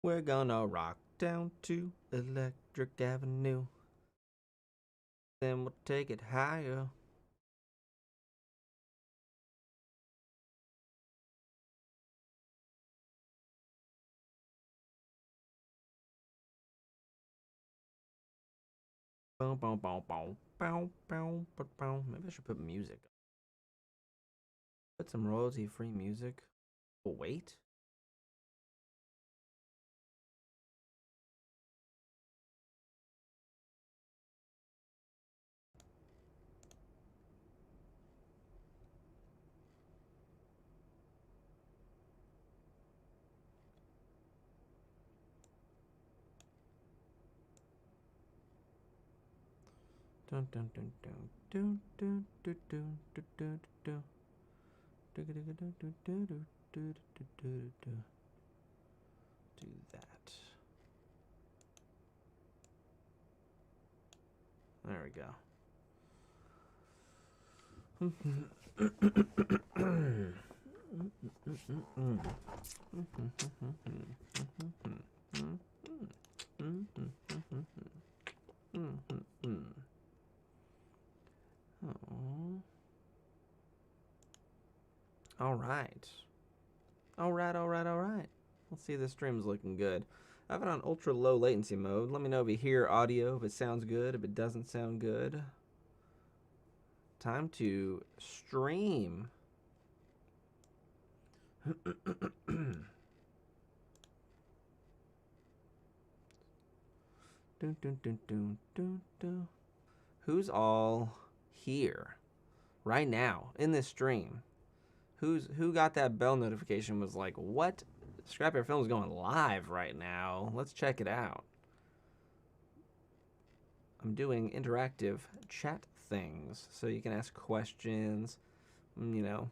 We're gonna rock down to Electric Avenue. Then we'll take it higher. Boom, boom, boom, boom, boom, boom, boom. Maybe I should put music. Put some royalty-free music. Oh, wait. Dun dun dun dun dun dun dun dun dun dun dun. Do that. There we go. All right. All right. Let's see if this stream's looking good. I have it on ultra low latency mode. Let me know if you hear audio, if it sounds good, if it doesn't sound good. Time to stream. Dun, dun, dun, dun, dun, dun. Who's all here right now in this stream? Who got that bell notification? Was like, what? Scrapyard Film's going live right now. Let's check it out. I'm doing interactive chat things, so you can ask questions, you know,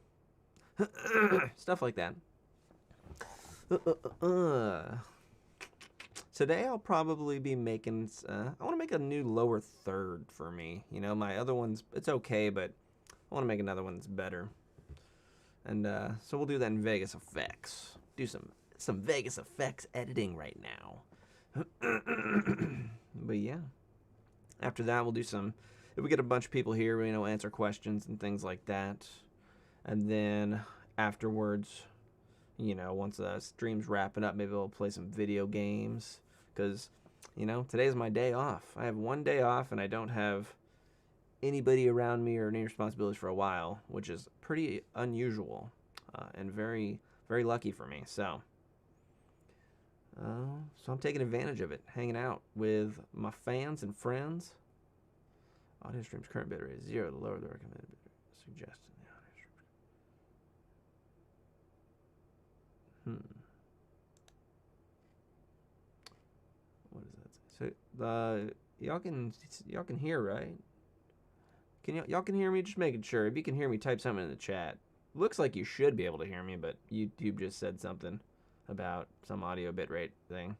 stuff like that. Today I'll probably be making, I want to make a new lower third for me. You know, my other one's, it's okay, but I want to make another one that's better. And so we'll do that in Vegas Effects. Do some Vegas Effects editing right now. But yeah. After that, we'll do some, if we get a bunch of people here, you know, answer questions and things like that. And then afterwards, you know, once the stream's wrapping up, maybe we'll play some video games. Because, you know, today's my day off. I have one day off and I don't have anybody around me or any responsibilities for a while, which is pretty unusual and very, very lucky for me. So I'm taking advantage of it, hanging out with my fans and friends. Audio stream's current bit rate is 0, the lower the recommended bit rate suggested. What does that say? So y'all can hear, right? Y'all can hear me? Just making sure. If you can hear me, type something in the chat. Looks like you should be able to hear me, but YouTube just said something about some audio bitrate thing.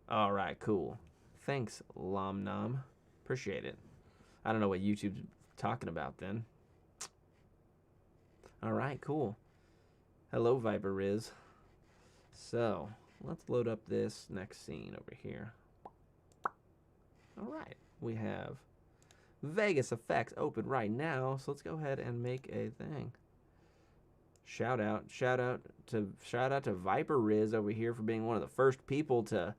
All right, cool. Thanks, Lom Nom. Appreciate it. I don't know what YouTube's talking about then. All right, cool. Hello, Viper Riz. So let's load up this next scene over here. All right, we have Vegas Effects open right now. So let's go ahead and make a thing. Shout out to Viper Riz over here for being one of the first people to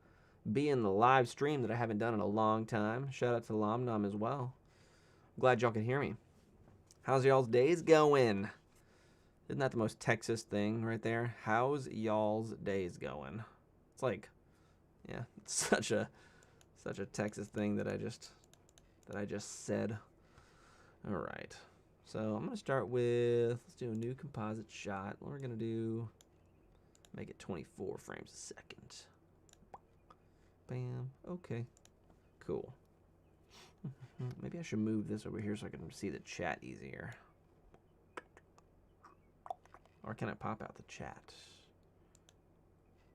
be in the live stream that I haven't done in a long time. Shout out to Lomnom as well. Glad y'all can hear me. How's y'all's days going? Isn't that the most Texas thing right there? How's y'all's days going? It's like, yeah, it's such a Texas thing that I just said. All right. So I'm gonna start with, let's do a new composite shot. We're gonna make it 24 frames a second. Bam. Okay. Cool. Maybe I should move this over here so I can see the chat easier. Or can I pop out the chat?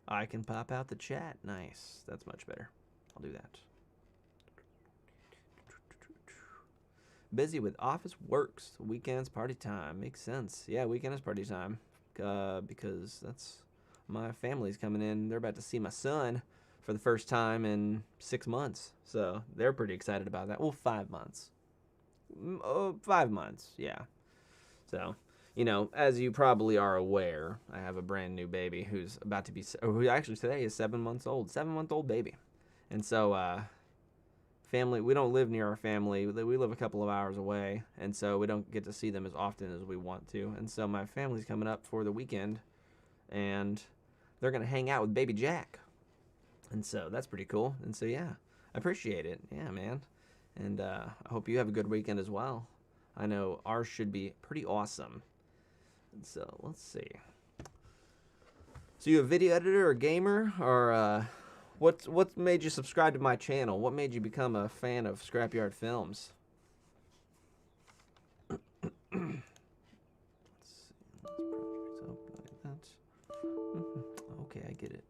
I can pop out the chat. Nice. That's much better. I'll do that. Busy with office works. Weekends party time. Makes sense. Yeah, weekend is party time. Because that's my family's coming in. They're about to see my son for the first time in 6 months. So they're pretty excited about that. Well, 5 months. 5 months, yeah. So, you know, as you probably are aware, I have a brand new baby who's about to be, who actually today is 7 months old. 7-month-old baby. And so, family, we don't live near our family. We live a couple of hours away, and so we don't get to see them as often as we want to. And so my family's coming up for the weekend, and they're going to hang out with baby Jack. And so that's pretty cool. And so, yeah, I appreciate it. Yeah, man. And I hope you have a good weekend as well. I know ours should be pretty awesome. And so let's see. So you a video editor or gamer, or what made you subscribe to my channel? What made you become a fan of Scrapyard Films? Let's see. This project's up like that. Okay, I get it.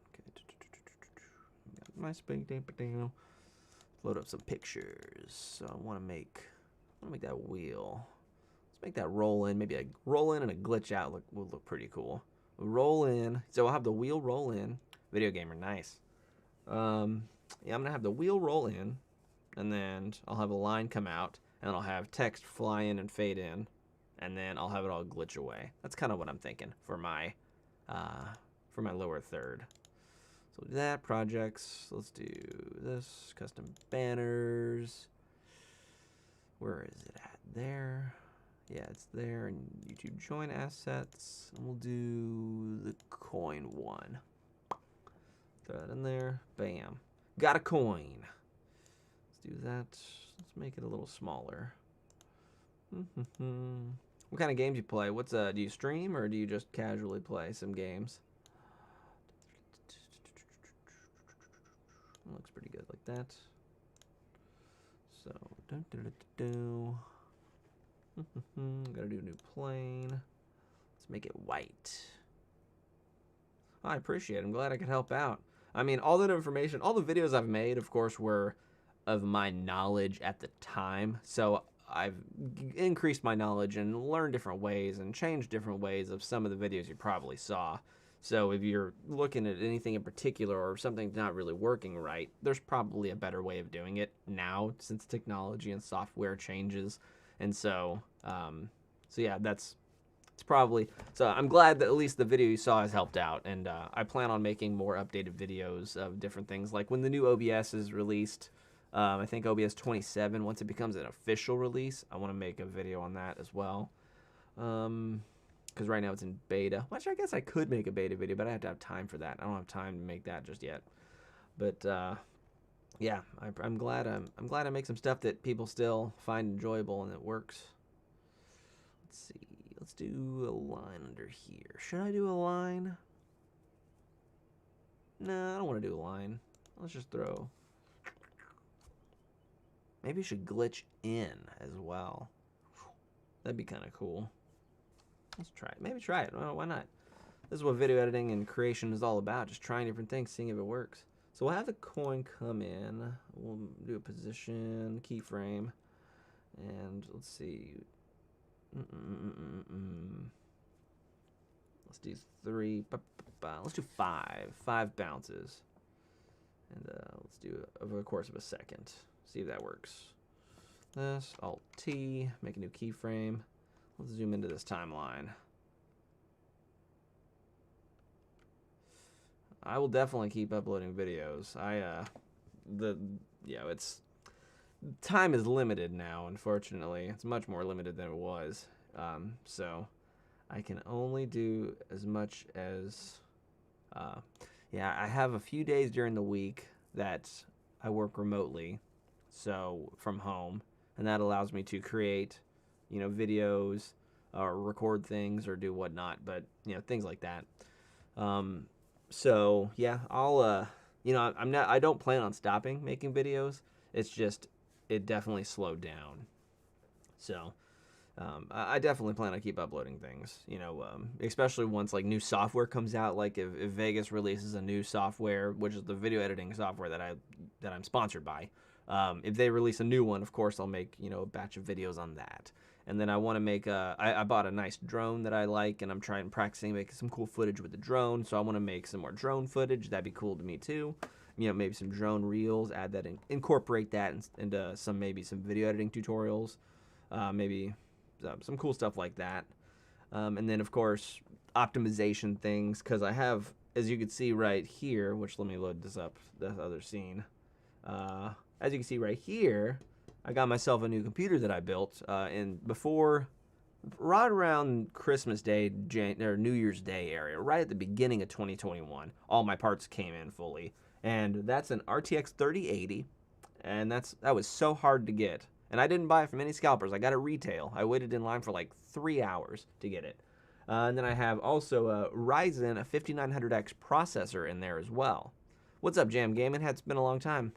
Okay. Got my spring down. Load up some pictures. So I want to make that wheel. Let's make that roll in. Maybe a roll in and a glitch out will look pretty cool. Roll in. So I'll have the wheel roll in. Video gamer, nice. Yeah, I'm gonna have the wheel roll in, and then I'll have a line come out, and then I'll have text fly in and fade in, and then I'll have it all glitch away. That's kind of what I'm thinking for my lower third. So we'll do that, projects. Let's do this, custom banners. Where is it at? There. Yeah, it's there. And YouTube join assets. And we'll do the coin one. Throw that in there. Bam. Got a coin. Let's do that. Let's make it a little smaller. What kind of games you play? Do you stream or do you just casually play some games? Looks pretty good like that. So, gotta do a new plane. Let's make it white. Oh, I appreciate it. I'm glad I could help out. I mean, all that information, all the videos I've made, of course, were of my knowledge at the time. So I've increased my knowledge and learned different ways and changed different ways of some of the videos you probably saw. So if you're looking at anything in particular or something's not really working right, there's probably a better way of doing it now since technology and software changes. And so, yeah, it's probably, so I'm glad that at least the video you saw has helped out. And I plan on making more updated videos of different things. Like when the new OBS is released, I think OBS 27, once it becomes an official release, I want to make a video on that as well. Because right now it's in beta, which I guess I could make a beta video, but I have to have time for that. I don't have time to make that just yet. But yeah, I'm glad I make some stuff that people still find enjoyable and it works. Let's see. Let's do a line under here. Should I do a line? No, I don't want to do a line. Let's just throw. Maybe you should glitch in as well. That'd be kind of cool. Let's try it. Maybe try it. Well, why not? This is what video editing and creation is all about. Just trying different things, seeing if it works. So we'll have the coin come in. We'll do a position, keyframe. And let's see. Let's do 3. Let's do 5. 5 bounces. And let's do it over the course of a second. See if that works. This, Alt-T, make a new keyframe. Let's zoom into this timeline. I will definitely keep uploading videos. It's time is limited now, unfortunately. It's much more limited than it was. So I can only do as much as I have a few days during the week that I work remotely, so from home, and that allows me to create, videos or record things or do whatnot, but things like that. So yeah, I'll I don't plan on stopping making videos. It's just it definitely slowed down. So I definitely plan to keep uploading things, especially once like new software comes out. Like if Vegas releases a new software, which is the video editing software that I'm sponsored by, If they release a new one, of course, I'll make, you know, a batch of videos on that. And then I want to make I bought a nice drone that I like, and I'm practicing making some cool footage with the drone. So I want to make some more drone footage. That'd be cool to me too. You know, maybe some drone reels, add that in, incorporate that into maybe some video editing tutorials, maybe some cool stuff like that. And then of course optimization things, because I have, as you can see right here, which let me load this up, the other scene. As you can see right here, I got myself a new computer that I built, and before, right around Christmas Day, or New Year's Day area, right at the beginning of 2021, all my parts came in fully, and that's an RTX 3080, and that was so hard to get, and I didn't buy it from any scalpers. I got it retail. I waited in line for like 3 hours to get it, and then I have also a Ryzen, a 5900X processor in there as well. What's up, Jam Gaming? It's been a long time.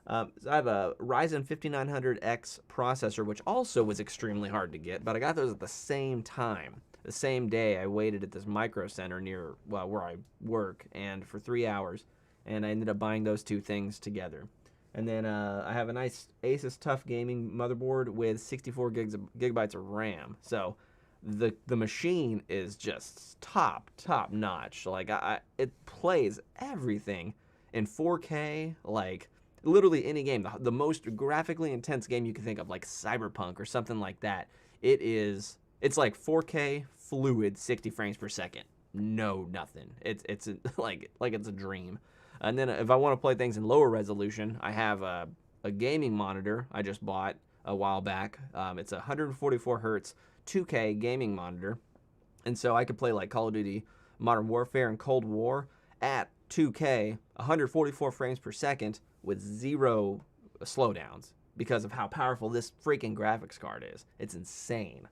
So I have a Ryzen 5900X processor, which also was extremely hard to get, but I got those at the same time. The same day, I waited at this micro center near, well, where I work, and for 3 hours, and I ended up buying those two things together. And then I have a nice Asus TUF Gaming motherboard with 64 gigabytes of RAM. So the machine is just top notch. Like it plays everything in 4K, like literally any game. The most graphically intense game you can think of, like Cyberpunk or something like that. It's like 4K fluid, 60 frames per second. No, nothing. It's like it's a dream. And then if I want to play things in lower resolution, I have a gaming monitor I just bought a while back. It's a 144 hertz 2K gaming monitor, and so I could play like Call of Duty Modern Warfare and Cold War at 2K, 144 frames per second with 0 slowdowns because of how powerful this freaking graphics card is. It's insane.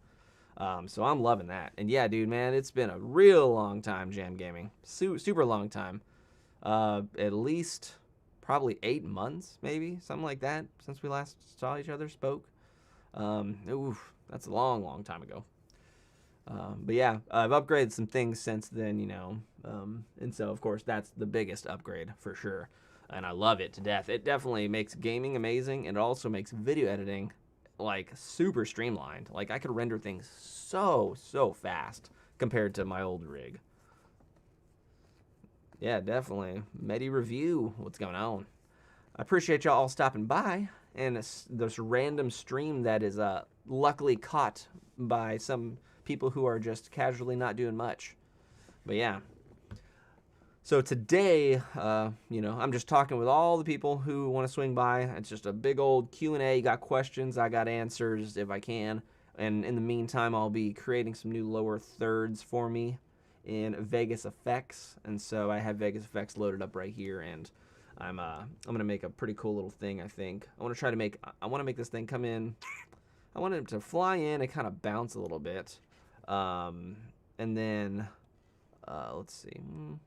So I'm loving that. And yeah, dude, man, it's been a real long time, Jam Gaming. Super long time. At least probably 8 months, maybe, something like that, since we last saw each other, spoke. Oof, that's a long time ago. But yeah, I've upgraded some things since then, you know, and so of course that's the biggest upgrade for sure, and I love it to death. It definitely makes gaming amazing, and it also makes video editing like super streamlined. Like I could render things so fast compared to my old rig. Yeah, definitely. Medi review, what's going on? I appreciate y'all all stopping by, and this random stream that is luckily caught by some people who are just casually not doing much. But yeah. So today, you know, I'm just talking with all the people who want to swing by. It's just a big old Q&A. You got questions, I got answers if I can. And in the meantime, I'll be creating some new lower thirds for me in Vegas Effects. And so I have Vegas Effects loaded up right here, and I'm gonna make a pretty cool little thing. I think I want to make this thing come in. I want it to fly in and kind of bounce a little bit, and then let's see. We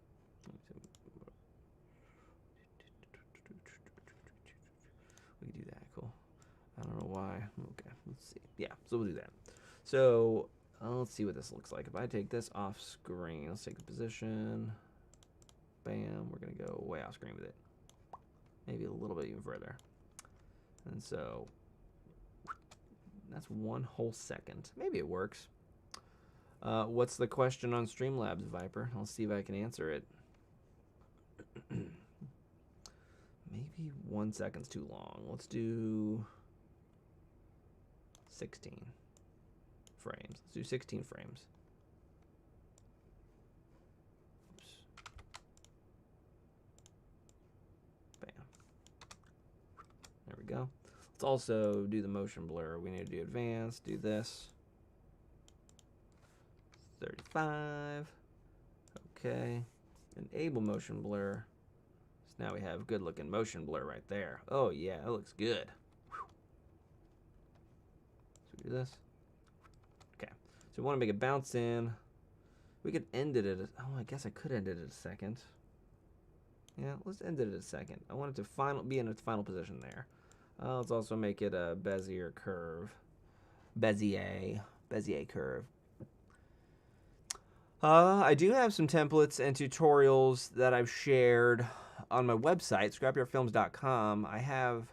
can do that. Cool. I don't know why. Okay, let's see. Yeah, so we'll do that. So let's see what this looks like. If I take this off screen, let's take the position. Bam. We're gonna go way off screen with it. Maybe a little bit even further. And so that's 1 whole second. Maybe it works. What's the question on Streamlabs, Viper? I'll see if I can answer it. Maybe 1 second's too long. Let's do 16 frames. Let's do 16 frames. There we go. Let's also do the motion blur. We need to do advanced, do this. 35. Okay. Enable motion blur. So now we have good looking motion blur right there. Oh yeah, that looks good. Whew. So we do this. Okay. So we want to make it bounce in. We could end it at oh, I guess I could end it at a second. Yeah, let's end it at a second. I want it to be in its final position there. Let's also make it a Bezier curve. Bezier curve. I do have some templates and tutorials that I've shared on my website, scrapyardfilms.com. I have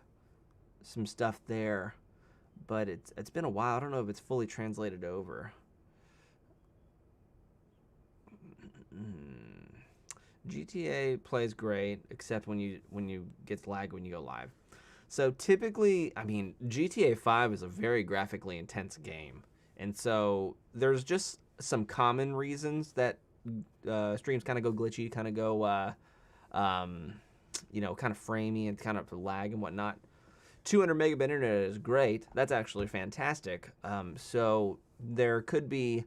some stuff there, but it's been a while. I don't know if it's fully translated over. GTA plays great, except when you get lag when you go live. So typically, I mean, GTA 5 is a very graphically intense game, and so there's just some common reasons that streams kind of go glitchy, kind of go, kind of framey and kind of lag and whatnot. 200 megabit internet is great. That's actually fantastic. So there could be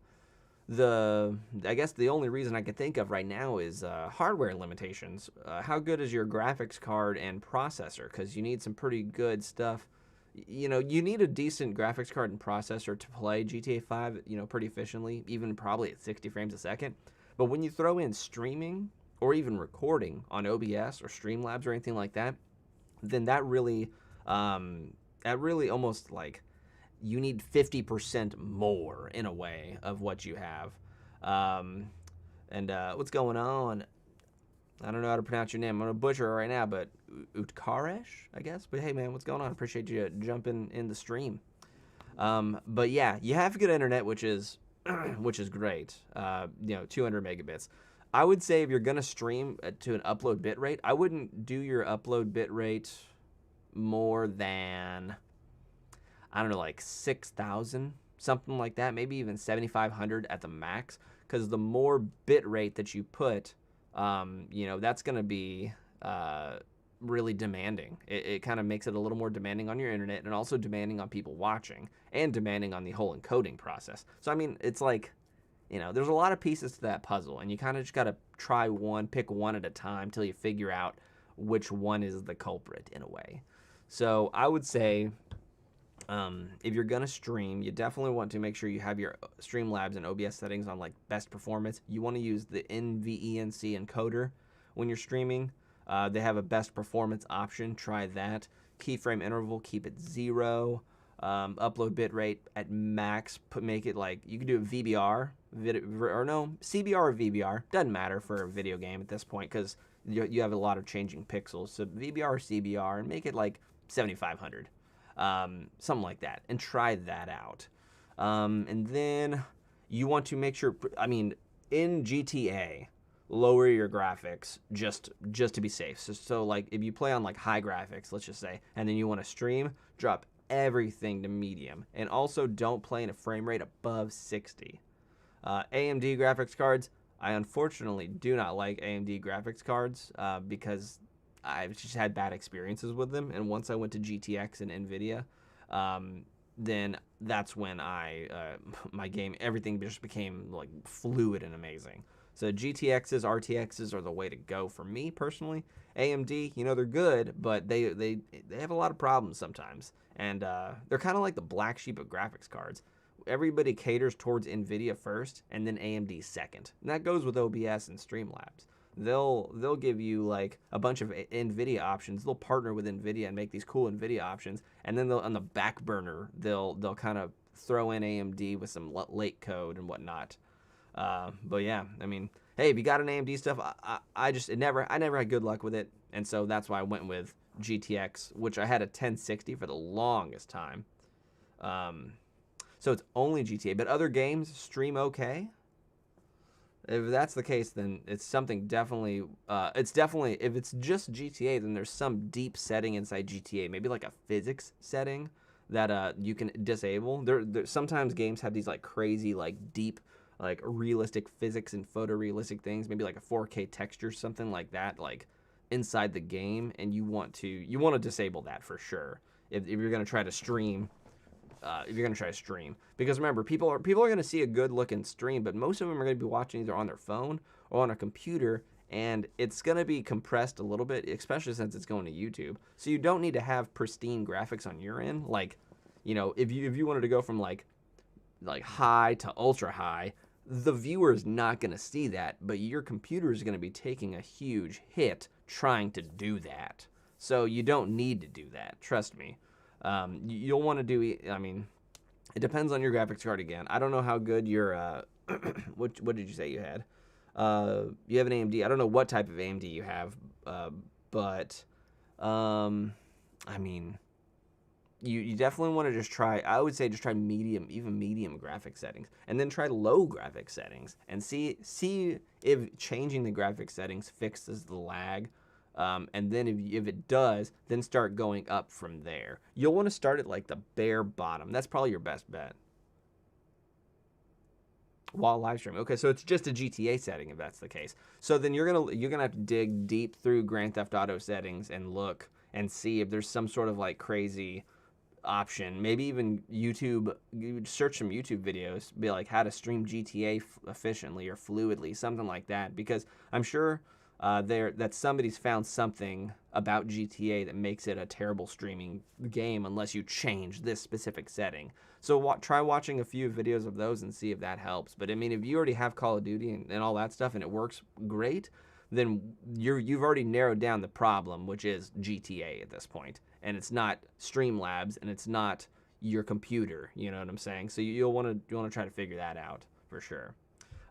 I guess the only reason I can think of right now is hardware limitations. How good is your graphics card and processor? Because you need some pretty good stuff. You need a decent graphics card and processor to play GTA 5, pretty efficiently, even probably at 60 frames a second. But when you throw in streaming or even recording on OBS or Streamlabs or anything like that, then that really almost like you need 50% more in a way of what you have. What's going on? I don't know how to pronounce your name. I'm going to butcher it right now, but Utkaresh, I guess. But hey, man, what's going on? Appreciate you jumping in the stream. But yeah, you have good internet, which is great. 200 megabits. I would say if you're going to stream to an upload bit rate, I wouldn't do your upload bit rate more than, I don't know, like 6,000, something like that, maybe even 7,500 at the max, because the more bit rate that you put, that's going to be really demanding. It kind of makes it a little more demanding on your internet and also demanding on people watching and demanding on the whole encoding process. So, I mean, it's like, there's a lot of pieces to that puzzle, and you kind of just got to try one, pick one at a time till you figure out which one is the culprit in a way. So I would say, if you're gonna stream, you definitely want to make sure you have your Streamlabs and OBS settings on like best performance. You want to use the NVENC encoder when you're streaming. They have a best performance option. Try that. Keyframe interval, keep it 0. Upload bit rate at max. Make it like you can do a VBR, CBR or VBR. Doesn't matter for a video game at this point because you have a lot of changing pixels. So VBR or CBR, and make it like 7,500. Something like that, and try that out. And then you want to make sure, in GTA, lower your graphics just to be safe. So like if you play on like high graphics, let's just say, and then you want to stream, drop everything to medium, and also don't play in a frame rate above 60. AMD graphics cards, I unfortunately do not like AMD graphics cards because I've just had bad experiences with them, and once I went to GTX and NVIDIA, then that's when my game, everything just became like fluid and amazing. So GTXs, RTXs are the way to go for me personally. AMD, they're good, but they have a lot of problems sometimes, and they're kind of like the black sheep of graphics cards. Everybody caters towards NVIDIA first, and then AMD second, and that goes with OBS and Streamlabs. They'll give you like a bunch of NVIDIA options. They'll partner with NVIDIA and make these cool NVIDIA options, and then on the back burner they'll kind of throw in AMD with some late code and whatnot. But yeah, hey, if you got an AMD stuff, I never had good luck with it, and so that's why I went with GTX, which I had a 1060 for the longest time. So it's only GTA, but other games stream okay. If that's the case, then it's something definitely, if it's just GTA, then there's some deep setting inside GTA, maybe like a physics setting that you can disable. There sometimes games have these like crazy, like deep, like realistic physics and photorealistic things, maybe like a 4K texture, something like that, like inside the game, and you want to disable that for sure if you're gonna try to stream. Because remember, people are going to see a good looking stream, but most of them are going to be watching either on their phone or on a computer, and it's going to be compressed a little bit, especially since it's going to YouTube. So you don't need to have pristine graphics on your end. Like, if you wanted to go from like high to ultra high, the viewer is not going to see that, but your computer is going to be taking a huge hit trying to do that. So you don't need to do that. Trust me. You'll want to do, it depends on your graphics card again. I don't know how good your, what did you say you had? You have an AMD. I don't know what type of AMD you have, but, you definitely want to just try, I would say just try medium, even medium graphic settings, and then try low graphic settings and see if changing the graphic settings fixes the lag. And then if it does, then start going up from there. You'll want to start at like the bare bottom. That's probably your best bet. While live streaming. Okay, so it's just a GTA setting if that's the case. So then you're gonna have to dig deep through Grand Theft Auto settings and look and see if there's some sort of like crazy option. Maybe even YouTube. You would search some YouTube videos, be like how to stream GTA efficiently or fluidly, something like that. Because I'm sure that somebody's found something about GTA that makes it a terrible streaming game unless you change this specific setting. So try watching a few videos of those and see if that helps. But I mean, if you already have Call of Duty and all that stuff and it works great, then you've already narrowed down the problem, which is GTA at this point. And it's not Streamlabs and it's not your computer. You know what I'm saying? So you'll want to try to figure that out for sure.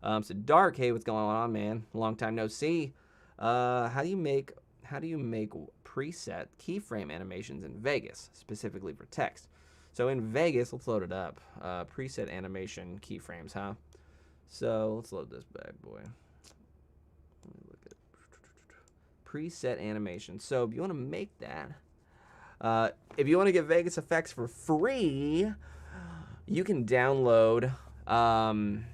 So Dark, hey, what's going on, man? Long time no see. How do you make preset keyframe animations in Vegas, specifically for text? So in Vegas, let's load it up. Preset animation keyframes, huh? So let's load this bad boy. Let me look at preset animation. So if you want to make that, if you want to get Vegas effects for free, you can download Hitfilm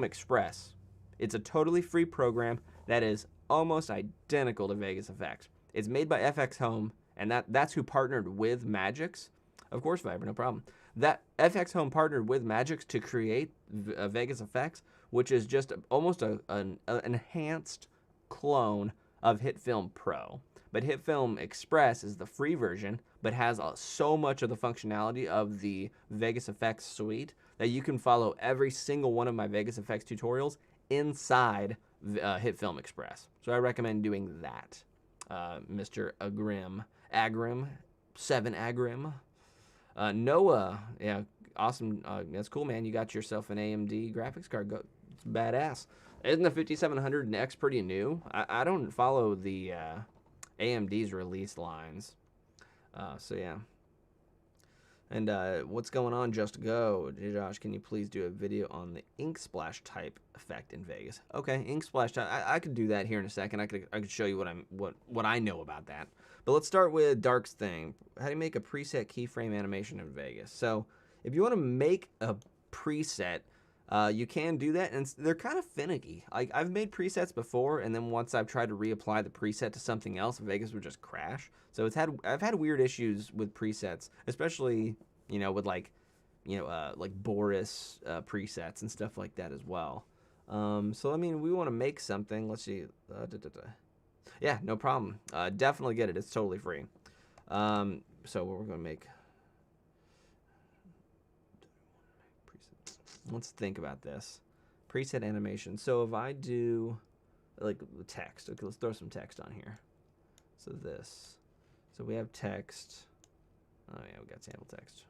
Express. It's a totally free program that is almost identical to Vegas effects. It's made by FX Home, and that's who partnered with Magix. Of course, Viber, no problem. That FX Home partnered with Magix to create Vegas effects, which is just almost an enhanced clone of Hitfilm Pro. But Hitfilm Express is the free version, but has so much of the functionality of the Vegas effects suite that you can follow every single one of my Vegas effects tutorials inside Hitfilm Express. So I recommend doing that. Mr. Agrim, 7 Agrim. Noah, yeah, awesome. That's cool, man. You got yourself an AMD graphics card. It's badass. Isn't the 5700X pretty new? I don't follow the AMD's release lines. So yeah. And what's going on, Just Go? Josh, can you please do a video on the ink splash type effect in Vegas? Okay, ink splash type. I could do that here in a second. I could show you what I know about that. But let's start with Dark's thing. How do you make a preset keyframe animation in Vegas? So if you want to make a preset, you can do that, and they're kind of finicky. Like I've made presets before, and then once I've tried to reapply the preset to something else, Vegas would just crash. So I've had weird issues with presets, especially with like Boris presets and stuff like that as well. So I mean, we want to make something. Let's see. Yeah, no problem. Definitely get it. It's totally free. So what we're gonna make. Let's think about this. Preset animation. So if I do like the text, okay, let's throw some text on here. So this. So we have text. Oh yeah, we got sample text.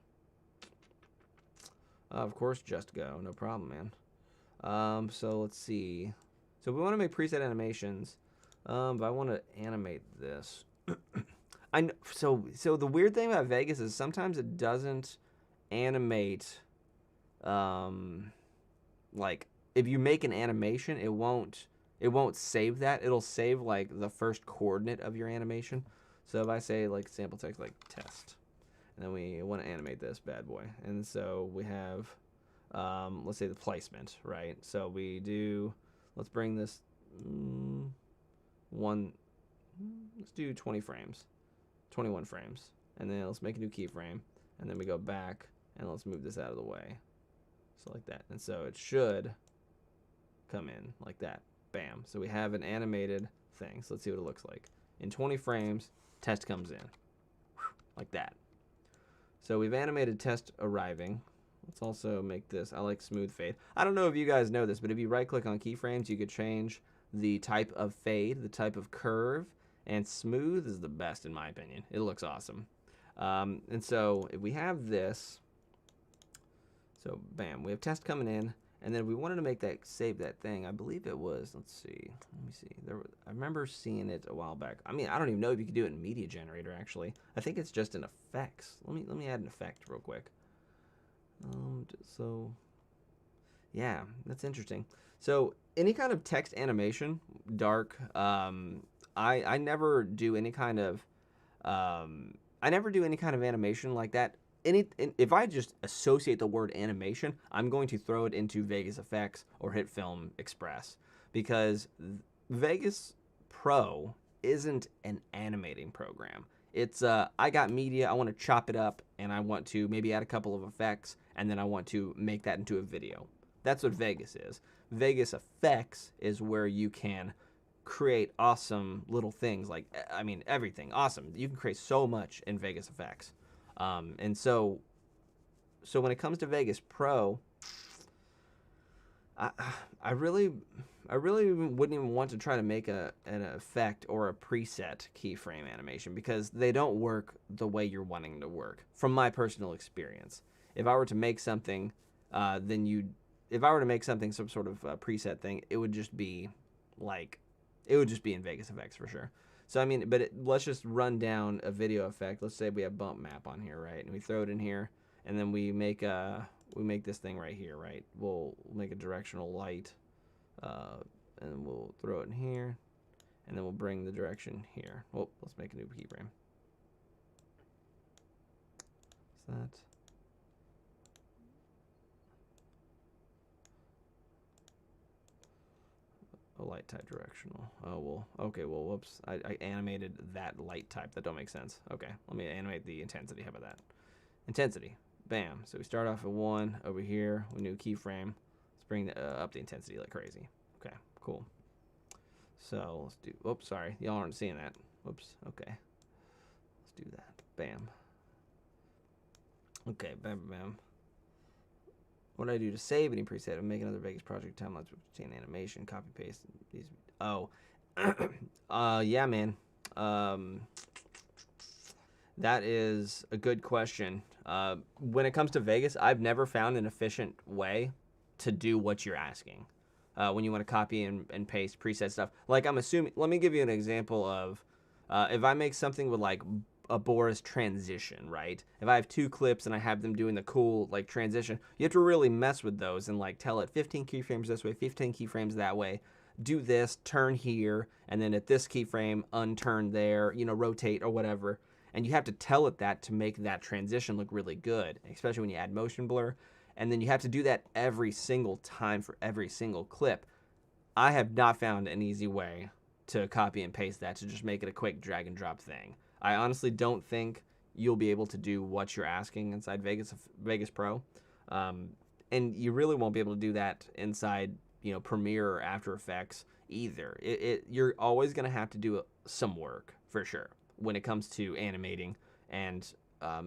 Of course, Just Go. No problem, man. So let's see. So we want to make preset animations. But I want to animate this. So the weird thing about Vegas is sometimes it doesn't animate. Like if you make an animation, it won't save that. It'll save like the first coordinate of your animation. So if I say like sample text like test, and then we want to animate this bad boy, and so we have let's say the placement, right? So we do, let's bring this let's do 20 frames, 21 frames, and then let's make a new keyframe, and then we go back and let's move this out of the way. So like that. And so it should come in like that. Bam. So we have an animated thing. So let's see what it looks like. In 20 frames, test comes in. Like that. So we've animated test arriving. Let's also make this. I like smooth fade. I don't know if you guys know this, but if you right click on keyframes, you could change the type of fade, the type of curve, and smooth is the best in my opinion. It looks awesome. And so if we have this, so bam, we have test coming in, And then we wanted to make that save that thing. I believe it was. Let's see. Let me see. I remember seeing it a while back. I mean, I don't even know if you could do it in Media Generator. Actually, I think it's just in effects. Let me add an effect real quick. So yeah, that's interesting. So any kind of text animation, dark. I never do any kind of animation like that. If I just associate the word animation, I'm going to throw it into Vegas Effects or Hitfilm Express, because Vegas Pro isn't an animating program. It's I got media, I want to chop it up, and I want to maybe add a couple of effects, and then I want to make that into a video. That's what Vegas is. Vegas Effects is where you can create awesome little things, like, I mean, everything awesome. You can create so much in Vegas Effects. And so when it comes to Vegas Pro, I really wouldn't even want to try to make an effect or a preset keyframe animation, because they don't work the way you're wanting to work, from my personal experience. If I were to make something, some sort of preset thing, it would just be in Vegas Effects for sure. So, I mean, let's just run down a video effect. Let's say we have bump map on here, right? And we throw it in here, and then we make this thing right here, right? We'll make a directional light, and we'll throw it in here, and then we'll bring the direction here. Well, let's make a new keyframe. Is that? A light type directional. Oh, well, okay, well, whoops. I animated that light type. That don't make sense. Okay, let me animate the intensity. How about that? Intensity. Bam. So we start off at 1 over here. We new keyframe. Let's bring up the intensity like crazy. Okay, cool. So let's do, oops, sorry. Y'all aren't seeing that. Whoops, okay. Let's do that. Bam. Okay, bam, bam. What do I do to save any preset? I make another Vegas project timeline to contain animation, copy paste these. Oh, yeah, man. That is a good question. When it comes to Vegas, I've never found an efficient way to do what you're asking. When you want to copy and paste preset stuff, like I'm assuming. Let me give you an example of if I make something with like a Boris transition, right? If I have 2 clips and I have them doing the cool like transition, you have to really mess with those and like tell it 15 keyframes this way, 15 keyframes that way, do this, turn here, and then at this keyframe, unturn there, you know, rotate or whatever. And you have to tell it that to make that transition look really good, especially when you add motion blur. And then you have to do that every single time for every single clip. I have not found an easy way to copy and paste that to just make it a quick drag and drop thing. I honestly don't think you'll be able to do what you're asking inside Vegas Pro, and you really won't be able to do that inside, you know, Premiere or After Effects either. You're always going to have to do some work for sure when it comes to animating and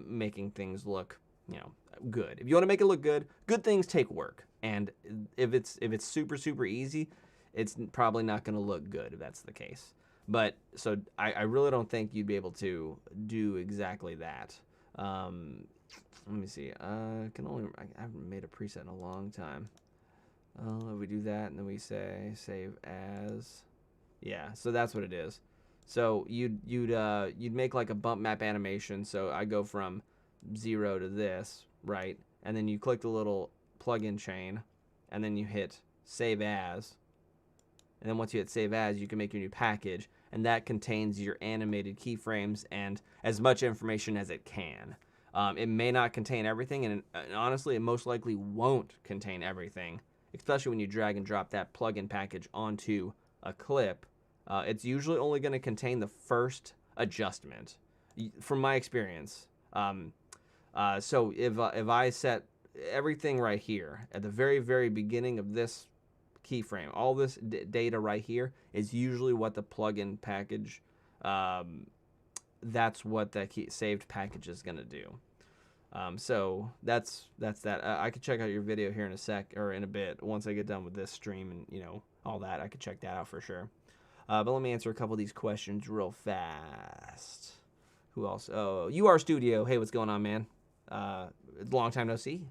making things look, you know, good. If you want to make it look good, good things take work, and if it's super easy, it's probably not going to look good if that's the case. But so I really don't think you'd be able to do exactly that. Let me see. I haven't made a preset in a long time. We do that, and then we say save as. Yeah, so that's what it is. So you'd make like a bump map animation. So I go from 0 to this, right? And then you click the little plugin chain, and then you hit save as. And then once you hit save as, you can make your new package, and that contains your animated keyframes and as much information as it can. It may not contain everything, and honestly, it most likely won't contain everything, especially when you drag and drop that plugin package onto a clip. It's usually only going to contain the first adjustment, from my experience. So if I set everything right here at the very beginning of this keyframe, all this data right here is usually what the plugin package, that's what the saved package is going to do. So that's that. I could check out your video here in a sec, or in a bit, once I get done with this stream and, you know, all that. I could check that out for sure. But let me answer a couple of these questions real fast. Who else? Oh, UR Studio. Hey, what's going on, man? Long time no see.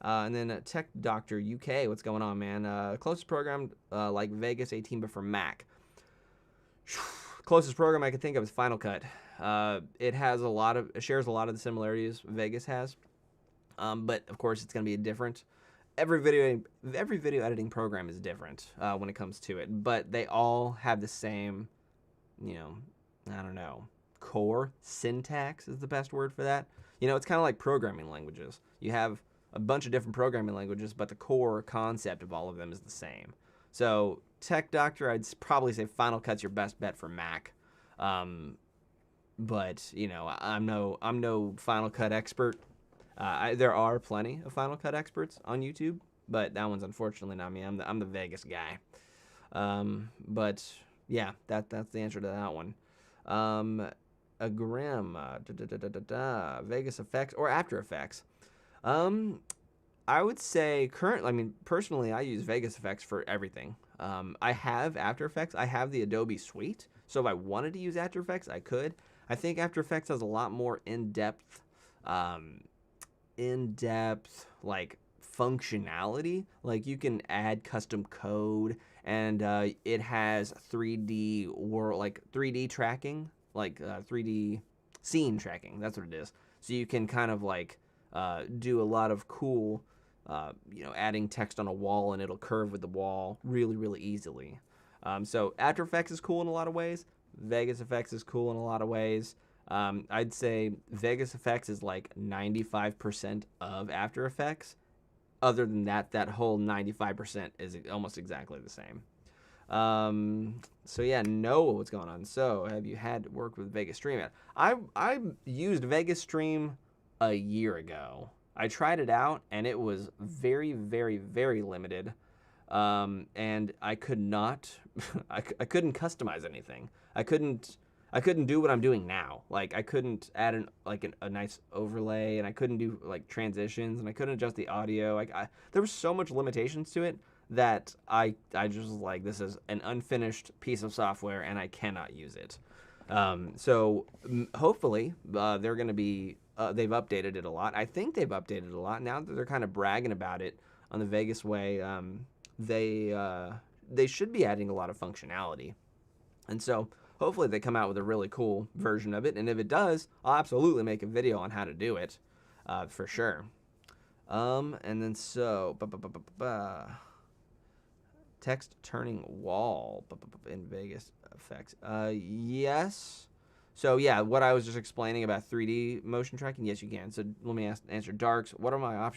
And then Tech Doctor UK, what's going on, man? Closest program like Vegas 18, but for Mac. Closest program I could think of is Final Cut. It shares a lot of the similarities Vegas has, but of course it's going to be different. Every video editing program is different when it comes to it, but they all have the same, I don't know, core syntax is the best word for that. It's kind of like programming languages. You have a bunch of different programming languages, but the core concept of all of them is the same. So Tech Doctor, I'd probably say Final Cut's your best bet for Mac. But I'm no Final Cut expert. There are plenty of Final Cut experts on YouTube, but that one's unfortunately not me. I'm the Vegas guy. But yeah, that's the answer to that one. A Grim, Vegas Effects or After Effects. I would say personally, I use Vegas Effects for everything. I have After Effects. I have the Adobe suite, so if I wanted to use After Effects, I could. I think After Effects has a lot more in-depth like functionality. Like you can add custom code, and it has 3D world, like 3D tracking, like 3D scene tracking. That's what it is. So you can kind of like do a lot of cool, adding text on a wall and it'll curve with the wall really, really easily. So After Effects is cool in a lot of ways. Vegas Effects is cool in a lot of ways. I'd say Vegas Effects is like 95% of After Effects. Other than that, that whole 95% is almost exactly the same. So yeah, Noah, what's going on? So have you had work with Vegas Stream yet? I used Vegas Stream a year ago. I tried it out and it was very, very, very limited. And I could not, I couldn't customize anything. I couldn't do what I'm doing now. Like I couldn't add a nice overlay, and I couldn't do like transitions, and I couldn't adjust the audio. There was so much limitations to it that I just was like, this is an unfinished piece of software and I cannot use it. So hopefully they're going to be, they've updated it a lot. I think they've updated it a lot now that they're kind of bragging about it on the Vegas way. They should be adding a lot of functionality. And so hopefully they come out with a really cool version of it. And if it does, I'll absolutely make a video on how to do it for sure. And then so, text turning wall in Vegas Effects. Yes. So yeah, what I was just explaining about 3D motion tracking, yes you can. So let me answer Darks. What are my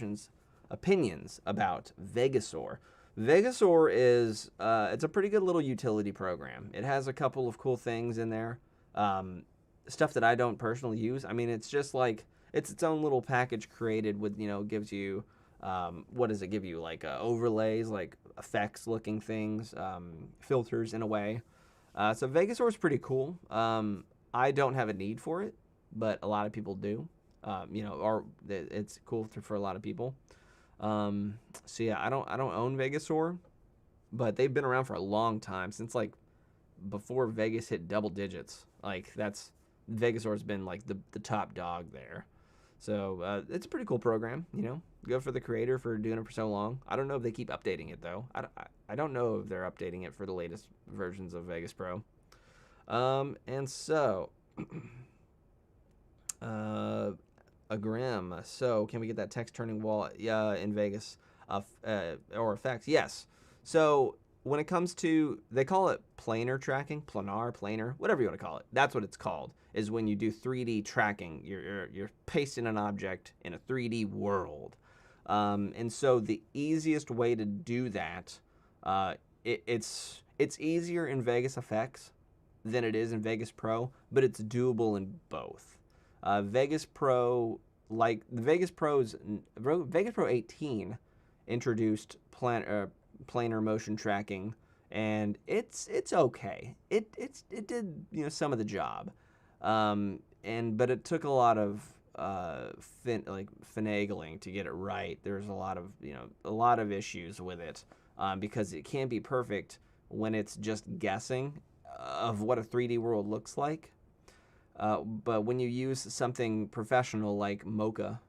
opinions about Vegasaur? Vegasaur is, it's a pretty good little utility program. It has a couple of cool things in there. Stuff that I don't personally use. I mean, it's just like, it's its own little package created with, gives you, what does it give you? Like overlays, like effects looking things, filters in a way. So Vegasaur is pretty cool. I don't have a need for it, but a lot of people do. Or it's cool for a lot of people. So yeah, I don't own Vegasaur, but they've been around for a long time, since like before Vegas hit double digits. Like Vegasaur's been like the top dog there. So it's a pretty cool program, Good for the creator for doing it for so long. I don't know if they keep updating it though. I don't know if they're updating it for the latest versions of Vegas Pro. And so a Grim. So can we get that text turning wall in Vegas or effects? Yes. So when it comes to, they call it planar tracking, planar, whatever you want to call it. That's what it's called, is when you do 3D tracking. You're pasting an object in a 3D world. And so the easiest way to do that, it's easier in Vegas Effects than it is in Vegas Pro, but it's doable in both. Vegas Pro, like the Vegas Pro 18 introduced planar motion tracking, and it's okay. It did some of the job, but it took a lot of finagling to get it right. There's a lot of issues with it, because it can't be perfect when it's just guessing of what a 3D world looks like. But when you use something professional like Mocha,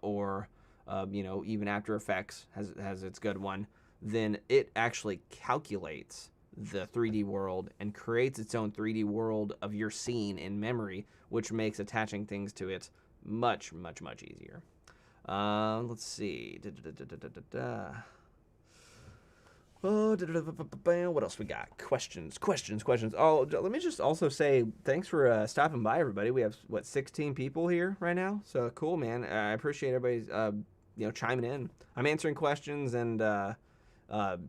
or you know, even After Effects has its good one, then it actually calculates the 3D world and creates its own 3D world of your scene in memory, which makes attaching things to it much, much, much easier. Let's see. What else we got? Questions. Oh, let me just also say thanks for stopping by, everybody. We have, what, 16 people here right now? So cool, man. I appreciate everybody's, you know, chiming in. I'm answering questions and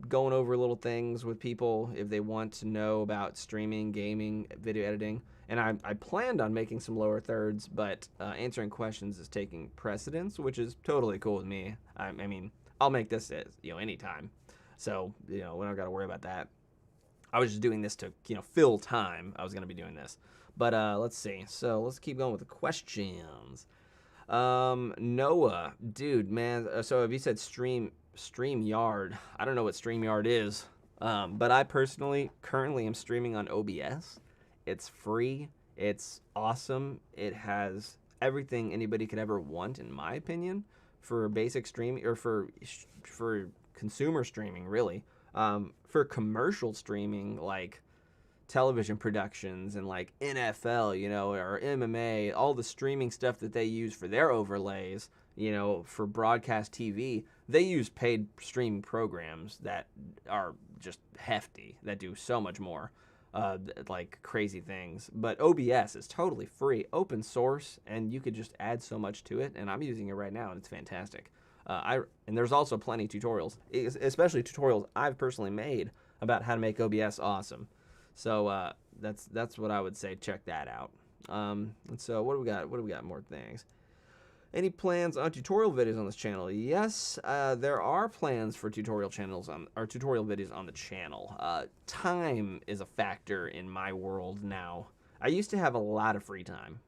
going over little things with people if they want to know about streaming, gaming, video editing. And I planned on making some lower thirds, but answering questions is taking precedence, which is totally cool with me. I mean, I'll make this, you know, anytime. So, you know, we don't got to worry about that. I was just doing this to, you know, fill time. I was going to be doing this. But let's see. So let's keep going with the questions. Noah, dude, man. So if you said StreamYard, I don't know what StreamYard is. But I personally currently am streaming on OBS. It's free. It's awesome. It has everything anybody could ever want, in my opinion, for basic streaming or for consumer streaming, really. For commercial streaming, like television productions and like NFL, you know, or MMA, all the streaming stuff that they use for their overlays, you know, for broadcast TV, they use paid streaming programs that are just hefty, that do so much more, like crazy things. But OBS is totally free, open source, and you could just add so much to it, and I'm using it right now, and it's fantastic. And there's also plenty of tutorials, especially tutorials I've personally made about how to make OBS awesome. So that's what I would say. Check that out. And so what do we got? What do we got? More things. Any plans on tutorial videos on this channel? Yes, there are plans for tutorial channels or tutorial videos on the channel. Time is a factor in my world now. I used to have a lot of free time,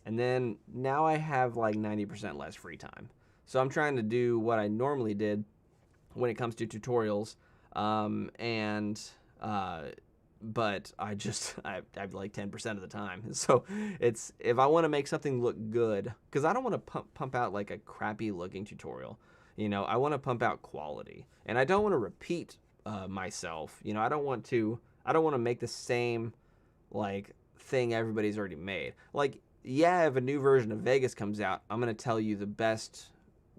and then now I have like 90% less free time. So I'm trying to do what I normally did when it comes to tutorials, but I have like 10% of the time. So it's, if I want to make something look good, because I don't want to pump out like a crappy looking tutorial, you know, I want to pump out quality, and I don't want to repeat myself. You know, I don't want to make the same like thing everybody's already made. Like, yeah, if a new version of Vegas comes out, I'm gonna tell you the best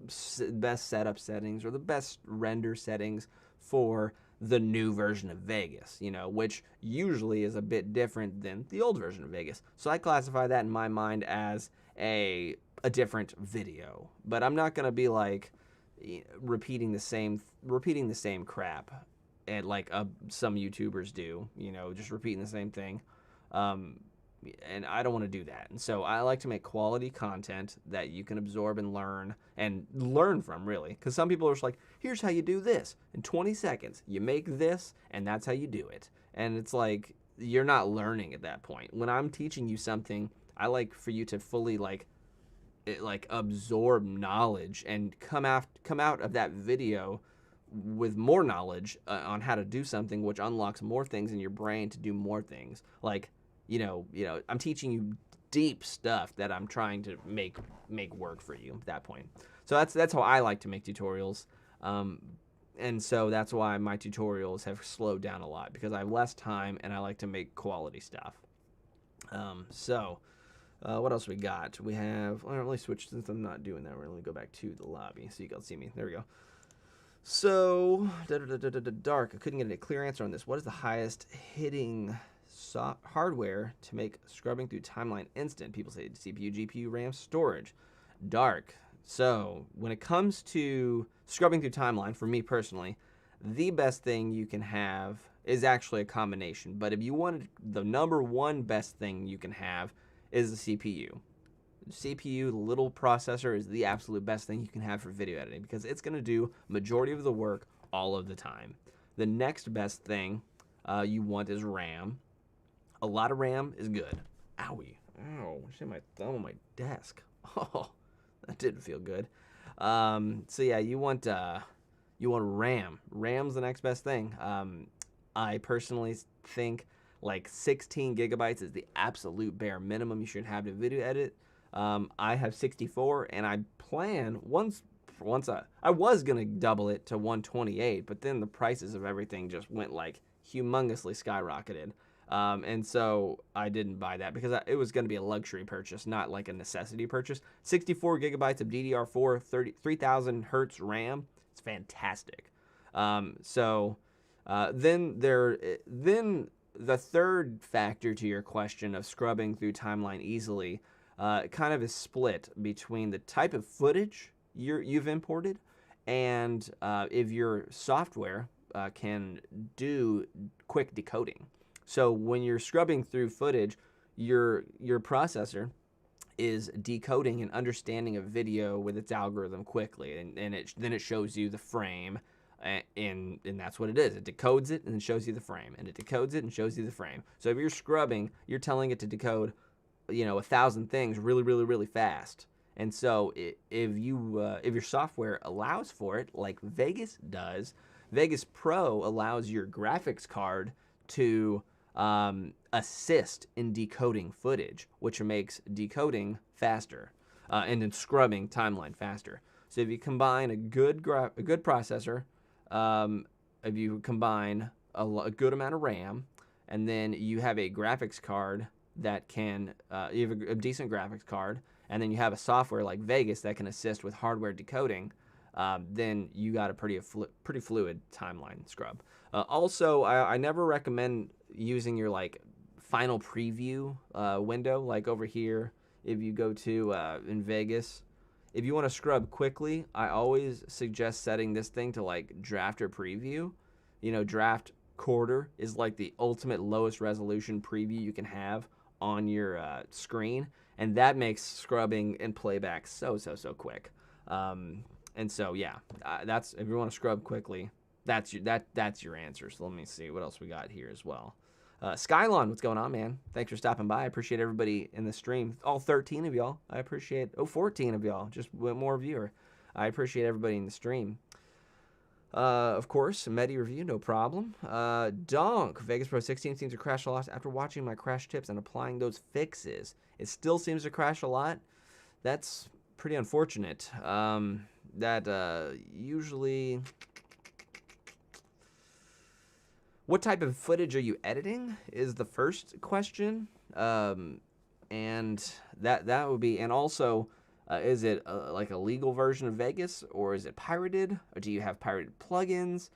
setup settings or the best render settings for the new version of Vegas, you know, which usually is a bit different than the old version of Vegas. So I classify that in my mind as a different video. But I'm not gonna be like repeating the same crap, and like some YouTubers do, you know, just repeating the same thing. And I don't want to do that. And so I like to make quality content that you can absorb and learn from, really. Because some people are just like, here's how you do this. In 20 seconds, you make this, and that's how you do it. And it's like, you're not learning at that point. When I'm teaching you something, I like for you to fully like absorb knowledge and come out of that video with more knowledge on how to do something, which unlocks more things in your brain to do more things. Like, you know, I'm teaching you deep stuff that I'm trying to make work for you at that point. So that's how I like to make tutorials. And so that's why my tutorials have slowed down a lot, because I have less time and I like to make quality stuff. What else we got? We have, well, let me switch, since I'm not doing that, we're going to go back to the lobby so you can see me. There we go. So, Dark, I couldn't get a clear answer on this. What is the highest hitting hardware to make scrubbing through timeline instant? People say CPU, GPU, RAM, storage. Dark. So when it comes to scrubbing through timeline, for me personally, the best thing you can have is actually a combination. But if you wanted the number one best thing you can have is the CPU. The CPU, the little processor, is the absolute best thing you can have for video editing, because it's going to do majority of the work all of the time. The next best thing you want is RAM. A lot of RAM is good. Owie. Ow. I hit my thumb on my desk. Oh, that didn't feel good. So yeah, you want RAM. RAM's the next best thing. I personally think like 16 gigabytes is the absolute bare minimum you should have to video edit. I have 64, and I plan, once I was gonna double it to 128, but then the prices of everything just went like humongously skyrocketed. And so I didn't buy that because it was going to be a luxury purchase, not like a necessity purchase. 64 gigabytes of DDR4, 3000 hertz RAM. It's fantastic. Then the third factor to your question of scrubbing through timeline easily kind of is split between the type of footage you've imported and if your software can do quick decoding. So when you're scrubbing through footage, your processor is decoding and understanding a video with its algorithm quickly, and then it shows you the frame, and that's what it is. It decodes it and then shows you the frame, and it decodes it and shows you the frame. So if you're scrubbing, you're telling it to decode, 1,000 things really, really, really fast. And so if your software allows for it, like Vegas does, Vegas Pro allows your graphics card to assist in decoding footage, which makes decoding faster and then scrubbing timeline faster. So if you combine a good processor, if you combine a good amount of RAM, and then you have a graphics card that can, you have a decent graphics card, and then you have a software like Vegas that can assist with hardware decoding, then you got a pretty fluid timeline scrub. Also, I never recommend using your like final preview window, like over here. If you go to in Vegas, if you want to scrub quickly, I always suggest setting this thing to like draft or preview. Draft quarter is like the ultimate lowest resolution preview you can have on your screen, and that makes scrubbing and playback so quick. And so yeah, that's if you want to scrub quickly, that's your answer. So let me see what else we got here as well. Skylon, what's going on, man? Thanks for stopping by. I appreciate everybody in the stream. All 13 of y'all. I appreciate 14 of y'all. Just one more viewer. I appreciate everybody in the stream. Of course, Medi review, no problem. Donk, Vegas Pro 16 seems to crash a lot. After watching my crash tips and applying those fixes, it still seems to crash a lot. That's pretty unfortunate. Usually... What type of footage are you editing is the first question. And that would be... And also... is it like a legal version of Vegas, or is it pirated, or do you have pirated plugins?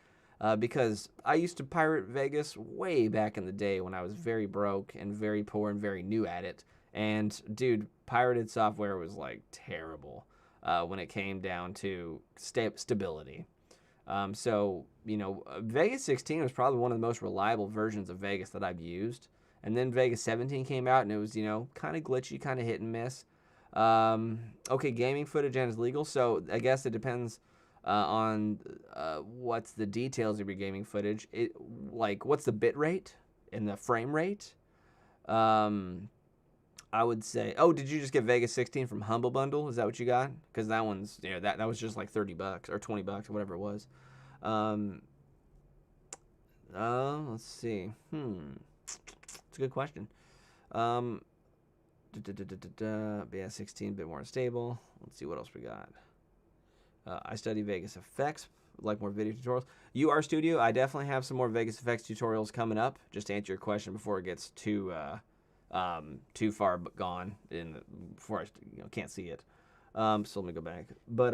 Because I used to pirate Vegas way back in the day when I was very broke and very poor and very new at it. And dude, pirated software was like terrible when it came down to stability. So Vegas 16 was probably one of the most reliable versions of Vegas that I've used. And then Vegas 17 came out, and it was kind of glitchy, kind of hit and miss. Okay, gaming footage and is legal, so I guess it depends on what's the details of your gaming footage. Like what's the bit rate and the frame rate. I would say, did you just get Vegas 16 from Humble Bundle? Is that what you got? Because that one's that was just like $30 or $20 or whatever it was. Let's see. It's a good question. Yeah, 16 a bit more stable. Let's see what else we got. I study Vegas effects, like more video tutorials. UR Studio, I definitely have some more Vegas effects tutorials coming up. Just to answer your question before it gets too far gone before I can't see it. So let me go back. But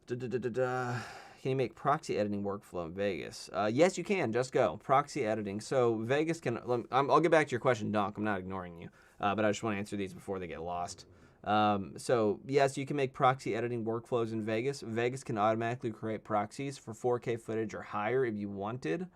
can you make proxy editing workflow in Vegas? Yes, you can. Just go. Proxy editing. So Vegas can... I'll get back to your question, Donk. I'm not ignoring you. But I just want to answer these before they get lost. So, yes, you can make proxy editing workflows in Vegas. Vegas can automatically create proxies for 4K footage or higher if you wanted.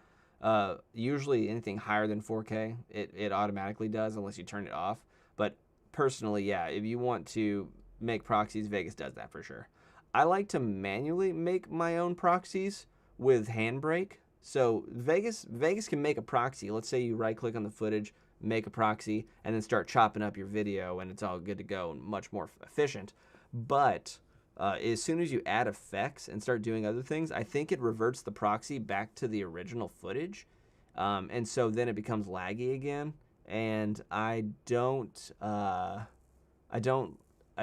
Usually anything higher than 4K, it automatically does unless you turn it off. But personally, yeah, if you want to make proxies, Vegas does that for sure. I like to manually make my own proxies with Handbrake. So Vegas can make a proxy. Let's say you right-click on the footage, make a proxy, and then start chopping up your video, and it's all good to go and much more efficient. But as soon as you add effects and start doing other things, I think it reverts the proxy back to the original footage. And so then it becomes laggy again. And I don't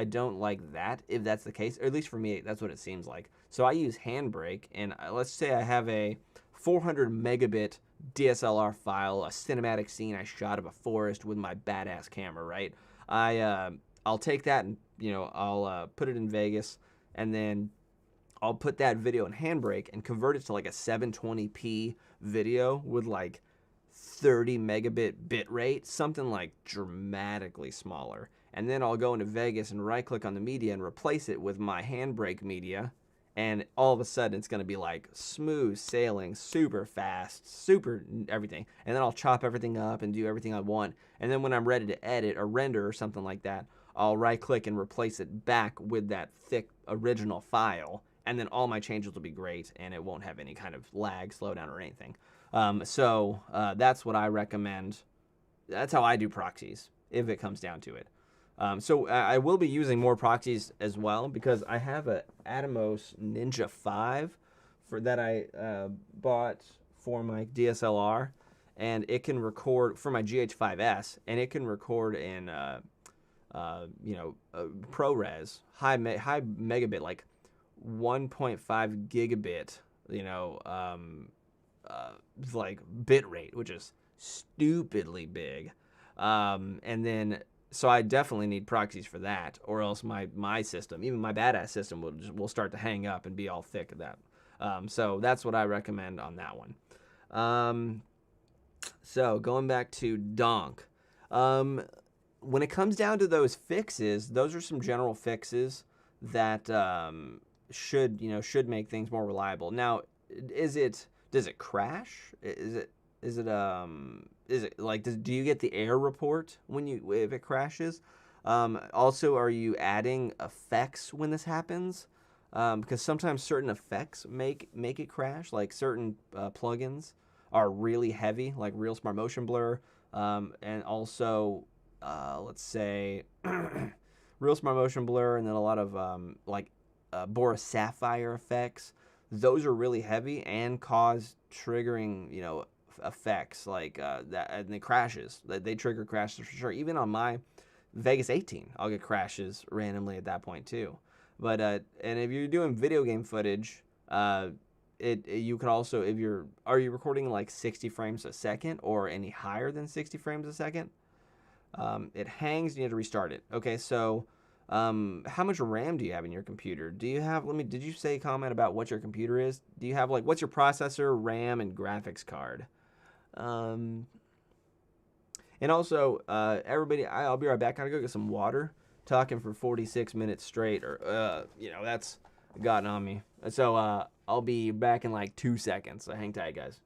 don't like that if that's the case, or at least for me, that's what it seems like. So I use Handbrake, and let's say I have a 400 megabit DSLR file, a cinematic scene I shot of a forest with my badass camera, right? I'll take that and I'll put it in Vegas, and then I'll put that video in Handbrake and convert it to like a 720p video with like 30 megabit bit rate, something like dramatically smaller. And then I'll go into Vegas and right click on the media and replace it with my Handbrake media. And all of a sudden it's going to be like smooth sailing, super fast, super everything. And then I'll chop everything up and do everything I want. And then when I'm ready to edit or render or something like that, I'll right click and replace it back with that thick original file. And then all my changes will be great and it won't have any kind of lag, slowdown, or anything. So that's what I recommend. That's how I do proxies if it comes down to it. So I will be using more proxies as well because I have a Atomos Ninja 5 that I bought for my DSLR, and it can record for my GH5S, and it can record in ProRes, high megabit, like 1.5 gigabit, like bit rate, which is stupidly big, and then. So I definitely need proxies for that, or else my system, even my badass system, will start to hang up and be all thick of that. So that's what I recommend on that one. So going back to Donk, when it comes down to those fixes, those are some general fixes that should make things more reliable. Now, does it crash? Is it like, do you get the error report if it crashes? Also, are you adding effects when this happens? Because sometimes certain effects make it crash. Like certain plugins are really heavy, like Real Smart Motion Blur, and also let's say Real Smart Motion Blur, and then a lot of Boris Sapphire effects. Those are really heavy and cause triggering, effects like that, and the crashes. They trigger crashes for sure. Even on my Vegas 18, I'll get crashes randomly at that point too. But and if you're doing video game footage, you could also, are you recording like 60 frames a second or any higher than 60 frames a second? It hangs and you have to restart it. Okay, so how much RAM do you have in your computer? Do you have, did you say comment about what your computer is? Do you have what's your processor, RAM, and graphics card? And also, everybody, I'll be right back. I gotta go get some water. Talking for 46 minutes straight, or, that's gotten on me. So, I'll be back in like 2 seconds. So hang tight, guys.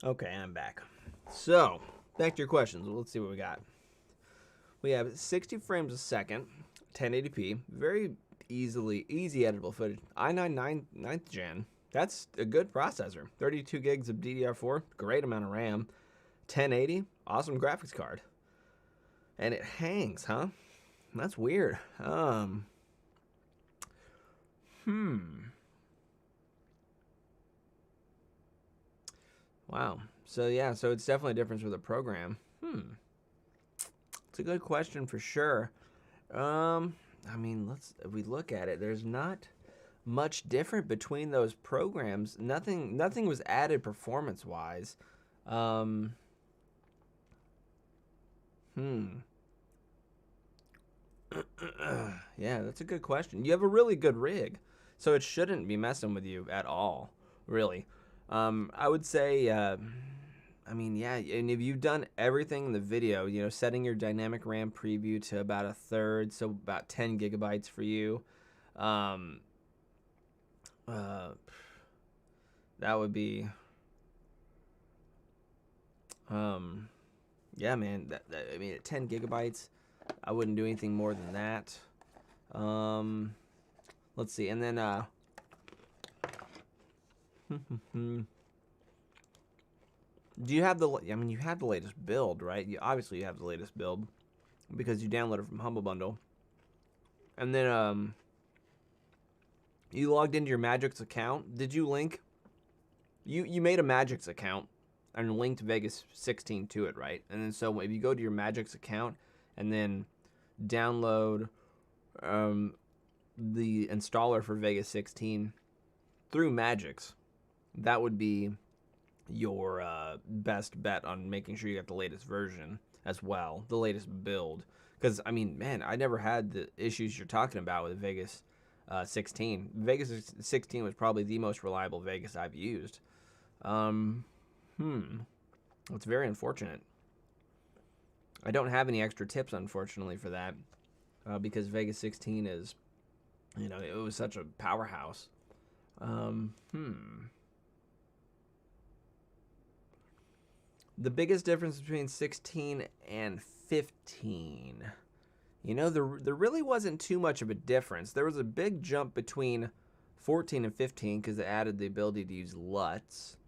Okay, I'm back. So, back to your questions. Let's see what we got. We have 60 frames a second, 1080p, very easy editable footage. i9 9th gen, that's a good processor. 32 gigs of DDR4, great amount of RAM. 1080, awesome graphics card. And it hangs, huh? That's weird. Wow. So yeah, so it's definitely a difference with a program. It's a good question for sure. I mean, if we look at it, there's not much different between those programs. Nothing was added performance wise. Um, hmm. Yeah, that's a good question. You have a really good rig, so it shouldn't be messing with you at all, really. I would say, I mean, yeah, and if you've done everything in the video, you know, setting your dynamic RAM preview to about 1/3, so about 10 gigabytes for you, um, uh, that would be, um, yeah, man. I mean, at 10 gigabytes, I wouldn't do anything more than that. Let's see, and then do you have the? I mean, you have the latest build, right? Obviously you have the latest build because you downloaded from Humble Bundle, and then you logged into your Magix account. Did you link? You made a Magix account and linked Vegas 16 to it, right? And then so if you go to your Magix account and then download the installer for Vegas 16 through Magix, that would be your best bet on making sure you get the latest version as well, the latest build. Because, I mean, man, I never had the issues you're talking about with Vegas 16. Vegas 16 was probably the most reliable Vegas I've used. It's very unfortunate. I don't have any extra tips, unfortunately, for that, because Vegas 16 is, you know, it was such a powerhouse. The biggest difference between 16 and 15. You know, there really wasn't too much of a difference. There was a big jump between 14 and 15 because it added the ability to use LUTs.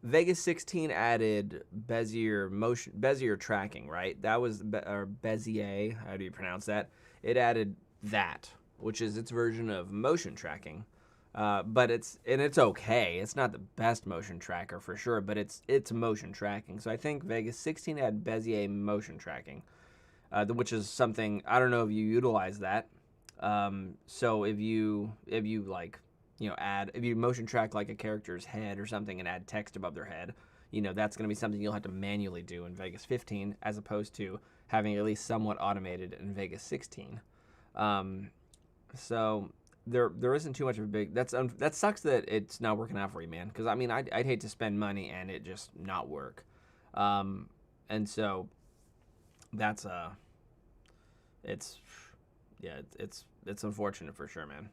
Vegas 16 added Bezier tracking, right? That was, or Bezier, how do you pronounce that? It added that, which is its version of motion tracking. But it's okay. It's not the best motion tracker for sure, but it's motion tracking. So I think Vegas 16 had Bezier motion tracking, which is something, I don't know if you utilize that. So if you like, you know, if you motion track like a character's head or something and add text above their head, you know, that's going to be something you'll have to manually do in Vegas 15 as opposed to having at least somewhat automated in Vegas 16. So there isn't too much of a big, that sucks that it's not working out for you, man, because I mean I'd hate to spend money and it just not work. And so that's it's unfortunate for sure, man.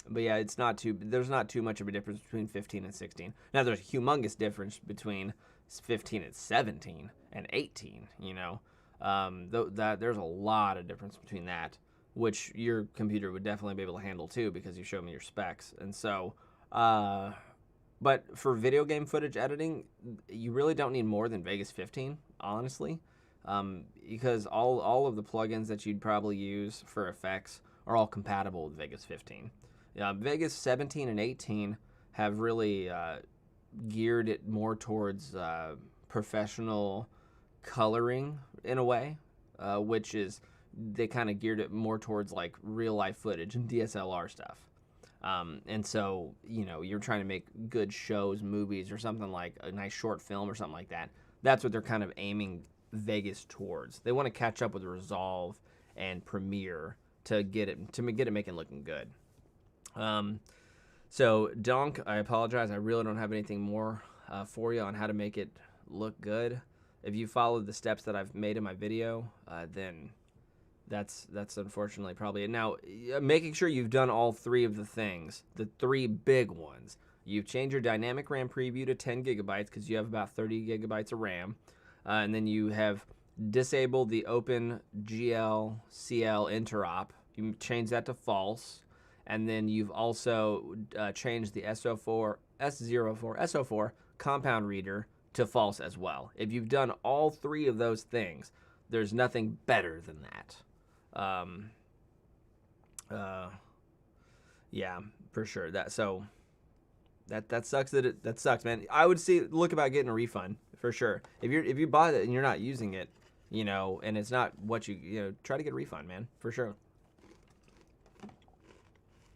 But yeah, there's not too much of a difference between 15 and 16. Now there's a humongous difference between 15 and 17 and 18, you know. There's a lot of difference between that, which your computer would definitely be able to handle too because you showed me your specs. And so, but for video game footage editing, you really don't need more than Vegas 15, honestly, because all of the plugins that you'd probably use for effects are all compatible with Vegas 15. Vegas 17 and 18 have really geared it more towards professional coloring in a way, which is they kind of geared it more towards like real life footage and DSLR stuff. And so, you know, you're trying to make good shows, movies, or something like a nice short film or something like that. That's what they're kind of aiming Vegas towards. They want to catch up with Resolve and Premiere to get it making looking good. So Donk, I apologize. I really don't have anything more for you on how to make it look good. If you follow the steps that I've made in my video, then that's unfortunately probably it. Now, making sure you've done all three of the things, the three big ones. You've changed your dynamic RAM preview to 10 gigabytes because you have about 30 gigabytes of RAM. And then you have disabled the OpenGL CL interop. You change that to false. And then you've also changed the SO4 compound reader to false as well. If you've done all three of those things, there's nothing better than that. Yeah, for sure. That sucks. That sucks, man. I would look about getting a refund for sure. If you bought it and you're not using it, and it's not what try to get a refund, man, for sure.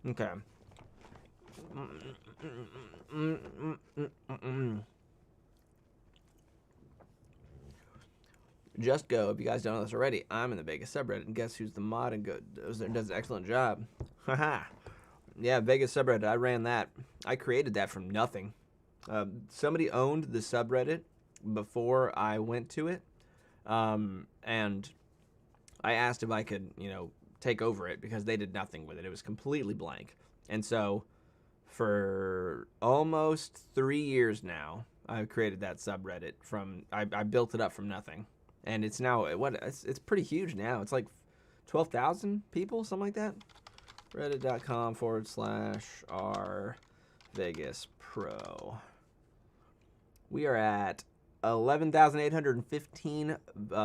Okay. Just Go, if you guys don't know this already, I'm in the Vegas subreddit, and guess who's the mod and does an excellent job. Haha. Yeah, Vegas subreddit, I ran that. I created that from nothing. Somebody owned the subreddit before I went to it, and I asked if I could, take over it because they did nothing with it. It was completely blank. And so for almost 3 years now, I've created that subreddit I built it up from nothing. And it's now, it's pretty huge now. It's like 12,000 people, something like that. Reddit.com/r Vegas Pro. We are at 11,815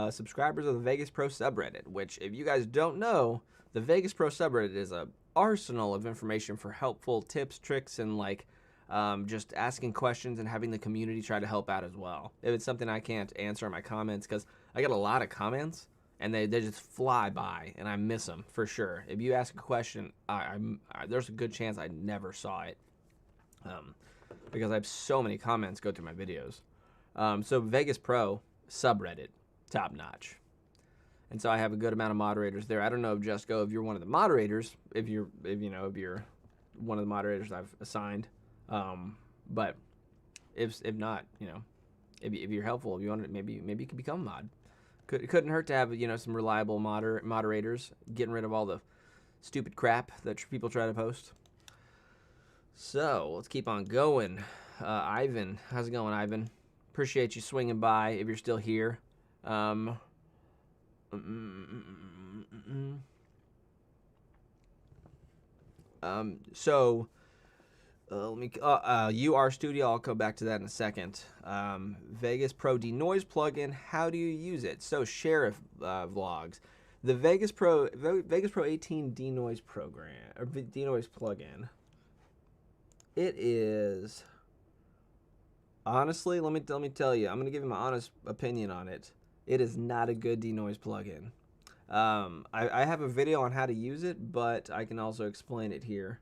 subscribers of the Vegas Pro subreddit, which, if you guys don't know, the Vegas Pro subreddit is a arsenal of information for helpful tips, tricks, and just asking questions and having the community try to help out as well. If it's something I can't answer in my comments, because I get a lot of comments and they just fly by and I miss them for sure. If you ask a question, there's a good chance I never saw it, because I have so many comments go through my videos. So Vegas Pro subreddit, top notch. And so I have a good amount of moderators there. I don't know if Just Go, if you're one of the moderators, if you're one of the moderators I've assigned. But if not, if you're helpful, if you want to, maybe you could become a mod. It couldn't hurt to have, some reliable moderators, getting rid of all the stupid crap that people try to post. So let's keep on going. Ivan, how's it going, Ivan? Appreciate you swinging by if you're still here. Let me UR Studio, I'll go back to that in a second. Vegas Pro Denoise plugin, how do you use it? So Sheriff vlogs. The Vegas Pro 18 Denoise program, or Denoise plugin. It is, honestly, let me tell you, I'm going to give you my honest opinion on it. It is not a good denoise plugin. I have a video on how to use it, but I can also explain it here.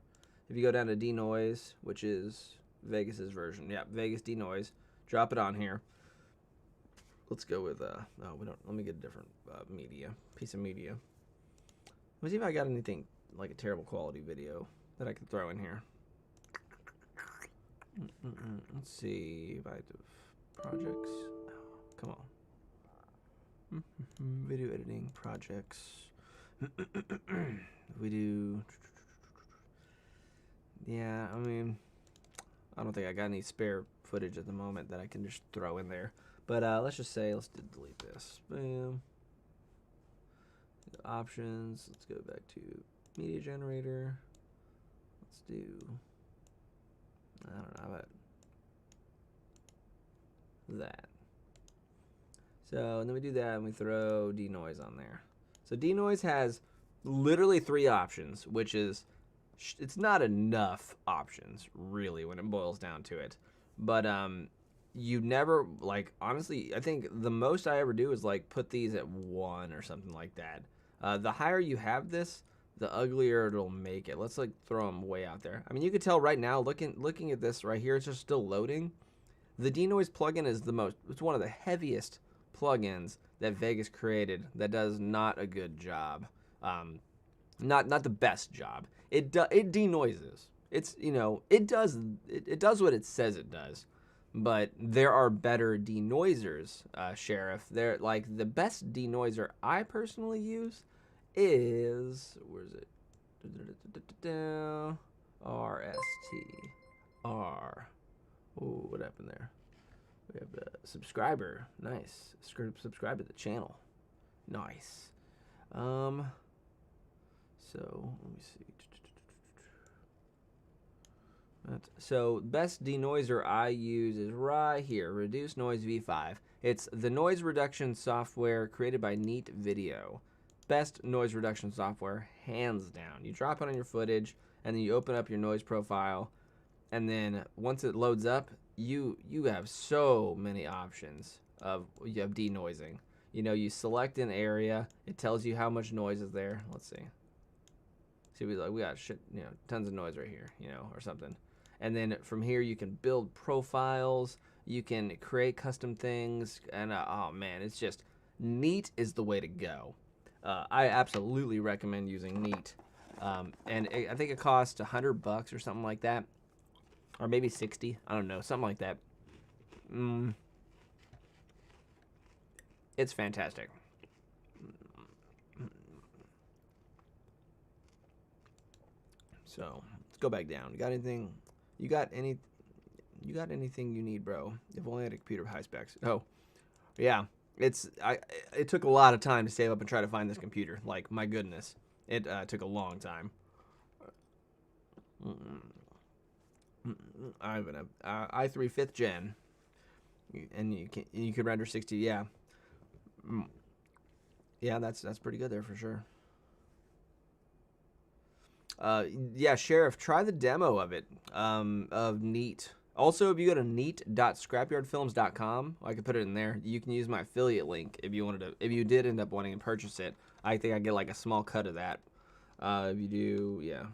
If you go down to Denoise, which is Vegas's version, yeah, Vegas Denoise, drop it on here. Let's go with let me get a different piece of media. Let me see if I got anything like a terrible quality video that I can throw in here. Let's see if I have projects. Oh, come on. Video editing projects. We do. Yeah, I mean, I don't think I got any spare footage at the moment that I can just throw in there. But let's just say, let's delete this. Bam. The options. Let's go back to media generator. Let's do, I don't know, about that. So, and then we do that and we throw denoise on there. So denoise has literally 3 options, which is, it's not enough options really when it boils down to it. But you never, like, honestly, I think the most I ever do is like put these at 1 or something like that. The higher you have this, the uglier it'll make it. Let's like throw them way out there. I mean, you could tell right now, looking at this right here, it's just still loading. The denoise plugin is it's one of the heaviest plugins that Vegas created that does not a good job. Not the best job. It denoises. It's, it does what it says it does. But there are better denoisers, Sheriff. They're like, the best denoiser I personally use is, where is it? RSTR. Ooh, what happened there? We have a subscriber. Nice. Subscribe to the channel. Nice. So let me see. So best denoiser I use is right here, Reduce Noise V5. It's the noise reduction software created by Neat Video. Best noise reduction software, hands down. You drop it on your footage, and then you open up your noise profile, and then once it loads up, you have so many options of denoising. You know, you select an area, it tells you how much noise is there. Let's see. See, we got shit, tons of noise right here, or something. And then from here you can build profiles, you can create custom things, and oh man, it's just Neat is the way to go. I absolutely recommend using Neat. And I think it costs $100 or something like that, or maybe 60. I don't know, something like that. It's fantastic. So let's go back down. You got anything? You got anything you need, bro? If only I had a computer with high specs. Oh, yeah. It took a lot of time to save up and try to find this computer. Like, my goodness, it took a long time. I have an i3 5th gen, and you can render 60. Yeah, yeah, that's pretty good there for sure. Yeah, Sheriff, try the demo of it, of Neat. Also, if you go to neat.scrapyardfilms.com, I could put it in there. You can use my affiliate link if you did end up wanting to purchase it. I think I get like a small cut of that. If you do, yeah,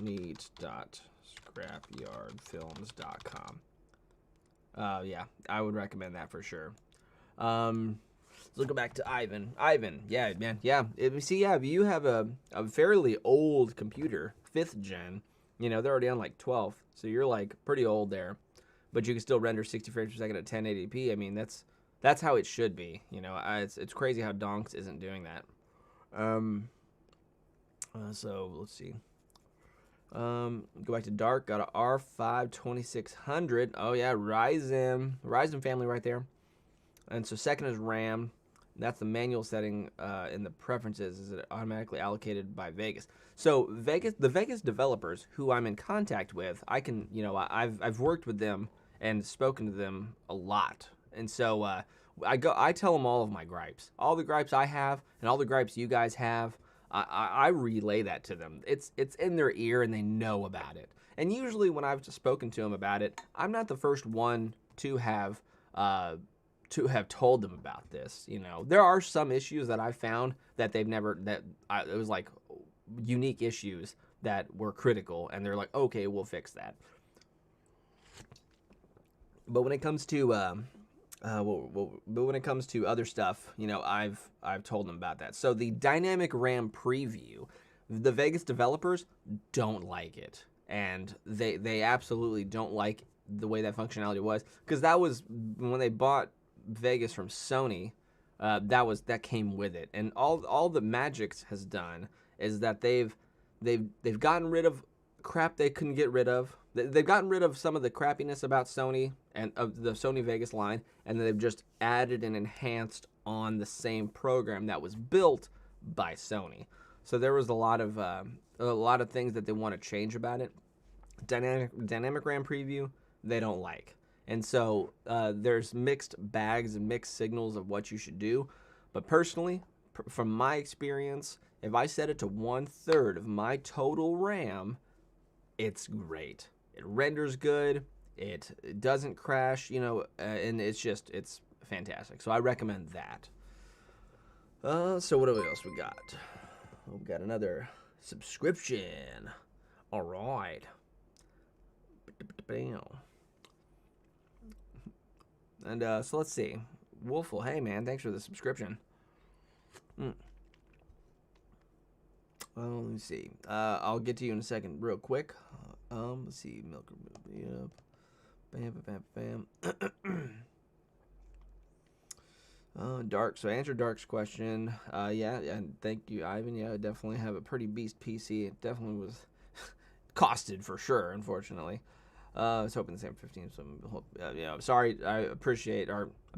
neat.scrapyardfilms.com. Yeah, I would recommend that for sure. Let's go back to Ivan. Ivan, yeah, man, yeah. If you have a fairly old computer, 5th gen, they're already on like 12, so you're like pretty old there, but you can still render 60 frames per second at 1080p. I mean, that's how it should be. It's crazy how Donks isn't doing that. So let's see. Go back to Dark. Got a R5 2600. Oh yeah, Ryzen family right there. And so second is RAM. That's the manual setting in the preferences. Is it automatically allocated by Vegas? So the Vegas developers who I'm in contact with, I can, I've worked with them and spoken to them a lot, and so I tell them all of my gripes, all the gripes I have, and all the gripes you guys have. I relay that to them. It's in their ear and they know about it. And usually when I've spoken to them about it, I'm not the first one to have told them about this. There are some issues that I found that it was like unique issues that were critical, and they're like, okay, we'll fix that. But when it comes to other stuff, I've told them about that. So the dynamic RAM preview, the Vegas developers don't like it, and they absolutely don't like the way that functionality was, because that was when they bought Vegas from Sony. That came with it, and all the Magix has done is that they've gotten rid of crap they couldn't get rid of. They've gotten rid of some of the crappiness about Sony and of the Sony Vegas line, and they've just added and enhanced on the same program that was built by Sony. So there was a lot of things that they want to change about it. Dynamic RAM preview, they don't like. And so there's mixed bags and mixed signals of what you should do. But personally, from my experience, if I set it to 1/3 of my total RAM, it's great. It renders good. It doesn't crash, and it's fantastic. So I recommend that. So what else we got? We got another subscription. All right. And so let's see. Wolfle, hey man, thanks for the subscription. Let me see. I'll get to you in a second, real quick. Let's see. Milker, yep. Bam. Dark. So answer Dark's question. Yeah, and thank you, Ivan. Yeah, I definitely have a pretty beast PC. It definitely was costed for sure, unfortunately. I was hoping the same 15. So, sorry. I'm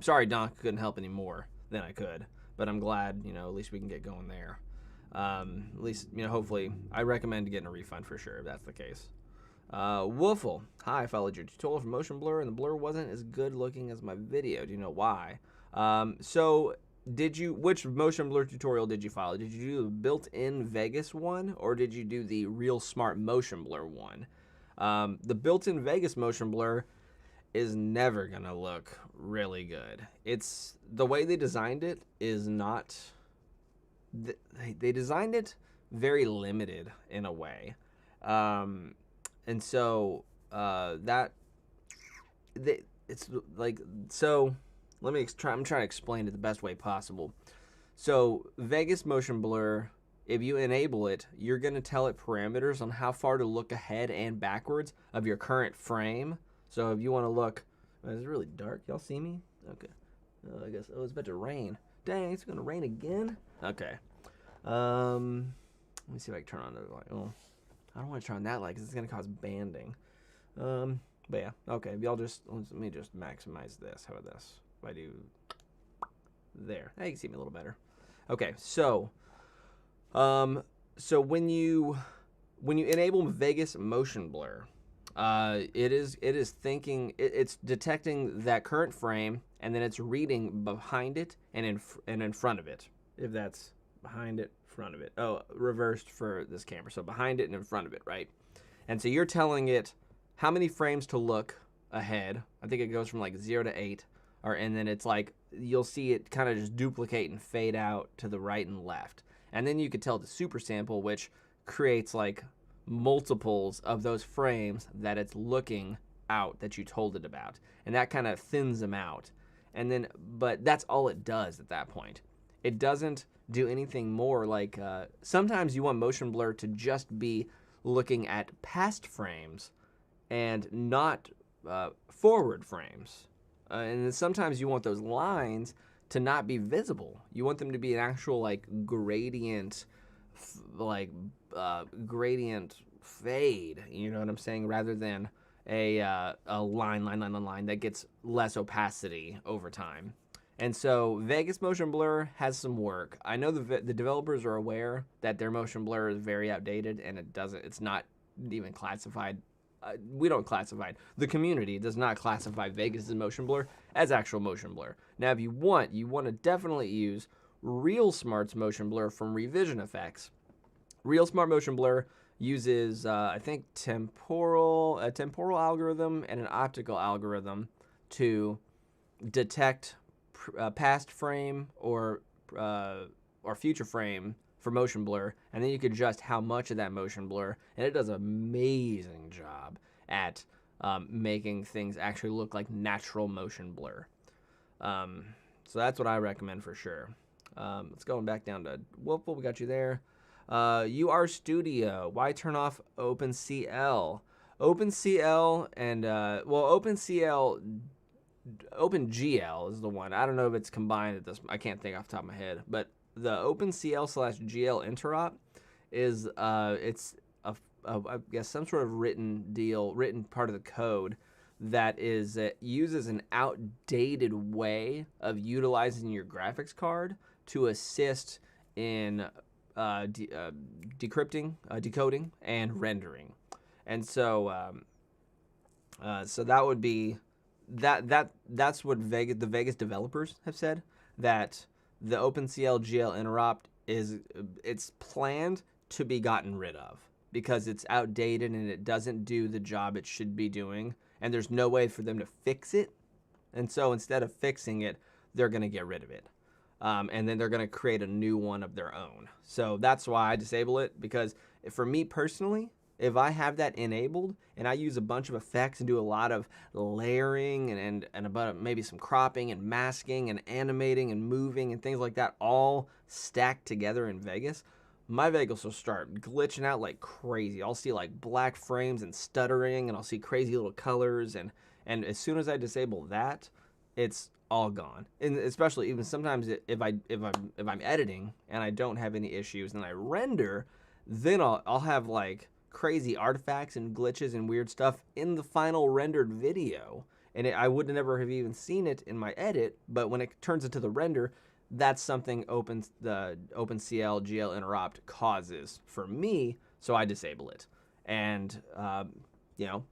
sorry, Don couldn't help any more than I could, but I'm glad, at least we can get going there. At least, hopefully, I recommend getting a refund for sure if that's the case. Woofle, hi, I followed your tutorial for motion blur, and the blur wasn't as good looking as my video. Do you know why? So which motion blur tutorial did you follow? Did you do the built-in Vegas one, or did you do the real smart motion blur one? The built-in Vegas motion blur is never gonna look really good. It's the way they designed it is not. They designed it very limited in a way, and so that it's like so. Let me try. I'm trying to explain it the best way possible. So Vegas motion blur, if you enable it, you're going to tell it parameters on how far to look ahead and backwards of your current frame. So if you want to look, it's really dark. Y'all see me? Okay. I guess it's about to rain. Dang, it's going to rain again. Okay. Let me see if I can turn on the light. Oh, I don't want to turn on that light because it's going to cause banding. But yeah, okay. Y'all just let me just maximize this. How about this? If I do there, now you can see me a little better. Okay, so when you enable Vegas motion blur, it is thinking it's detecting that current frame, and then it's reading behind it and in front of it. If that's behind it, front of it. Oh, reversed for this camera. So behind it and in front of it, right? And so you're telling it how many frames to look ahead. I think it goes from like 0 to 8, and then it's like you'll see it kind of just duplicate and fade out to the right and left. And then you could tell the super sample, which creates like multiples of those frames that it's looking out that you told it about. And that kind of thins them out. And then, but that's all it does at that point. It doesn't do anything more. Like sometimes you want motion blur to just be looking at past frames and not forward frames. And then sometimes you want those lines to not be visible. You want them to be an actual like gradient, gradient fade. You know what I'm saying? Rather than a line that gets less opacity over time. And so Vegas motion blur has some work. I know the developers are aware that their motion blur is very outdated and it's not even classified. We don't classify it. The community does not classify Vegas as motion blur as actual motion blur. Now, if you want to definitely use Real Smart's motion blur from Revision Effects. Real Smart motion blur uses, I think, a temporal algorithm and an optical algorithm to detect past frame or future frame for motion blur, and then you can adjust how much of that motion blur, and it does an amazing job at making things actually look like natural motion blur. So that's what I recommend for sure. Let's go back down to what we got you there. UR Studio. Why turn off OpenCL? OpenCL and OpenGL is the one. I don't know if it's combined at this. I can't think off the top of my head, but the OpenCL/GL interop is it's I guess some sort of written part of the code that is uses an outdated way of utilizing your graphics card to assist in decrypting, decoding, and rendering. And so so that would be that's what the Vegas developers have said, that the OpenCL/GL interop it's planned to be gotten rid of because it's outdated and it doesn't do the job it should be doing, and there's no way for them to fix it. And so instead of fixing it, they're going to get rid of it. And then they're going to create a new one of their own. So that's why I disable it, because for me personally, if I have that enabled and I use a bunch of effects and do a lot of layering and about maybe some cropping and masking and animating and moving and things like that all stacked together in Vegas, my Vegas will start glitching out like crazy. I'll see like black frames and stuttering, and I'll see crazy little colors, and as soon as I disable that, it's all gone. And especially even sometimes if I'm editing and I don't have any issues and I render, then I'll have like crazy artifacts and glitches and weird stuff in the final rendered video, and I would never have even seen it in my edit, but when it turns into the render, that's something the OpenCL/GL interop causes for me, so I disable it. And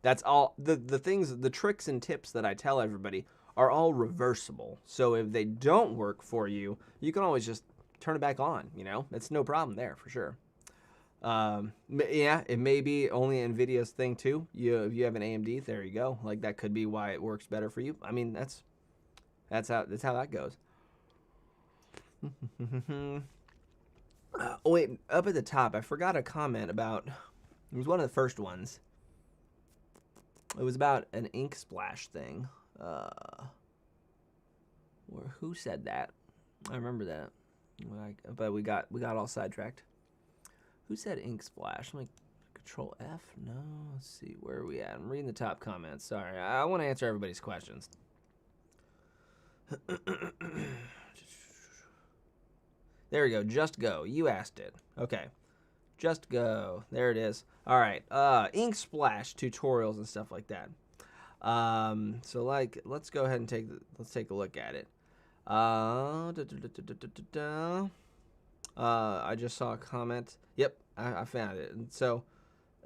that's all the things, the tricks and tips that I tell everybody are all reversible. So if they don't work for you, you can always just turn it back on. It's no problem there for sure. Yeah, it may be only NVIDIA's thing too. If you have an AMD, there you go. Like that could be why it works better for you. I mean, that's how that goes. Oh wait, up at the top, I forgot a comment about. It was one of the first ones. It was about an ink splash thing. Or who said that? I remember that. But we got all sidetracked. Who said ink splash? I'm like, Control F? No. Let's see. Where are we at? I'm reading the top comments. Sorry. I want to answer everybody's questions. There we go. Just go. You asked it. Okay. Just go. There it is. All right. Ink splash tutorials and stuff like that. So like, let's go ahead and let's take a look at it. I just saw a comment. Yep, I found it. And so,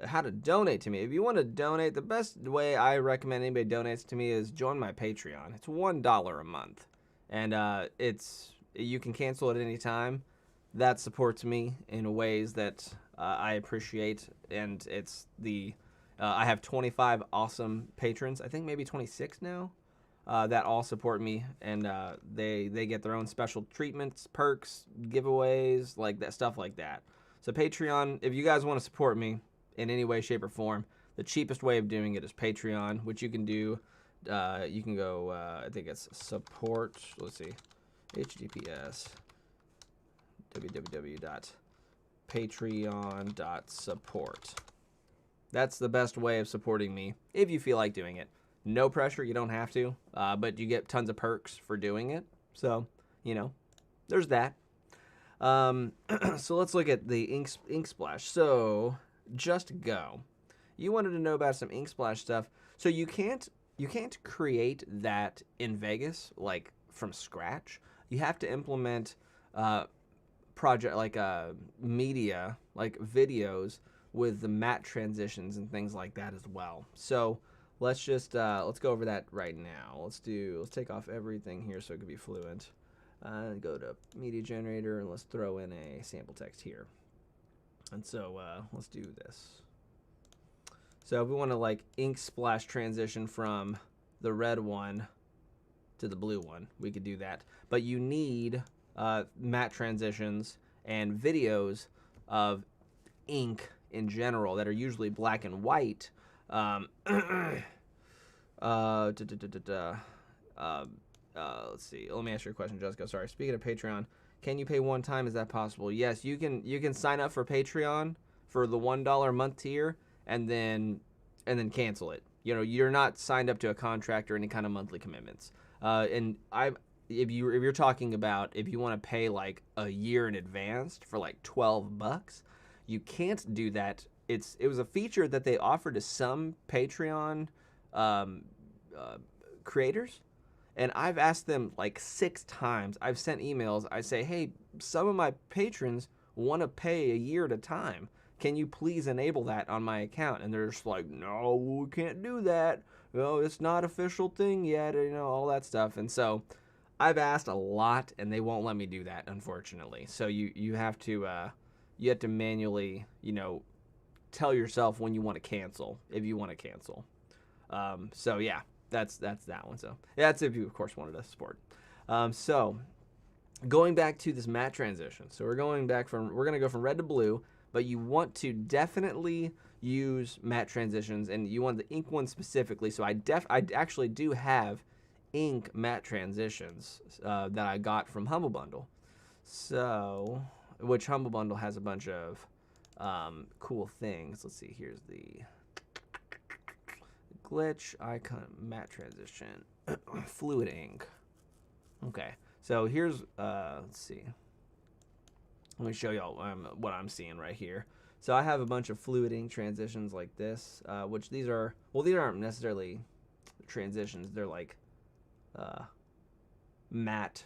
how to donate to me? If you want to donate, the best way I recommend anybody donates to me is join my Patreon. It's $1 a month, and you can cancel at any time. That supports me in ways that I appreciate, and I have 25 awesome patrons. I think maybe 26 now. That all support me, and they get their own special treatments, perks, giveaways, like that stuff like that. So Patreon, if you guys want to support me in any way, shape, or form, the cheapest way of doing it is Patreon, which you can do. You can go. I think it's support. Let's see, HTTPS www.patreon.support. That's the best way of supporting me if you feel like doing it. No pressure, you don't have to, but you get tons of perks for doing it. So, there's that. So let's look at the ink splash. So, just go. You wanted to know about some ink splash stuff. So you can't create that in Vegas like from scratch. You have to implement project like media, like videos with the matte transitions and things like that as well. So let's just let's go over that right now. Let's take off everything here so it could be fluent. Go to media generator and let's throw in a sample text here. And so let's do this. So if we want to like ink splash transition from the red one to the blue one, we could do that. But you need matte transitions and videos of ink in general that are usually black and white. Let's see. Let me ask you a question, Jessica. Sorry. Speaking of Patreon, can you pay one time? Is that possible? Yes, you can. You can sign up for Patreon for the $1 a month tier, and then cancel it. You're not signed up to a contract or any kind of monthly commitments. If you're talking about if you want to pay like a year in advance for like $12, you can't do that. It was a feature that they offered to some Patreon creators, and I've asked them like 6 times. I've sent emails. I say, hey, some of my patrons want to pay a year at a time. Can you please enable that on my account? And they're just like, no, we can't do that. It's not official thing yet. All that stuff. And so I've asked a lot, and they won't let me do that, unfortunately. So you have to manually tell yourself when you want to cancel, if you want to cancel. So yeah, that's that one. So yeah, that's if you of course wanted to support. So going back to this matte transition. So we're going to go from red to blue, but you want to definitely use matte transitions, and you want the ink one specifically. So I actually do have ink matte transitions that I got from Humble Bundle. So which Humble Bundle has a bunch of cool things. Let's see. Here's the glitch icon matte transition fluid ink. Okay, so here's let's see. Let me show y'all what I'm seeing right here. So I have a bunch of fluid ink transitions like this, which these aren't necessarily transitions. They're like matte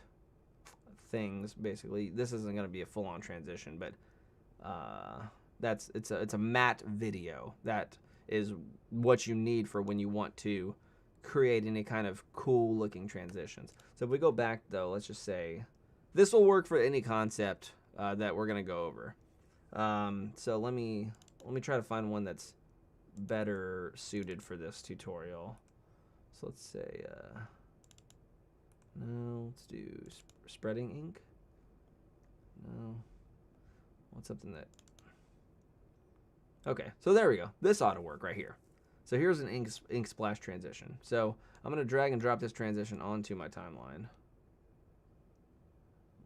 things basically. This isn't going to be a full-on transition, but it's a matte video. That is what you need for when you want to create any kind of cool looking transitions. So if we go back though, let's just say this will work for any concept that we're going to go over. So let me try to find one that's better suited for this tutorial. So let's say, no, let's do spreading ink. No, what's something that, okay, so there we go. This ought to work right here. So here's an ink splash transition. So I'm gonna drag and drop this transition onto my timeline.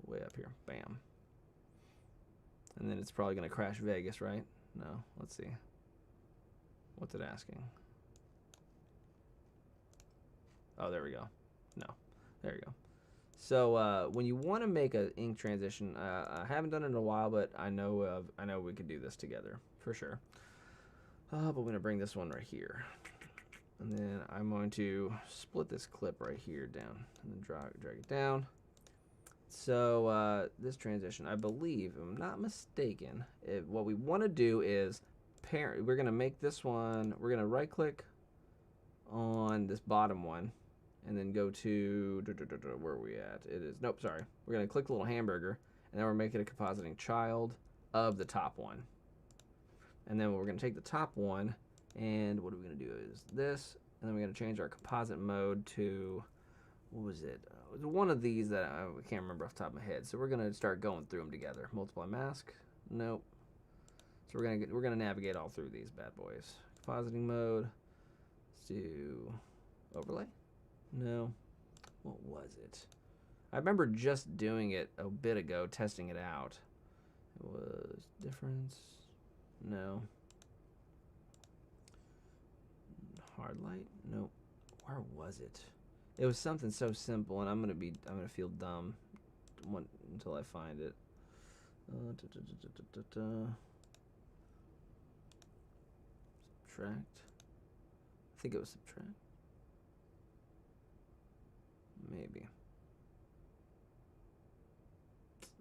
Way up here, bam. And then it's probably gonna crash Vegas, right? No, let's see. What's it asking? Oh, there we go. No, there you go. So when you want to make an ink transition, I haven't done it in a while, but I know we could do this together for sure. But we're gonna bring this one right here, and then I'm going to split this clip right here down, and then drag it down. So this transition, I believe, if I'm not mistaken, what we want to do is parent. We're gonna make this one. We're gonna right-click on this bottom one, and then go to where are we at? It is nope. Sorry, we're gonna click the little hamburger, and then we're making a compositing child of the top one. And then we're gonna take the top one, and what are we gonna do is this, and then we're gonna change our composite mode to, what was it? It was one of these that I can't remember off the top of my head. So we're gonna start going through them together. Multiply mask, nope. So we're gonna navigate all through these bad boys. Compositing mode. Let's do overlay. No, what was it? I remember just doing it a bit ago, testing it out. It was difference. No. Hard light? Nope. Where was it? It was something so simple, and I'm gonna feel dumb until I find it. Subtract. I think it was subtract. Maybe.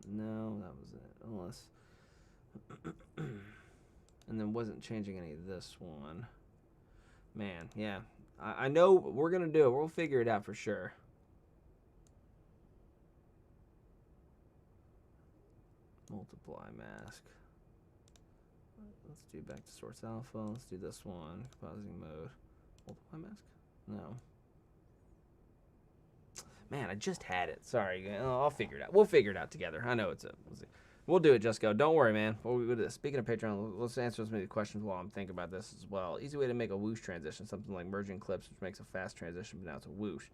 No, that was it. Unless. And then wasn't changing any of this one. Man, yeah. I know we're going to do it. We'll figure it out for sure. Multiply mask. Let's do back to source alpha. Let's do this one. Compositing mode. Multiply mask? No. Man, I just had it. Sorry. I'll figure it out. We'll figure it out together. I know it's a... We'll do it, Just Go. Don't worry, man. Speaking of Patreon, let's answer as many questions while I'm thinking about this as well. Easy way to make a whoosh transition, something like merging clips, which makes a fast transition, but now it's a whoosh.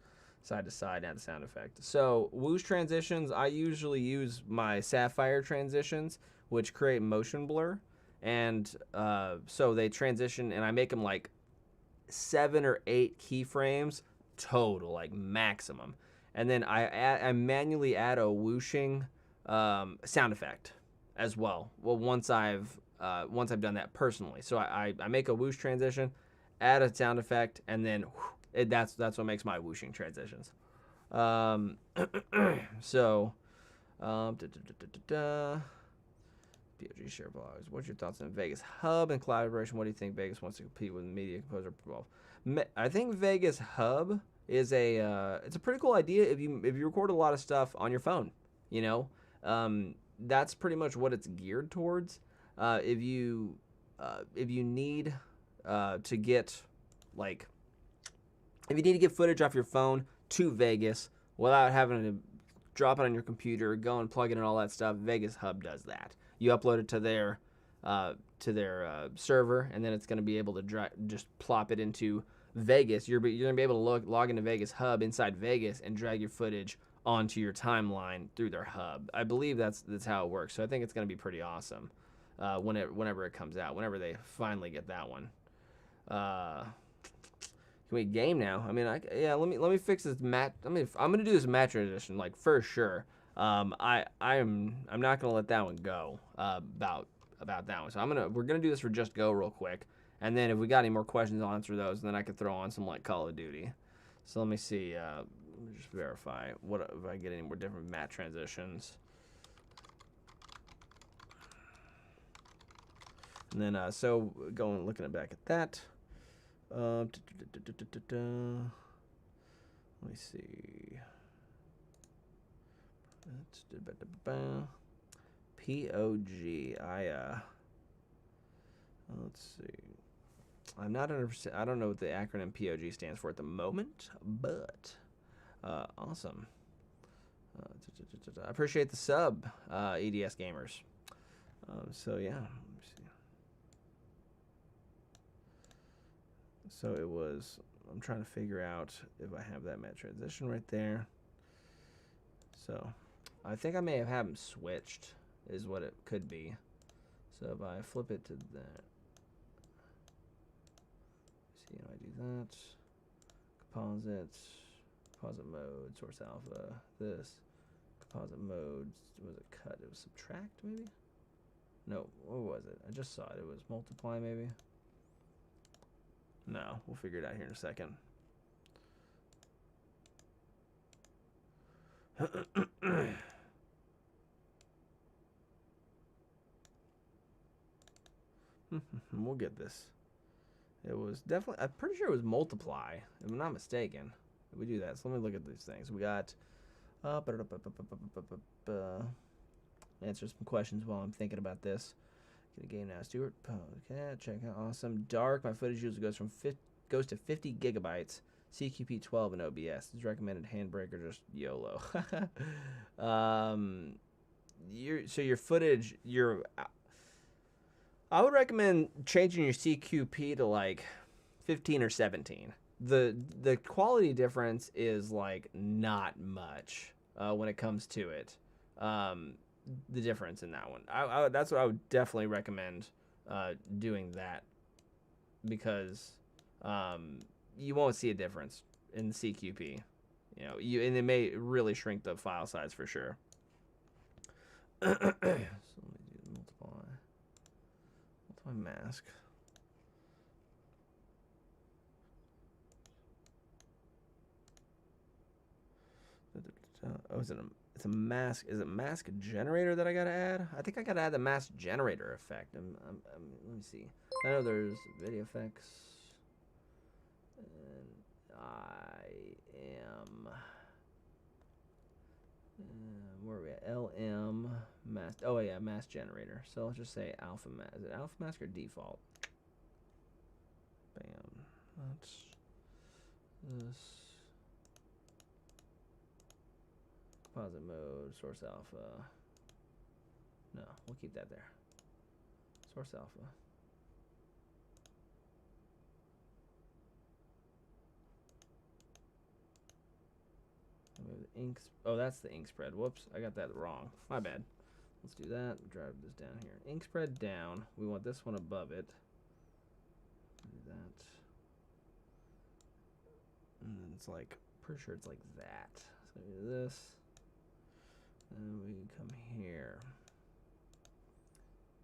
Side to side, add the sound effect. So, whoosh transitions, I usually use my Sapphire transitions, which create motion blur. And so they transition, and I make them like 7 or 8 keyframes total, like maximum. And then I manually add a whooshing sound effect as well. Well, once I've done that personally, so I make a whoosh transition, add a sound effect, and then that's what makes my whooshing transitions. So, POG share blogs. What's your thoughts on Vegas Hub and collaboration? What do you think Vegas wants to compete with Media Composer? I think Vegas Hub is it's a pretty cool idea if you record a lot of stuff on your phone. You know. That's pretty much what it's geared towards. If you need to get footage off your phone to Vegas without having to drop it on your computer, go and plug it and all that stuff, Vegas Hub does that. You upload it to their server, and then it's going to be able to just plop it into Vegas. You're going to be able to log into Vegas Hub inside Vegas and drag your footage onto your timeline through their hub. I believe that's how it works. So I think it's going to be pretty awesome whenever it comes out, whenever they finally get that one. Can we game now? I mean, let me fix this match. I'm going to do this match transition like for sure. I'm not going to let that one go about that one. So we're going to do this for Just Go real quick. And then if we got any more questions, I'll answer those, and then I could throw on some like Call of Duty. So let me see. Let me just verify what if I get any more different matte transitions. And then so looking back at that. Let me see. POG. Let's see. I'm not 100%. I don't know what the acronym POG stands for at the moment, but awesome. I appreciate the sub, EDS gamers. So yeah, let me see. So it was. I'm trying to figure out if I have that matte transition right there. So I think I may have had them switched, is what it could be. So if I flip it to that. See, I do that. Composite mode, source alpha, this. Composite mode, was it cut? It was subtract, maybe? No, what was it? I just saw it. It was multiply, maybe? No, we'll figure it out here in a second. We'll get this. It was definitely, I'm pretty sure it was multiply, if I'm not mistaken. We do that. So let me look at these things. We got answer some questions while I'm thinking about this. Get a game now, Stuart. Okay, check out. Awesome. Dark. My footage usually goes to 50 gigabytes. CQP 12 in OBS. Is recommended handbrake or just YOLO. Your footage, I would recommend changing your CQP to like 15 or 17. The quality difference is like not much when it comes to it. The difference in that one. That's what I would definitely recommend doing that, because you won't see a difference in the CQP. And it may really shrink the file size for sure. So let me do multiply mask. Oh, it's a mask. Is it mask generator that I gotta add? I think I gotta add the mask generator effect. Let me see. I know there's video effects. And I am. Where are we at? LM mask. Oh yeah, mask generator. So let's just say alpha mask. Is it alpha mask or default? Bam. That's this. Composite mode, source alpha. No, we'll keep that there. Source alpha. Oh, that's the ink spread. Whoops, I got that wrong. My bad. Let's do that. Drive this down here. Ink spread down. We want this one above it. Do that. And then it's like, pretty sure it's like that. So we do this. And we come here.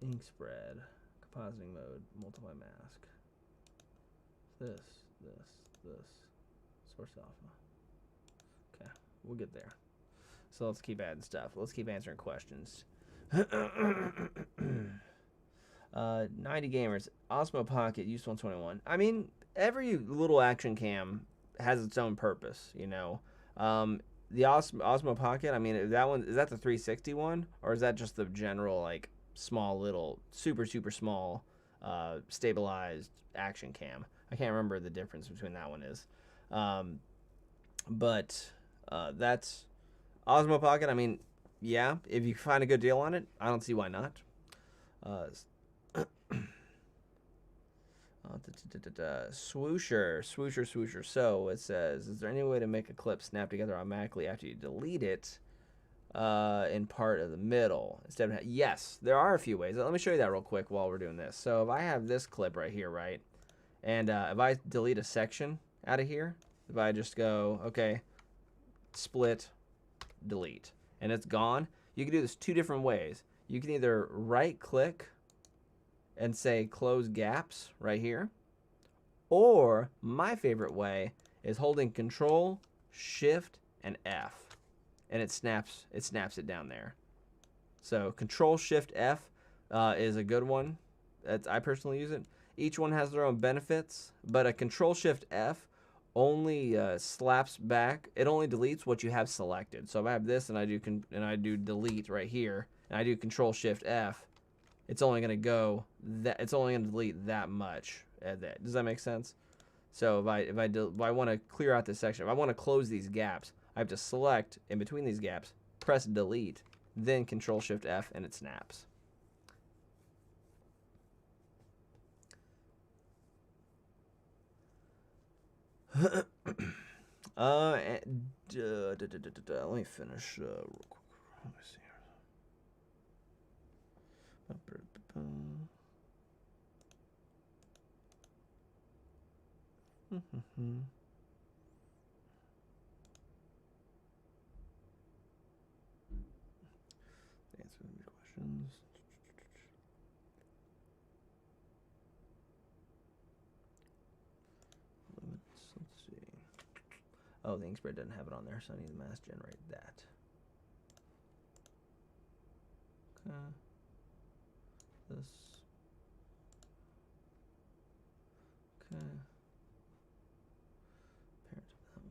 Ink spread. Compositing mode. Multiply mask. This. Source alpha. Okay, we'll get there. So let's keep adding stuff. Let's keep answering questions. 90 gamers. Osmo Pocket, use 121. I mean, every little action cam has its own purpose, you know. The Osmo Pocket, I mean, that one, is that the 360 one? Or is that just the general, like, small little, super small, stabilized action cam? I can't remember the difference between that one is. But that's Osmo Pocket. I mean, yeah, if you find a good deal on it, I don't see why not. Swoosher. So it says, is there any way to make a clip snap together automatically after you delete it in part of the middle? Instead of, yes, there are a few ways. Let me show you that real quick while we're doing this. So if I have this clip right here, right? And if I delete a section out of here, if I just go, okay, split, delete, and it's gone, you can do this two different ways. You can either right click and say close gaps right here, or my favorite way is holding Control, Shift, and F, and it snaps it down there. So Control, Shift, F is a good one. I personally use it. Each one has their own benefits, but a Control, Shift, F only slaps back. It only deletes what you have selected. So if I have this and I do delete right here, and I do Control Shift F, it's only going to go that, it's only going to delete that much at that. Does that make sense? So if I want to clear out this section, if I want to close these gaps, I have to select in between these gaps, press delete, then Control Shift F, and it snaps. Let me finish real quick. Let me see here. Answer any questions. Let's see. Oh, the ink spread doesn't have it on there, so I need to mass generate that. Okay. This. Okay. Parent of that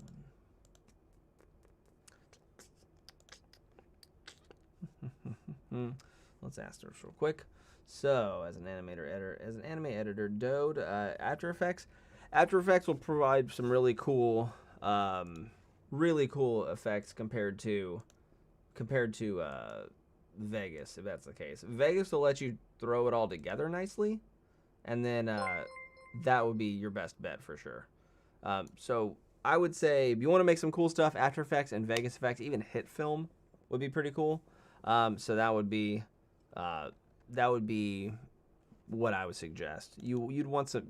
one. Let's ask this real quick. So, as an anime editor, Dode, After Effects will provide some really cool effects compared to Vegas, if that's the case. Vegas will let you throw it all together nicely, and then that would be your best bet for sure. So I would say if you want to make some cool stuff, After Effects and Vegas effects, even Hitfilm would be pretty cool. So that would be what I would suggest. You'd want some.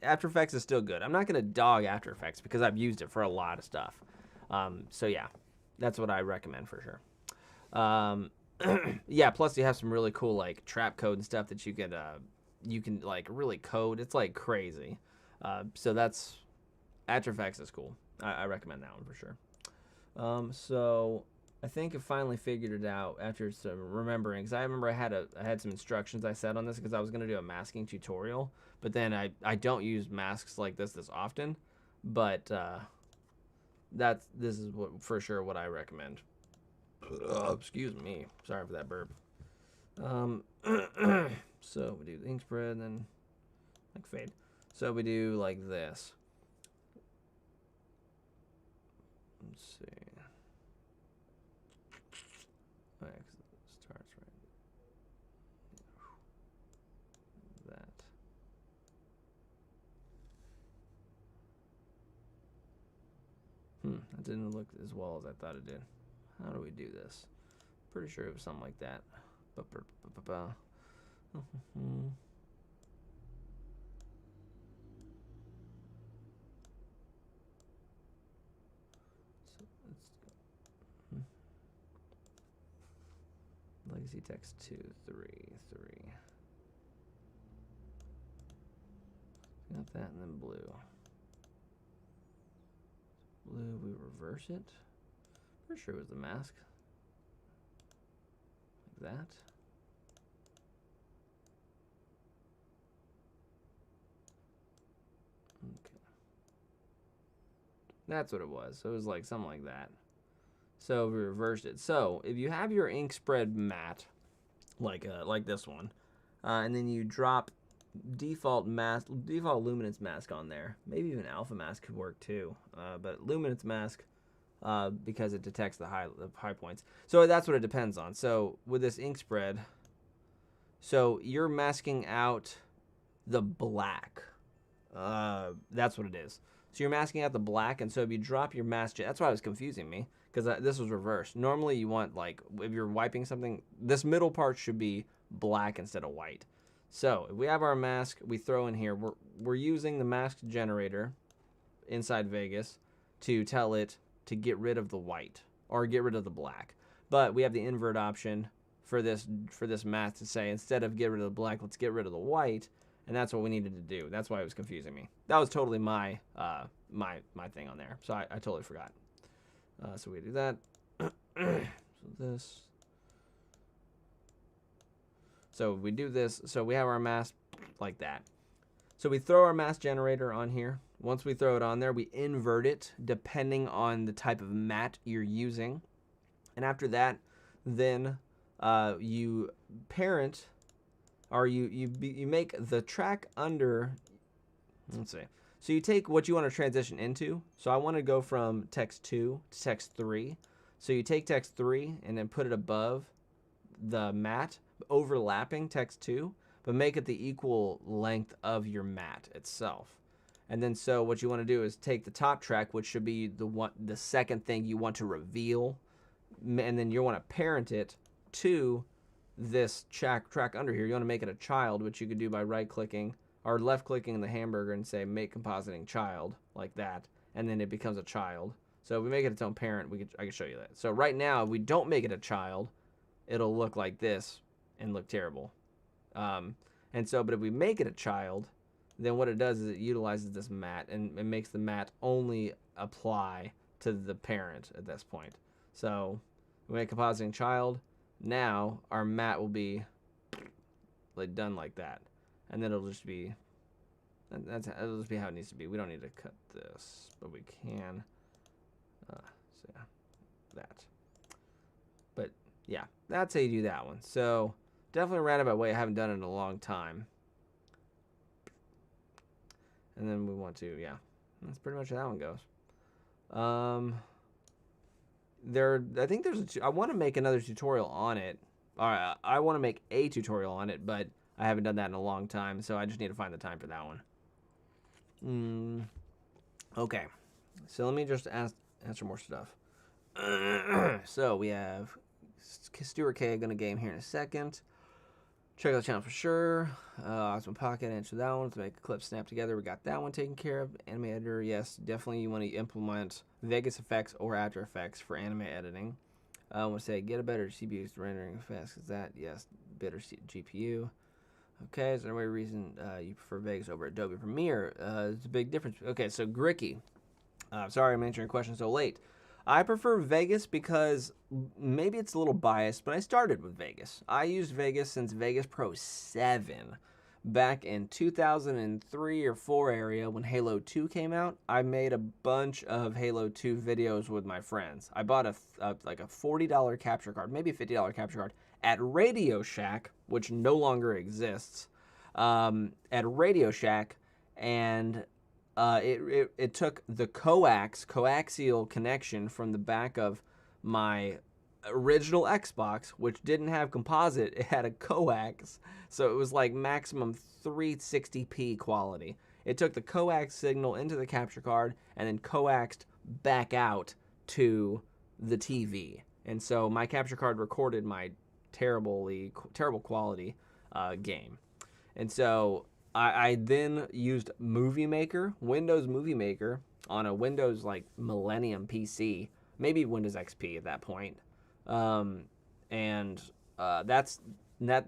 After Effects is still good. I'm not gonna dog After Effects because I've used it for a lot of stuff. So yeah, that's what I recommend for sure. Yeah, plus you have some really cool like trap code and stuff that you can like really code. It's like crazy. So that's After Effects is cool. I recommend that one for sure. So I think I finally figured it out after some remembering, because I remember I had some instructions I set on this because I was gonna do a masking tutorial, but then I don't use masks like this often, but this is what for sure what I recommend. Excuse me. Sorry for that burp. So we do the ink spread, then like fade. So we do like this. Let's see. Oh, yeah, 'cause it starts right. That. That didn't look as well as I thought it did. How do we do this? Pretty sure it was something like that. So let's go. Legacy text 2, 3, 3. Got that, and then blue. Blue, we reverse it. Pretty sure it was the mask. Like that. Okay. That's what it was. So it was like something like that. So we reversed it. So if you have your ink spread matte, like this one, and then you drop default luminance mask on there. Maybe even alpha mask could work too. But luminance mask, because it detects the high points. So that's what it depends on. So with this ink spread, so you're masking out the black. That's what it is. So you're masking out the black, and so if you drop your mask, that's why it was confusing me, because this was reversed. Normally you want, like, if you're wiping something, this middle part should be black instead of white. So if we have our mask, we throw in here, we're using the mask generator inside Vegas to tell it to get rid of the white or get rid of the black. But we have the invert option for this mask to say, instead of get rid of the black, let's get rid of the white, and that's what we needed to do. That's why it was confusing me. That was totally my my thing on there. So I totally forgot. So we do that. So this. So we do this. So we have our mask like that. So we throw our mask generator on here. Once we throw it on there, we invert it depending on the type of matte you're using. And after that, then you parent, or you make the track under. Let's see. So you take what you want to transition into. So I want to go from text 2 to text 3. So you take text 3 and then put it above the mat, overlapping text 2, but make it the equal length of your mat itself. And then so what you want to do is take the top track, which should be the second thing you want to reveal, and then you want to parent it to this track under here. You want to make it a child, which you could do by right-clicking or left-clicking the hamburger and say make compositing child, like that, and then it becomes a child. So if we make it its own parent, I can show you that. So right now, if we don't make it a child, it'll look like this and look terrible. But if we make it a child, then what it does is it utilizes this mat and it makes the mat only apply to the parent at this point. So we make compositing child. Now our mat will be like done like that, and then it'll just be it'll just be how it needs to be. We don't need to cut this, but we can. So yeah, that. But yeah, that's how you do that one. So definitely a roundabout way. I haven't done it in a long time. And then we want to, yeah, that's pretty much how that one goes. I think there's I want to make another tutorial on it. All right, I want to make a tutorial on it, but I haven't done that in a long time, so I just need to find the time for that one. Okay, so let me just answer more stuff. So we have Stuart K. Gonna game here in a second. Check out the channel for sure. Awesome Pocket, answer that one. To make a clip snap together, we got that one taken care of. Anime editor, yes, definitely you want to implement Vegas effects or After Effects for anime editing. I want to say get a better CPU rendering fast. Is that, yes, better GPU. Okay, is there any reason you prefer Vegas over Adobe Premiere? It's a big difference. Okay, so Gricky. Sorry I'm answering your question so late. I prefer Vegas because maybe it's a little biased, but I started with Vegas. I used Vegas since Vegas Pro 7 back in 2003 or 4 area when Halo 2 came out. I made a bunch of Halo 2 videos with my friends. I bought like a $40 capture card, maybe a $50 capture card at Radio Shack, which no longer exists, at Radio Shack, and it took the coaxial connection from the back of my original Xbox, which didn't have composite. It had a coax, so it was like maximum 360p quality. It took the coax signal into the capture card and then coaxed back out to the TV. And so my capture card recorded my terrible quality game. And so I then used Movie Maker, Windows Movie Maker, on a Windows like Millennium PC, maybe Windows XP at that point. Then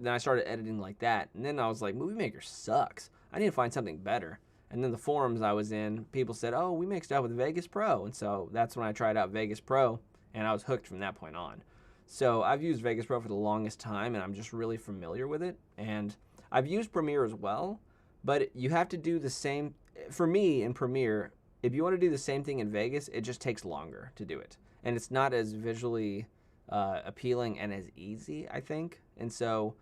I started editing like that. And then I was like, Movie Maker sucks. I need to find something better. And then the forums I was in, people said, oh, we make stuff with Vegas Pro. And so that's when I tried out Vegas Pro, and I was hooked from that point on. So I've used Vegas Pro for the longest time, and I'm just really familiar with it. And I've used Premiere as well. But you have to do the same, for me in Premiere, if you want to do the same thing in Vegas, it just takes longer to do it. And it's not as visually appealing and as easy, I think. And so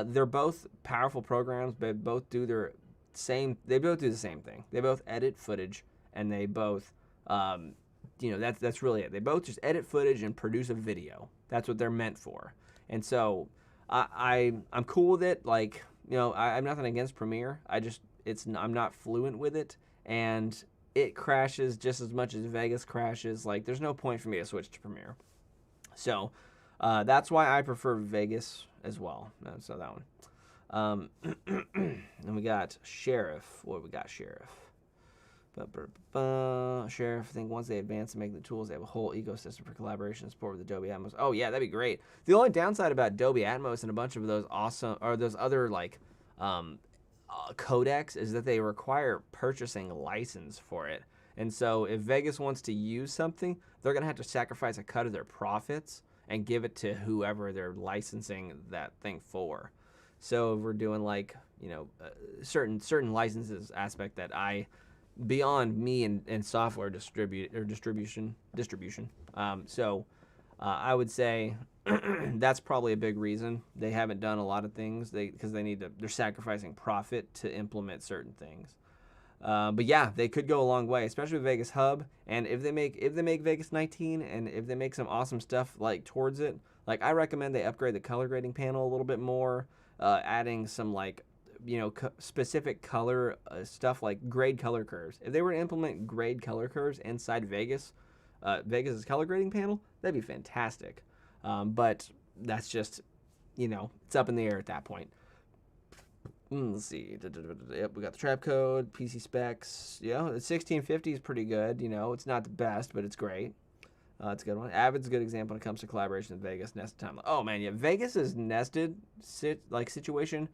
they're both powerful programs, but they both do the same thing. They both edit footage, and they both, that's really it. They both just edit footage and produce a video. That's what they're meant for. And so I'm cool with it. Like, I'm nothing against Premiere. I'm not fluent with it, and it crashes just as much as Vegas crashes. Like, there's no point for me to switch to Premiere. So that's why I prefer Vegas as well. So that one. Then we got Sheriff. What we got, Sheriff? Sheriff, I think once they advance and make the tools, they have a whole ecosystem for collaboration and support with Adobe Atmos. Oh yeah, that'd be great. The only downside about Adobe Atmos and a bunch of those those other like codecs is that they require purchasing a license for it. And so if Vegas wants to use something, they're gonna have to sacrifice a cut of their profits and give it to whoever they're licensing that thing for. So if we're doing like certain licenses aspect that beyond me and software distribution. So I would say that's probably a big reason they haven't done a lot of things. Because they're sacrificing profit to implement certain things. But yeah, they could go a long way, especially with Vegas Hub. And if they make Vegas 19, and if they make some awesome stuff like towards it, like I recommend they upgrade the color grading panel a little bit more, adding some like specific color stuff like grade color curves. If they were to implement grade color curves inside Vegas's color grading panel, that'd be fantastic. But that's just it's up in the air at that point. Let's see. Yep, we got the trap code, PC specs. The 1650 is pretty good. It's not the best, but it's great. It's a good one. Avid's a good example when it comes to collaboration with Vegas. Nested timeline. Oh man, yeah, Vegas's nested situation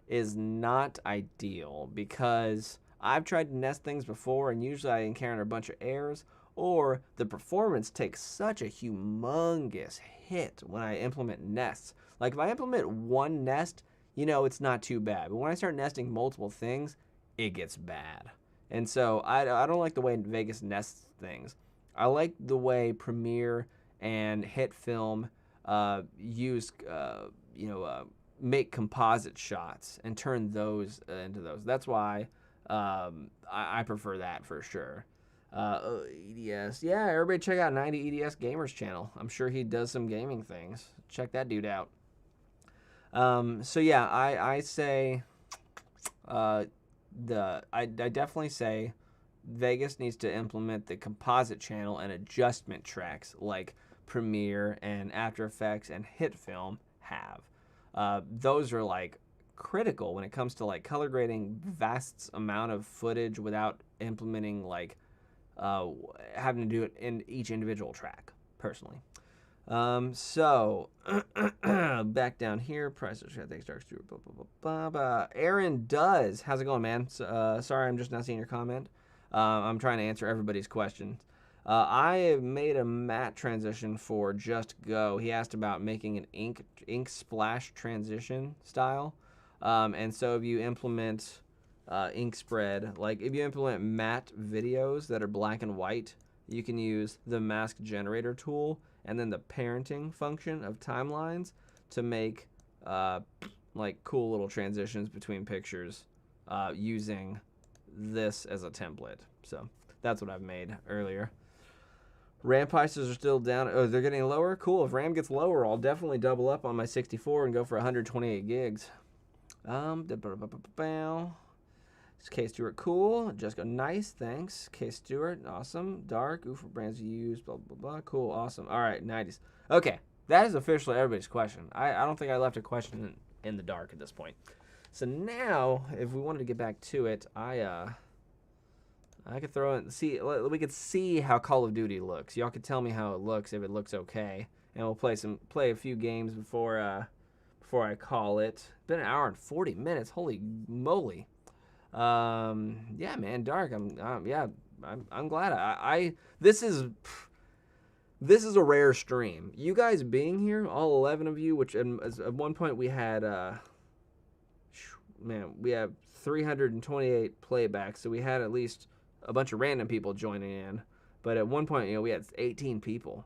is not ideal because I've tried to nest things before, and usually I encounter a bunch of errors, or the performance takes such a humongous hit when I implement nests. Like if I implement one nest, it's not too bad. But when I start nesting multiple things, it gets bad. And so I don't like the way Vegas nests things. I like the way Premiere and Hitfilm make composite shots and turn those into those. That's why I prefer that for sure. EDS. Yeah, everybody check out 90 EDS Gamers channel. I'm sure he does some gaming things. Check that dude out. So yeah, I say I definitely say Vegas needs to implement the composite channel and adjustment tracks like Premiere and After Effects and Hitfilm have. Those are like critical when it comes to like color grading vast amount of footage without implementing like having to do it in each individual track personally. So back down here, prices. Thanks, Dark Stewart. Blah, blah, blah. Aaron does. How's it going, man? Sorry, I'm just not seeing your comment. I'm trying to answer everybody's questions. I have made a matte transition for Just Go. He asked about making an ink splash transition style. And so if you implement ink spread, like if you implement matte videos that are black and white, you can use the mask generator tool and then the parenting function of timelines to make like cool little transitions between pictures using this as a template. So that's what I've made earlier. RAM prices are still down. Oh, they're getting lower? Cool. If RAM gets lower, I'll definitely double up on my 64 and go for 128 gigs. K Stewart, cool. Just go, nice, thanks. K Stewart, awesome. Dark, for brands you use, blah, blah, blah. Cool, awesome. All right, 90s. Okay, that is officially everybody's question. I don't think I left a question in the dark at this point. So now, if we wanted to get back to it, I could throw in, we could see how Call of Duty looks. Y'all could tell me how it looks, if it looks okay. And we'll play a few games before I call it. It's been an hour and 40 minutes. Holy moly. Yeah, man, Dark. I'm glad. This is a rare stream. You guys being here, all 11 of you, which at one point we had, we have 328 playbacks, so we had at least a bunch of random people joining in. But at one point, we had 18 people,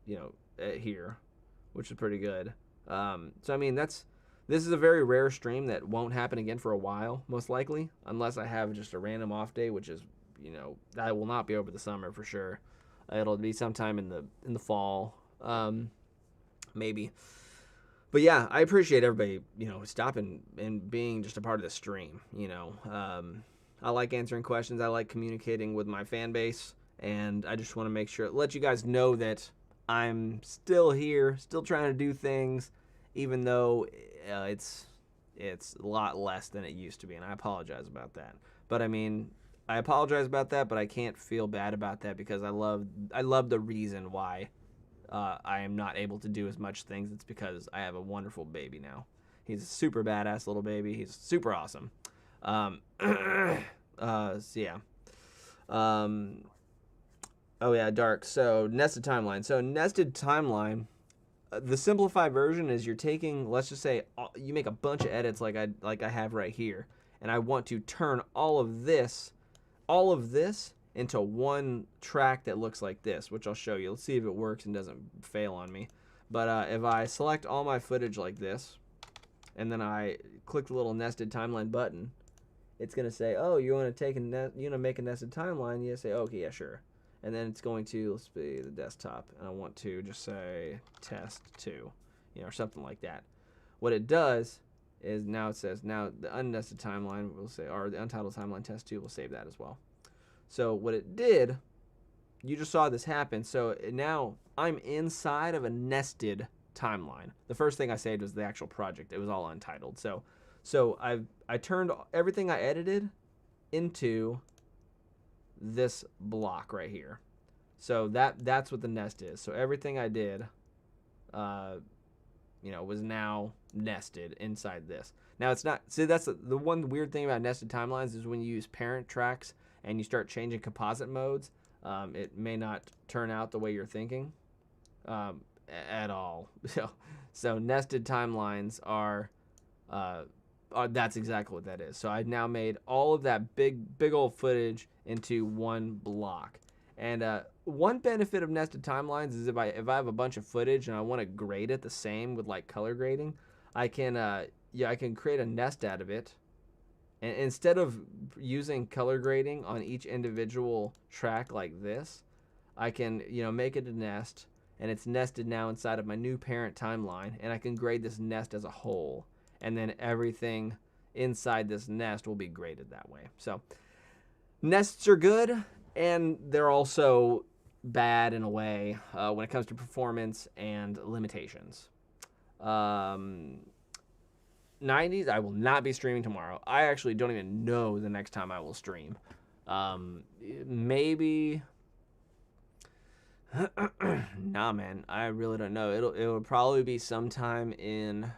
here, which is pretty good. So I mean, this is a very rare stream that won't happen again for a while, most likely, unless I have just a random off day, which is, that will not be over the summer for sure. It'll be sometime in the fall, maybe. But yeah, I appreciate everybody, stopping and being just a part of the stream. I like answering questions. I like communicating with my fan base, and I just want to make sure, let you guys know that I'm still here, still trying to do things, even though it's a lot less than it used to be, and I apologize about that. But I mean, I apologize about that, but I can't feel bad about that because I love the reason why I am not able to do as much things. It's because I have a wonderful baby now. He's a super badass little baby. He's super awesome. So yeah. Oh yeah, Dark. So nested timeline. So nested timeline. The simplified version is you're taking, let's just say, you make a bunch of edits like I have right here, and I want to turn all of this into one track that looks like this, which I'll show you. Let's see if it works and doesn't fail on me. But if I select all my footage like this, and then I click the little nested timeline button, it's gonna say, "Oh, you want to take make a nested timeline?" You say, "Okay, yeah, sure." And then it's going to, let's be the desktop, and I want to just say test 2, or something like that. What it does is now it says now the unnested timeline will say, or the untitled timeline test 2 will save that as well. So what it did, you just saw this happen. So now I'm inside of a nested timeline. The first thing I saved was the actual project. It was all untitled. So I turned everything I edited into this block right here. So that's what the nest is. So everything I did, was now nested inside this. Now it's not. See, that's the one weird thing about nested timelines is when you use parent tracks and you start changing composite modes, it may not turn out the way you're thinking at all. So nested timelines are that's exactly what that is. So I've now made all of that big old footage into one block. And one benefit of nested timelines is if I have a bunch of footage and I want to grade it the same with like color grading, I can create a nest out of it. And instead of using color grading on each individual track like this, I can make it a nest, and it's nested now inside of my new parent timeline, and I can grade this nest as a whole, and then everything inside this nest will be graded that way. So nests are good, and they're also bad in a way when it comes to performance and limitations. 90s, I will not be streaming tomorrow. I actually don't even know the next time I will stream. Maybe... nah, man, I really don't know. It'll probably be sometime in...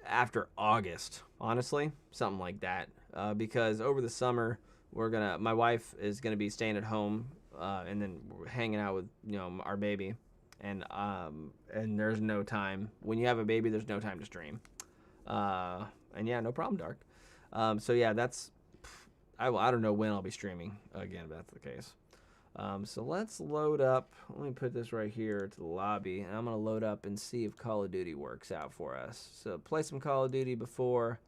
after August, honestly. Something like that. Because over the summer, my wife is gonna be staying at home, and then we're hanging out with, our baby. And there's no time. When you have a baby, there's no time to stream. And yeah, no problem, Dark. So yeah, I don't know when I'll be streaming again, if that's the case. So let's load up. Let me put this right here to the lobby, and I'm gonna load up and see if Call of Duty works out for us. So play some Call of Duty before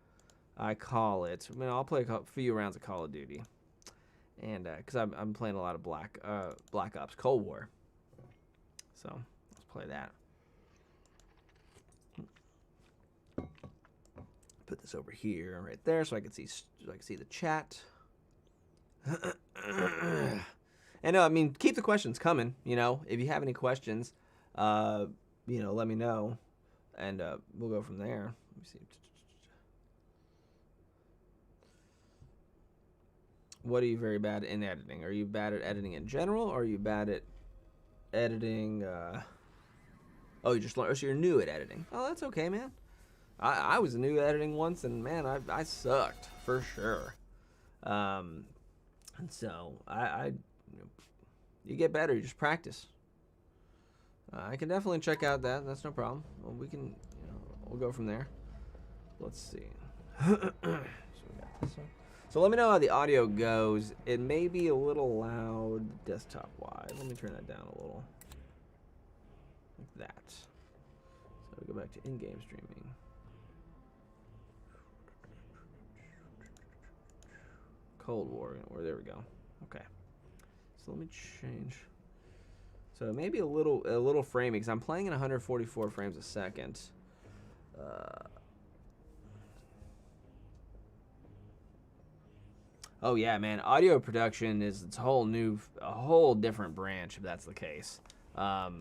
I call it. I mean, I'll play a few rounds of Call of Duty, and because I'm playing a lot of Black Ops Cold War. So let's play that. Put this over here, right there, so I can see the chat. And I mean, keep the questions coming. If you have any questions, let me know, and we'll go from there. Let me see. What are you very bad in editing? Are you bad at editing in general, or are you bad at editing? Oh, you just learned. So you're new at editing. Oh, that's okay, man. I was new at editing once, and man, I sucked for sure. And so you get better. You just practice. I can definitely check out that. That's no problem. Well, we can. We'll go from there. Let's see. So we got this one. So let me know how the audio goes. It may be a little loud desktop-wide. Let me turn that down a little. Like that. So we go back to in-game streaming. Cold War. There we go. Okay. So let me change. So maybe a little framing, because I'm playing in 144 frames a second. Oh yeah, man, audio production is a whole different branch if that's the case. Let's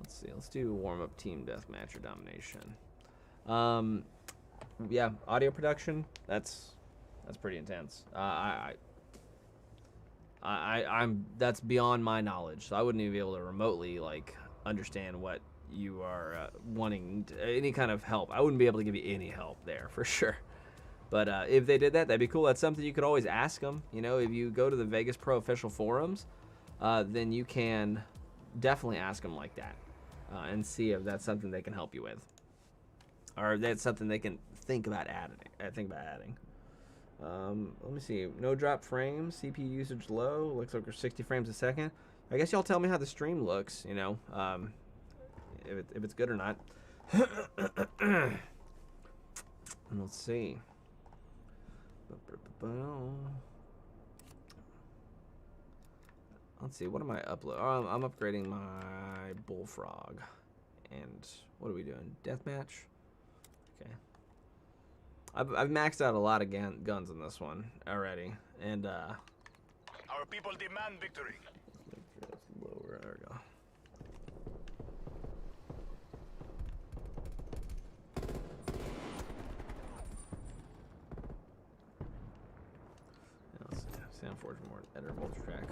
see, let's do warm-up team deathmatch or domination. Yeah, audio production, that's pretty intense. That's beyond my knowledge, so I wouldn't even be able to remotely understand what you are wanting any kind of help. I wouldn't be able to give you any help there for sure. But if they did that, that'd be cool. That's something you could always ask them. If you go to the Vegas Pro official forums, then you can definitely ask them like that and see if that's something they can help you with, or if that's something they can think about adding. Let me see. No drop frames, CPU usage low. Looks like we're 60 frames a second. I guess y'all tell me how the stream looks. You know, if it's good or not. Let's see. Let's see. What am I uploading? Oh, I'm upgrading my bullfrog. And what are we doing? Deathmatch. Okay. I've maxed out a lot of guns in this one already, and our people demand victory. make sure that's lower. There we go. Now let's see. Soundforge more editor multi-track.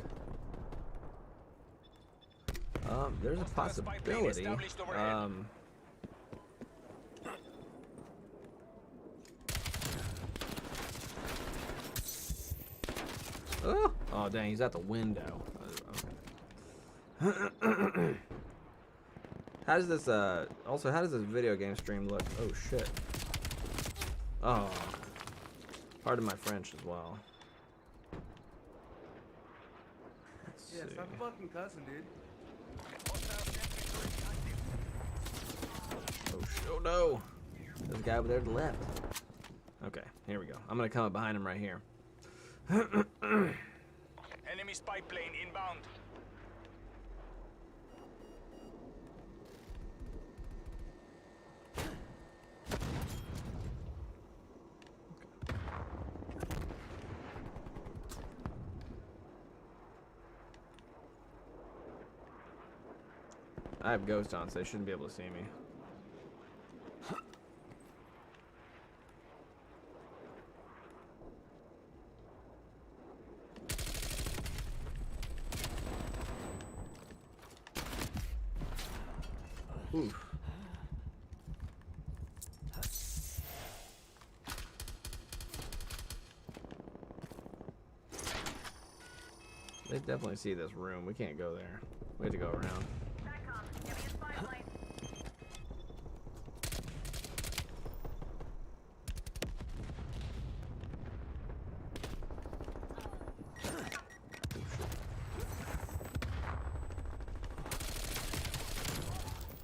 There's a possibility. Oh, dang, he's at the window. Okay. How does this, also, how does this video game stream look? Oh, shit. Oh. Pardon my French as well. Let's see. I'm fucking cussing, dude. Oh, no. There's a guy over there to the left. Okay, here we go. I'm gonna come up behind him right here. Enemy spy plane inbound. I have ghost on, so they shouldn't be able to see me. Oof. They definitely see this room. We can't go there. We have to go around.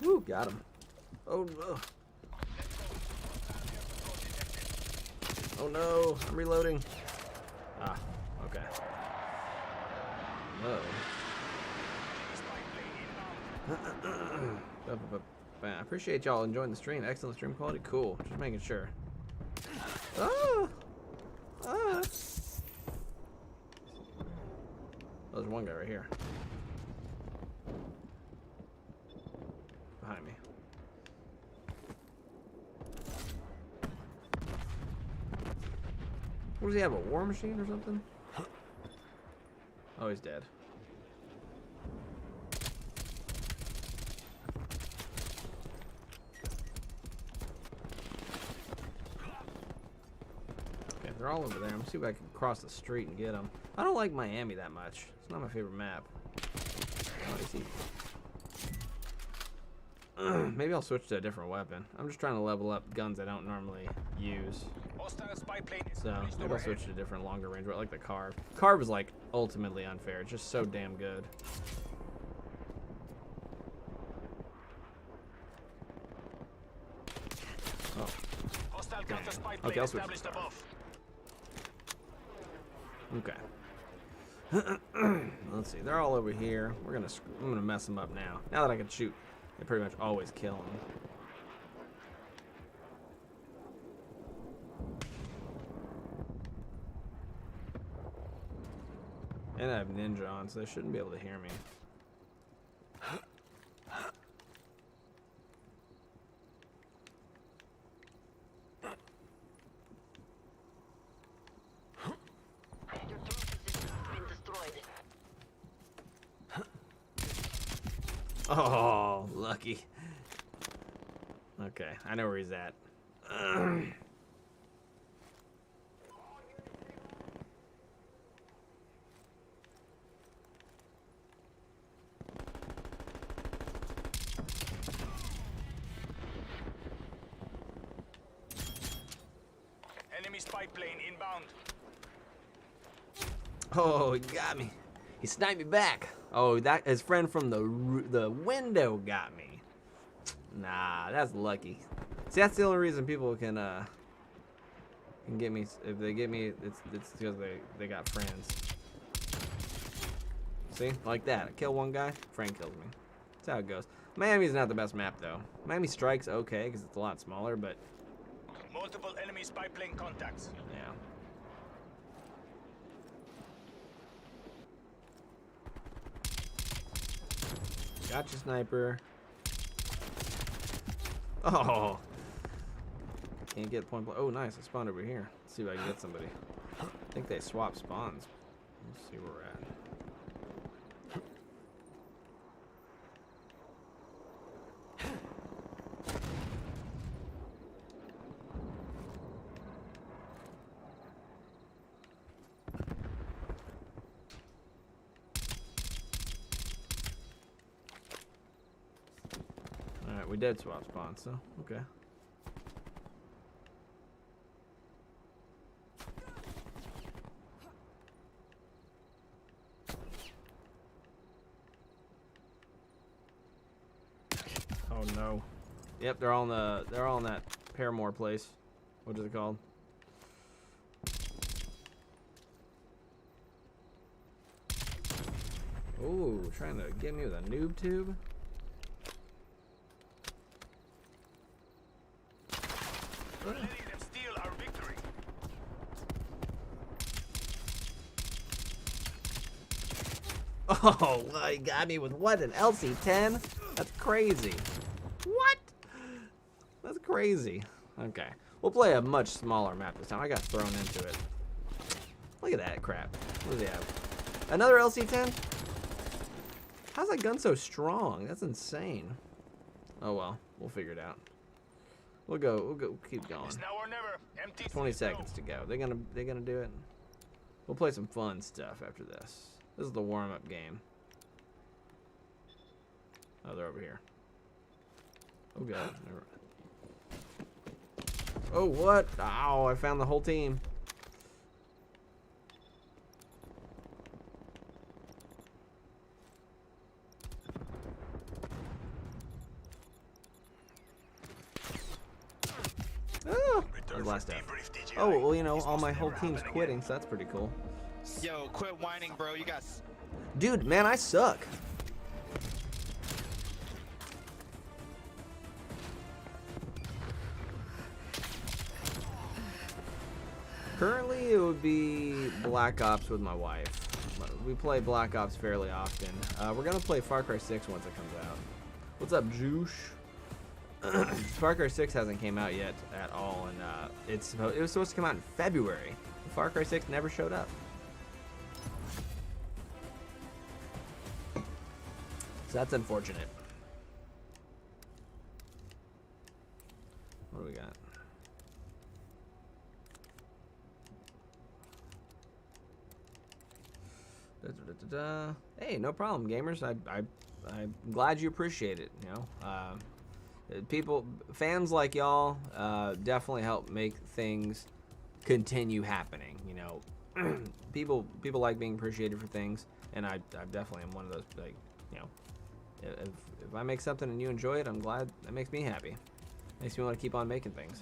Woo, got him. Oh no. Oh no, I'm reloading. Ah, okay. No. I appreciate y'all enjoying the stream. Excellent stream quality. Cool. Just making sure. Ah! Ah! Oh, there's one guy right here. Behind me. What does he have, a war machine or something? Oh, he's dead. Okay, they're all over there. I'm gonna see if I can cross the street and get them. I don't like Miami that much. It's not my favorite map. Oh, I see. Maybe I'll switch to a different weapon. I'm just trying to level up guns I don't normally use. So maybe I'll switch to a different longer range. I like the carve. Carve is like ultimately unfair. It's just so damn good. Oh. Okay, I'll switch to carve. Okay. Let's see. They're all over here. I'm gonna mess them up now. Now that I can shoot, they pretty much always kill them. And I have ninja on, so they shouldn't be able to hear me. Oh, lucky. Okay, I know where he's at. Enemy spy plane inbound. Oh, he got me. He sniped me back. Oh, that his friend from the window got me. Nah, that's lucky. See, that's the only reason people can get me. If they get me, it's because they got friends. See, like that. I kill one guy, friend kills me. That's how it goes. Miami's not the best map though. Miami Strike's okay because it's a lot smaller, but Multiple enemy spy plane contacts. yeah. Gotcha, sniper. Oh. Can't get point blank. Oh, nice. I spawned over here. Let's see if I can get somebody. I think they swap spawns. Let's see where we're at. Alright, we did swap spawns, so okay. Oh no. Yep, they're all in that Paramore place. What is it called? Ooh, trying to get me with a noob tube. We're letting them steal our victory. Oh, well, he got me with what, an LC-10? That's crazy. What? That's crazy. Okay, we'll play a much smaller map this time. I got thrown into it. Look at that crap. What does he have? Another LC-10? How's that gun so strong? That's insane. Oh well, we'll figure it out. We'll go, keep going. It's now or never. MTC 20 is seconds to go. They're gonna do it. We'll play some fun stuff after this. This is the warm-up game. Oh, they're over here. Oh god. Oh what? Ow! I found the whole team. Oh, that was last death. Oh, well, you know, all my whole team's quitting, so that's pretty cool. Yo, quit whining, bro. You got. Dude, man, I suck. Currently, it would be Black Ops with my wife. We play Black Ops fairly often. We're gonna play Far Cry 6 once it comes out. What's up, Juice? Far Cry 6 hasn't came out yet at all, and it was supposed to come out in February. Far Cry 6 never showed up. So that's unfortunate. What do we got? Hey, no problem, gamers. I'm glad you appreciate it. You know, fans like y'all, definitely help make things continue happening. You know, people like being appreciated for things, and I definitely am one of those. Like, you know, if I make something and you enjoy it, I'm glad. That makes me happy. Makes me want to keep on making things.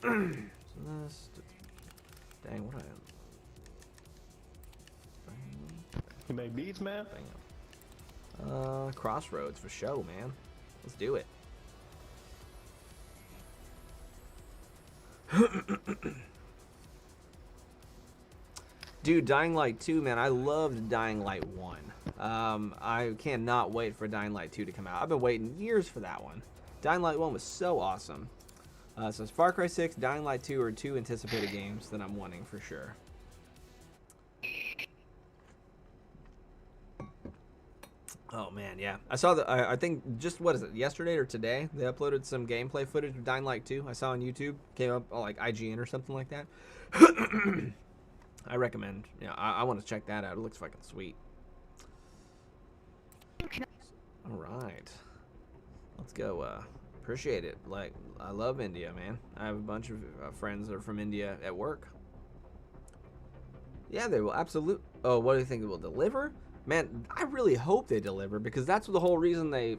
Dang, what I am. You make beats, man? Crossroads for show, man. Let's do it. Dude, Dying Light 2, man, I loved Dying Light 1. I cannot wait for Dying Light 2 to come out. I've been waiting years for that one. Dying Light 1 was so awesome. So it's Far Cry 6, Dying Light 2 are two anticipated games that I'm wanting for sure. Oh man, yeah. I saw I think just, what is it, yesterday or today, they uploaded some gameplay footage of Dying Light 2. I saw on YouTube. Came up on like IGN or something like that. I recommend. Yeah, I want to check that out. It looks fucking sweet. All right. Let's go. Appreciate it. Like, I love India, man. I have a bunch of friends that are from India at work. Yeah, they will absolutely. Oh, what do you think it will deliver? Man, I really hope they deliver, because that's the whole reason they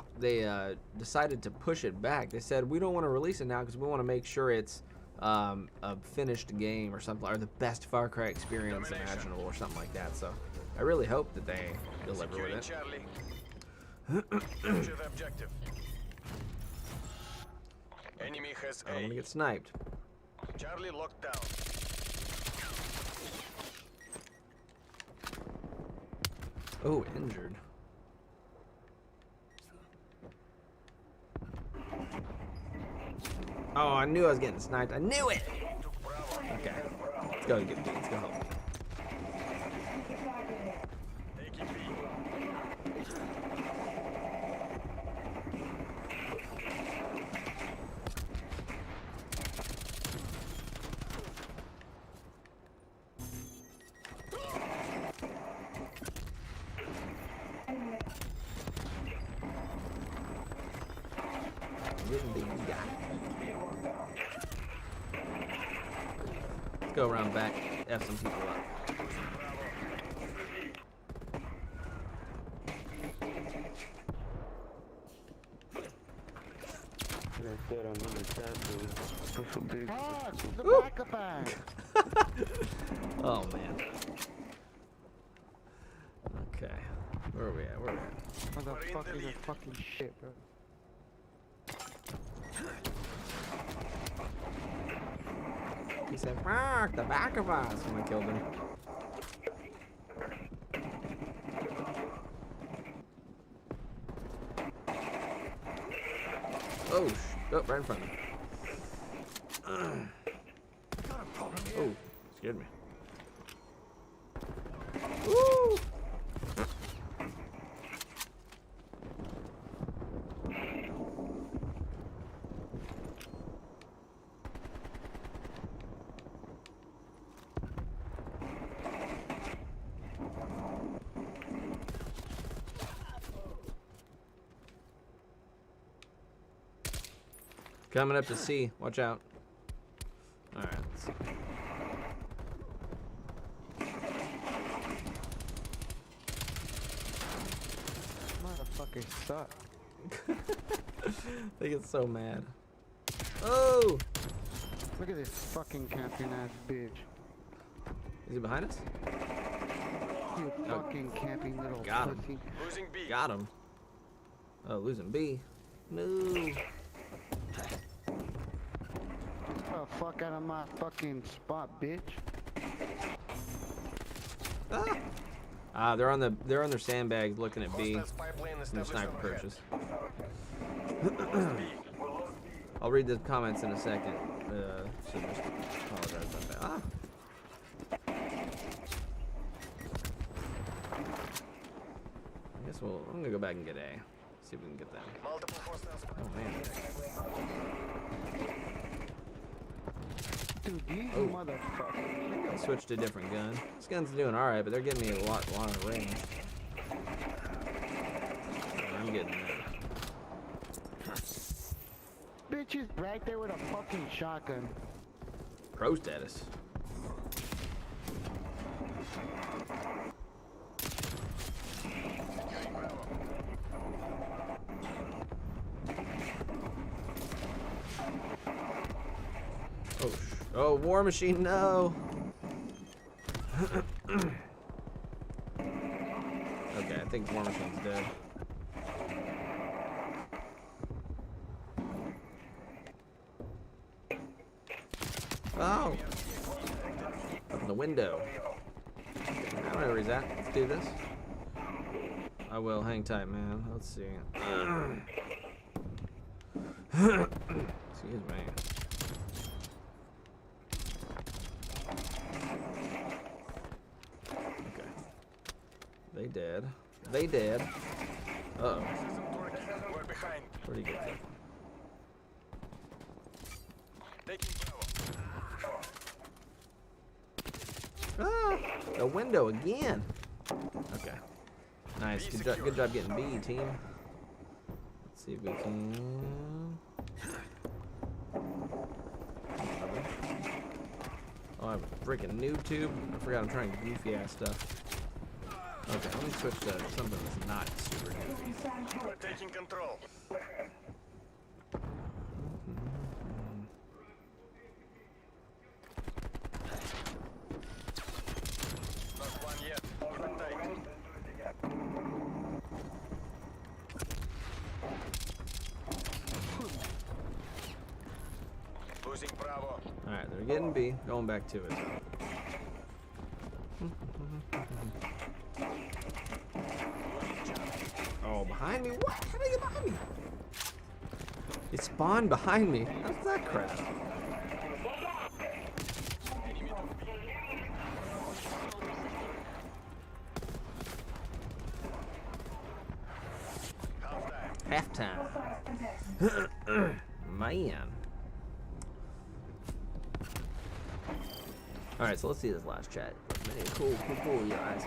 decided to push it back. They said we don't want to release it now because we want to make sure it's a finished game or something, or the best Far Cry experience imaginable or something like that. So I really hope that they deliver with it. Charlie. Capture the objective. Enemy has I don't want to A. get sniped. Charlie locked down. Oh, injured. Oh, I knew I was getting sniped. I knew it! Okay. Let's go get B. Let's go help. Taking B. Let's go around back, F some people up. Oh man. Okay. Where are we at? Where are we at? Motherfucker, is a fucking shit, bro. He said, "Fuck the back of us," when I killed him. Oh, oh, right in front of me. Oh, scared me. Woo! Coming up to C. Watch out. All right. Let's see. Motherfuckers suck. They get so mad. Oh! Look at this fucking camping ass bitch. Is he behind us? You fucking camping little Got him. pussy. Losing B. Got him. Oh, losing B. No. Oh, fuck out of my fucking spot, bitch. Ah! They're on their sandbags looking at B. Hostile spy plane In the established sniper overhead. purchase. Lost B. I'll read the comments in a second. So just apologize about that. Ah! I guess I'm gonna go back and get A. See if we can get that. Multiple hostile spy Oh man. Dude, these Oh. motherfuckers. I switched to a different gun. This gun's doing alright, but they're getting me a lot of range. I'm getting there. Bitch is right there with a fucking shotgun. Pro status. Oh, War Machine, no! Okay, I think War Machine's dead. Oh! Up in the window. I don't know where he's at. Let's do this. I will. Hang tight, man. Let's see. Excuse me. Okay. They dead. They dead. Uh-oh. We're behind. Where'd he get to? Taking Bravo. Ah! A window again. Okay. Nice. Good job getting B, team. Let's see if we can. Oh, I have a freaking noob tube. I forgot I'm trying goofy ass stuff. Okay, let me switch to something that's not super goofy. We're taking control. Not one yet. Keep it tight. Losing Bravo. Alright, they're getting B. Going back to it. Oh, behind me? What? How did they get behind me? It spawned behind me. How's that crap? Halftime. Man. Alright, so let's see this last chat. Cool, you guys.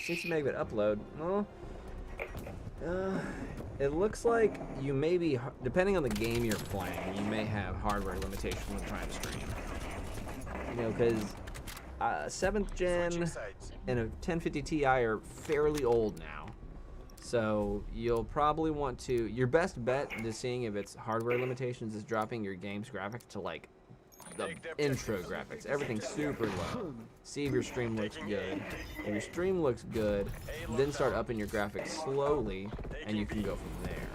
60 megabit upload. Well, it looks like you may be, depending on the game you're playing, you may have hardware limitations when trying to stream. You know, because 7th gen and a 1050 Ti are fairly old now. So you'll probably want to, your best bet to seeing if it's hardware limitations is dropping your game's graphics to like the intro graphics. Everything's super low. See if your stream looks good. If your stream looks good, then start upping your graphics slowly, and you can go from there.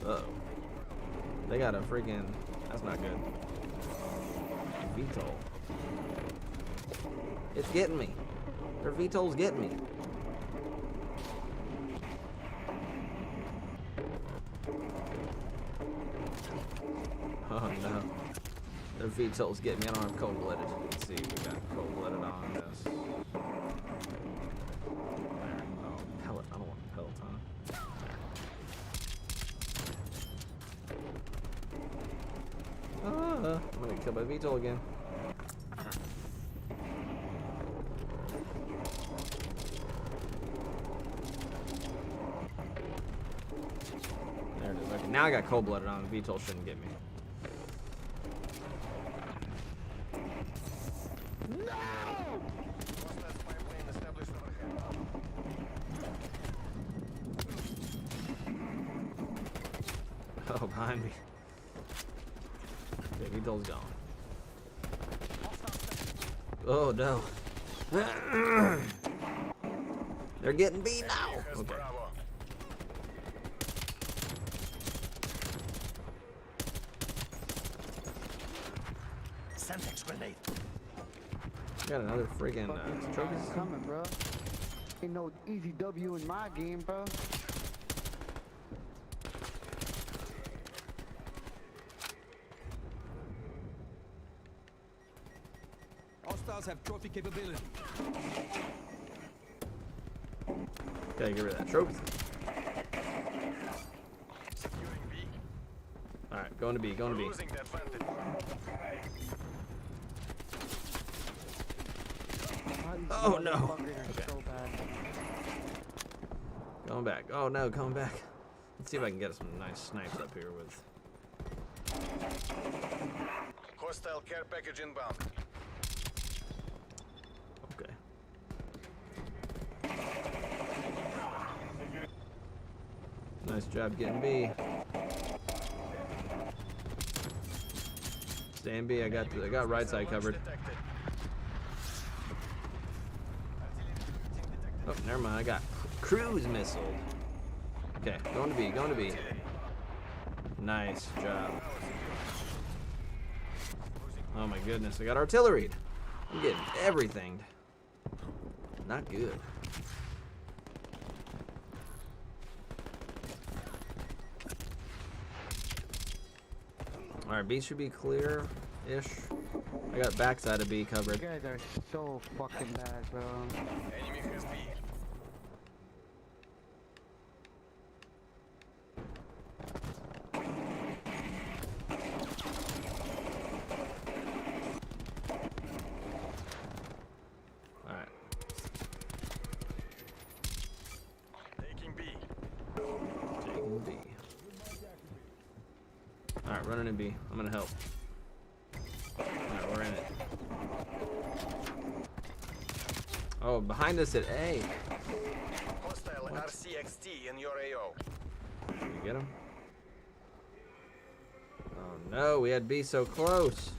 Uh-oh. They got a freaking... That's not good. VTOL. It's getting me. Their VTOL's getting me. Oh no. Their VTOL's getting me. I don't have cold-blooded. Let's see, we got cold-blooded on this. There. Oh, pellet. I don't want pellets on it. There. I'm gonna get killed by VTOL again. There it is. Okay, now I got cold-blooded on. VTOL shouldn't get me. Oh, behind me. Okay, VTOL's gone. Oh no. They're getting beat now. Okay. Got another friggin' trophy coming, bro. Ain't no easy W in my game, bro. Hostiles have trophy capability. Gotta get rid of that trophy. Securing B. Alright, going to B, going to B. Losing the advantage. Oh no. Okay. So bad. Going back. Oh no, coming back. Let's see if I can get some nice snipes up here with. Hostile care package inbound. Okay. Nice job getting B. Stay in B. I got right side covered. Oh, never mind. I got cruise missile. Okay, going to B. Going to B. Nice job. Oh my goodness, I got artillery. I'm getting everything. Not good. Alright, B should be clear-ish. I got backside of B covered. You guys are so fucking bad, bro. Enemy has B. Alright, running in B. I'm gonna help. Alright, we're in it. Oh, behind us at A. Hostile RCXT in your AO. Did you get him? Oh no, we had B so close.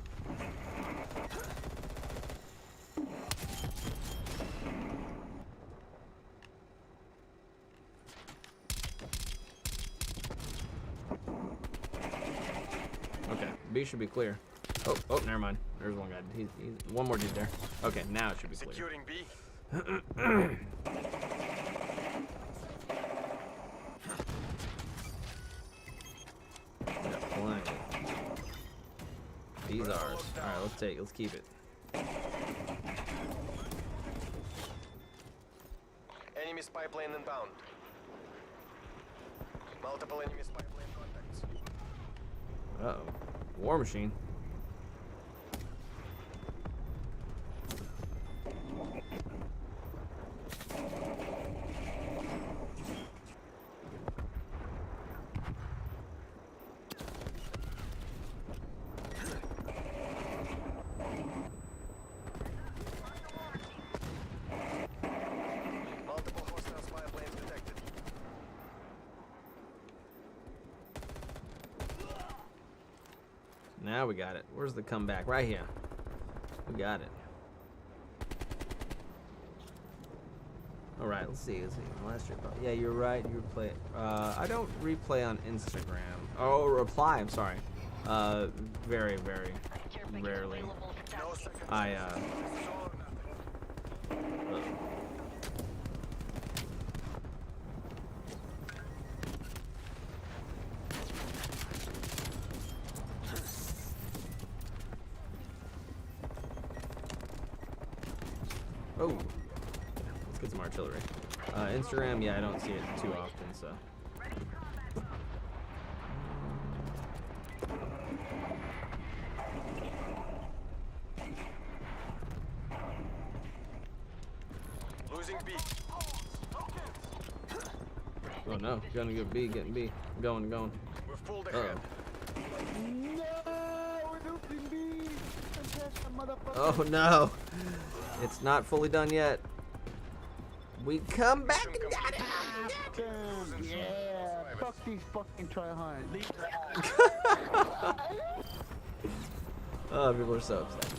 Okay, B should be clear. Oh, never mind. There's one guy. He's one more dude there. Okay, now it should be clear. Securing B. Yeah, plenty. These ours. Alright, let's keep it. Enemy spy plane inbound. Multiple enemy spy plane contacts. Uh-oh. War machine. Multiple hostile spy planes detected. Now we got it. Where's the comeback? Right here. We got it. Alright, let's see. Last year, yeah, you're right. You replay it. I don't replay on Instagram. Oh, reply. I'm sorry. Very, very rarely. No second. Oh, let's get some artillery. Instagram, yeah, I don't see it too often, so. Losing B. Oh no, gonna get B, getting B. Going. We've pulled Uh-oh. ahead. No, we're losing B. Motherfucker. Oh no, it's not fully done yet. We come back and got it. Damn, yeah. Fuck these fucking tryhards. Oh, people are so upset.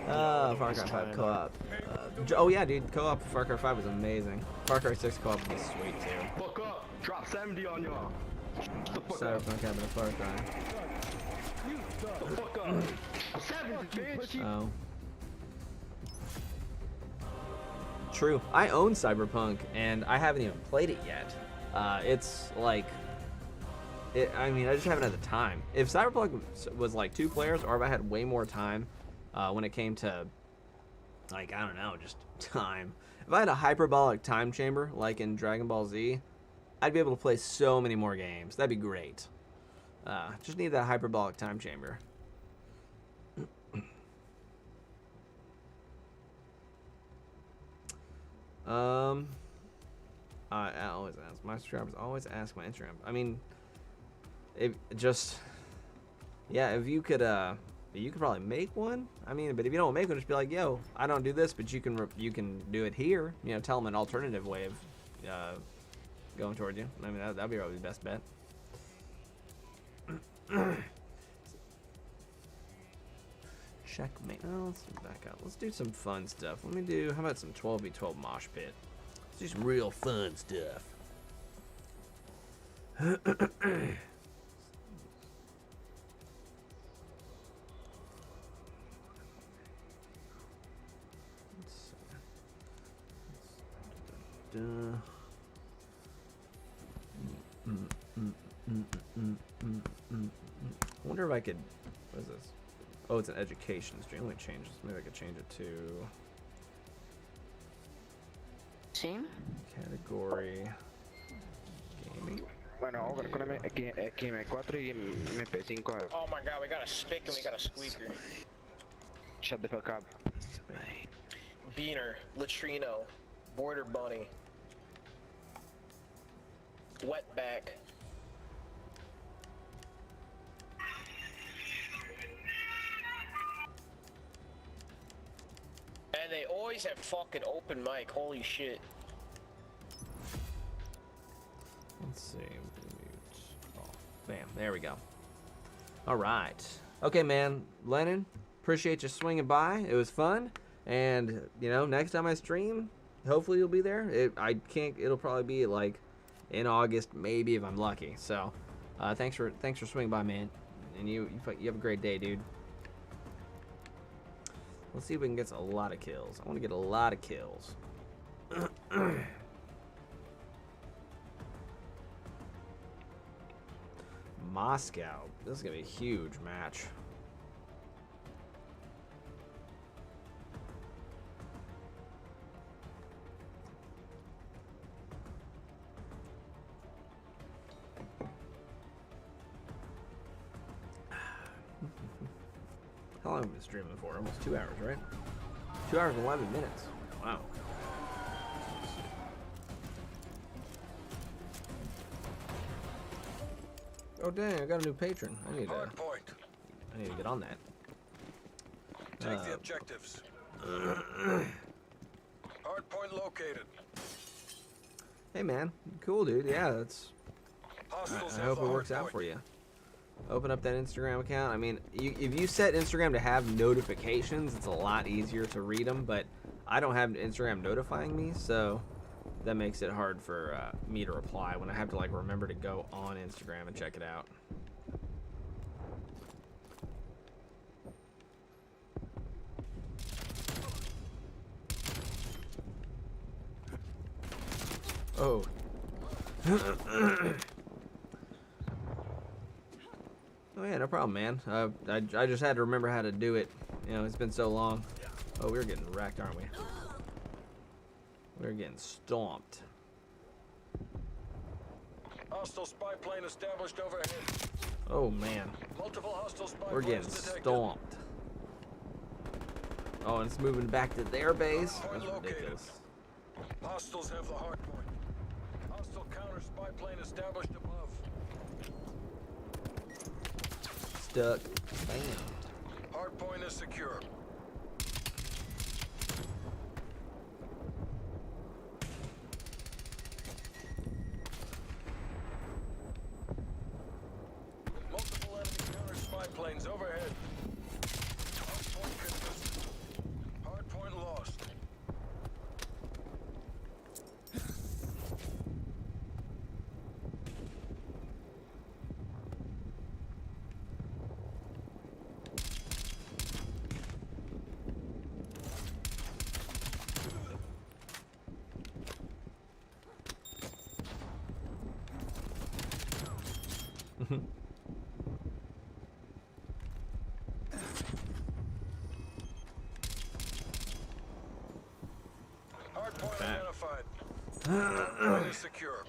Far Cry 5 co-op. Oh yeah, dude, co-op Far Cry 5 was amazing. Far Cry 6 co-op was sweet too. Fuck up. Drop 70 on y'all. Shut the fuck up. Cyberpunk having a Far Cry. Shut the fuck up. 70, bitch. Oh. True. I own Cyberpunk and I haven't even played it yet. It's like, I mean, I just haven't had the time. If Cyberpunk was like 2 players, or if I had way more time when it came to, like, I don't know, just time. If I had a hyperbolic time chamber, like in Dragon Ball Z, I'd be able to play so many more games. That'd be great. Just need that hyperbolic time chamber. I always ask my subscribers. Always ask my Instagram. I mean, if just, yeah, if you could probably make one. I mean, but if you don't make one, just be like, yo, I don't do this, but you can do it here. You know, tell them an alternative way of going toward you. I mean, that'd be probably the best bet. Checkmate. Oh, let's back up. Let's do some fun stuff. Let me do. How about some 12v12 mosh pit? Let's do some real fun stuff. I wonder if I could. What is this? Oh, it's an education stream. Let me change this. Maybe I could change it to Team? category gaming. Bueno, perdóname, aquí M4 y MP5. Oh my god, we got a spick and we got a squeaker. Shut the fuck up. Beaner, Latrino, Border Bunny, Wetback. they always have fucking open mic. Holy shit. Let's see. Oh, bam. There we go. All right. Okay, man. Lennon, appreciate you swinging by. It was fun. And, you know, next time I stream, hopefully you'll be there. It'll probably be like in August, maybe if I'm lucky. So, thanks for swinging by, man. And you have a great day, dude. Let's see if we can get a lot of kills. I want to get a lot of kills. Moscow. This is going to be a huge match. How long have we been streaming for? Almost 2 hours, right? 2 hours and 11 minutes. Wow. Oh dang! I got a new patron. I need to get on that. Take the objectives. Hard point located. Hey man, cool dude. Yeah, that's. Hostiles I have hope the it hard works out point. for you. Open up that Instagram account. I mean, if you set Instagram to have notifications, it's a lot easier to read them. But I don't have Instagram notifying me, so that makes it hard for me to reply when I have to like remember to go on Instagram and check it out. Oh. Oh yeah, no problem, man. I just had to remember how to do it. You know, it's been so long. Oh, we're getting wrecked, aren't we? We're getting stomped. Hostile spy plane established overhead. Oh man, Multiple hostile spy we're getting planes detected. stomped. Oh, and it's moving back to their base. That's ridiculous. Hostiles have the hard point. Hostile counter spy plane established above. Stuck. Bam. Hard point is secure. Multiple enemy counter spy planes overhead. Hard point contested. Hard point lost. Hard point Okay. identified. Hard point is secure.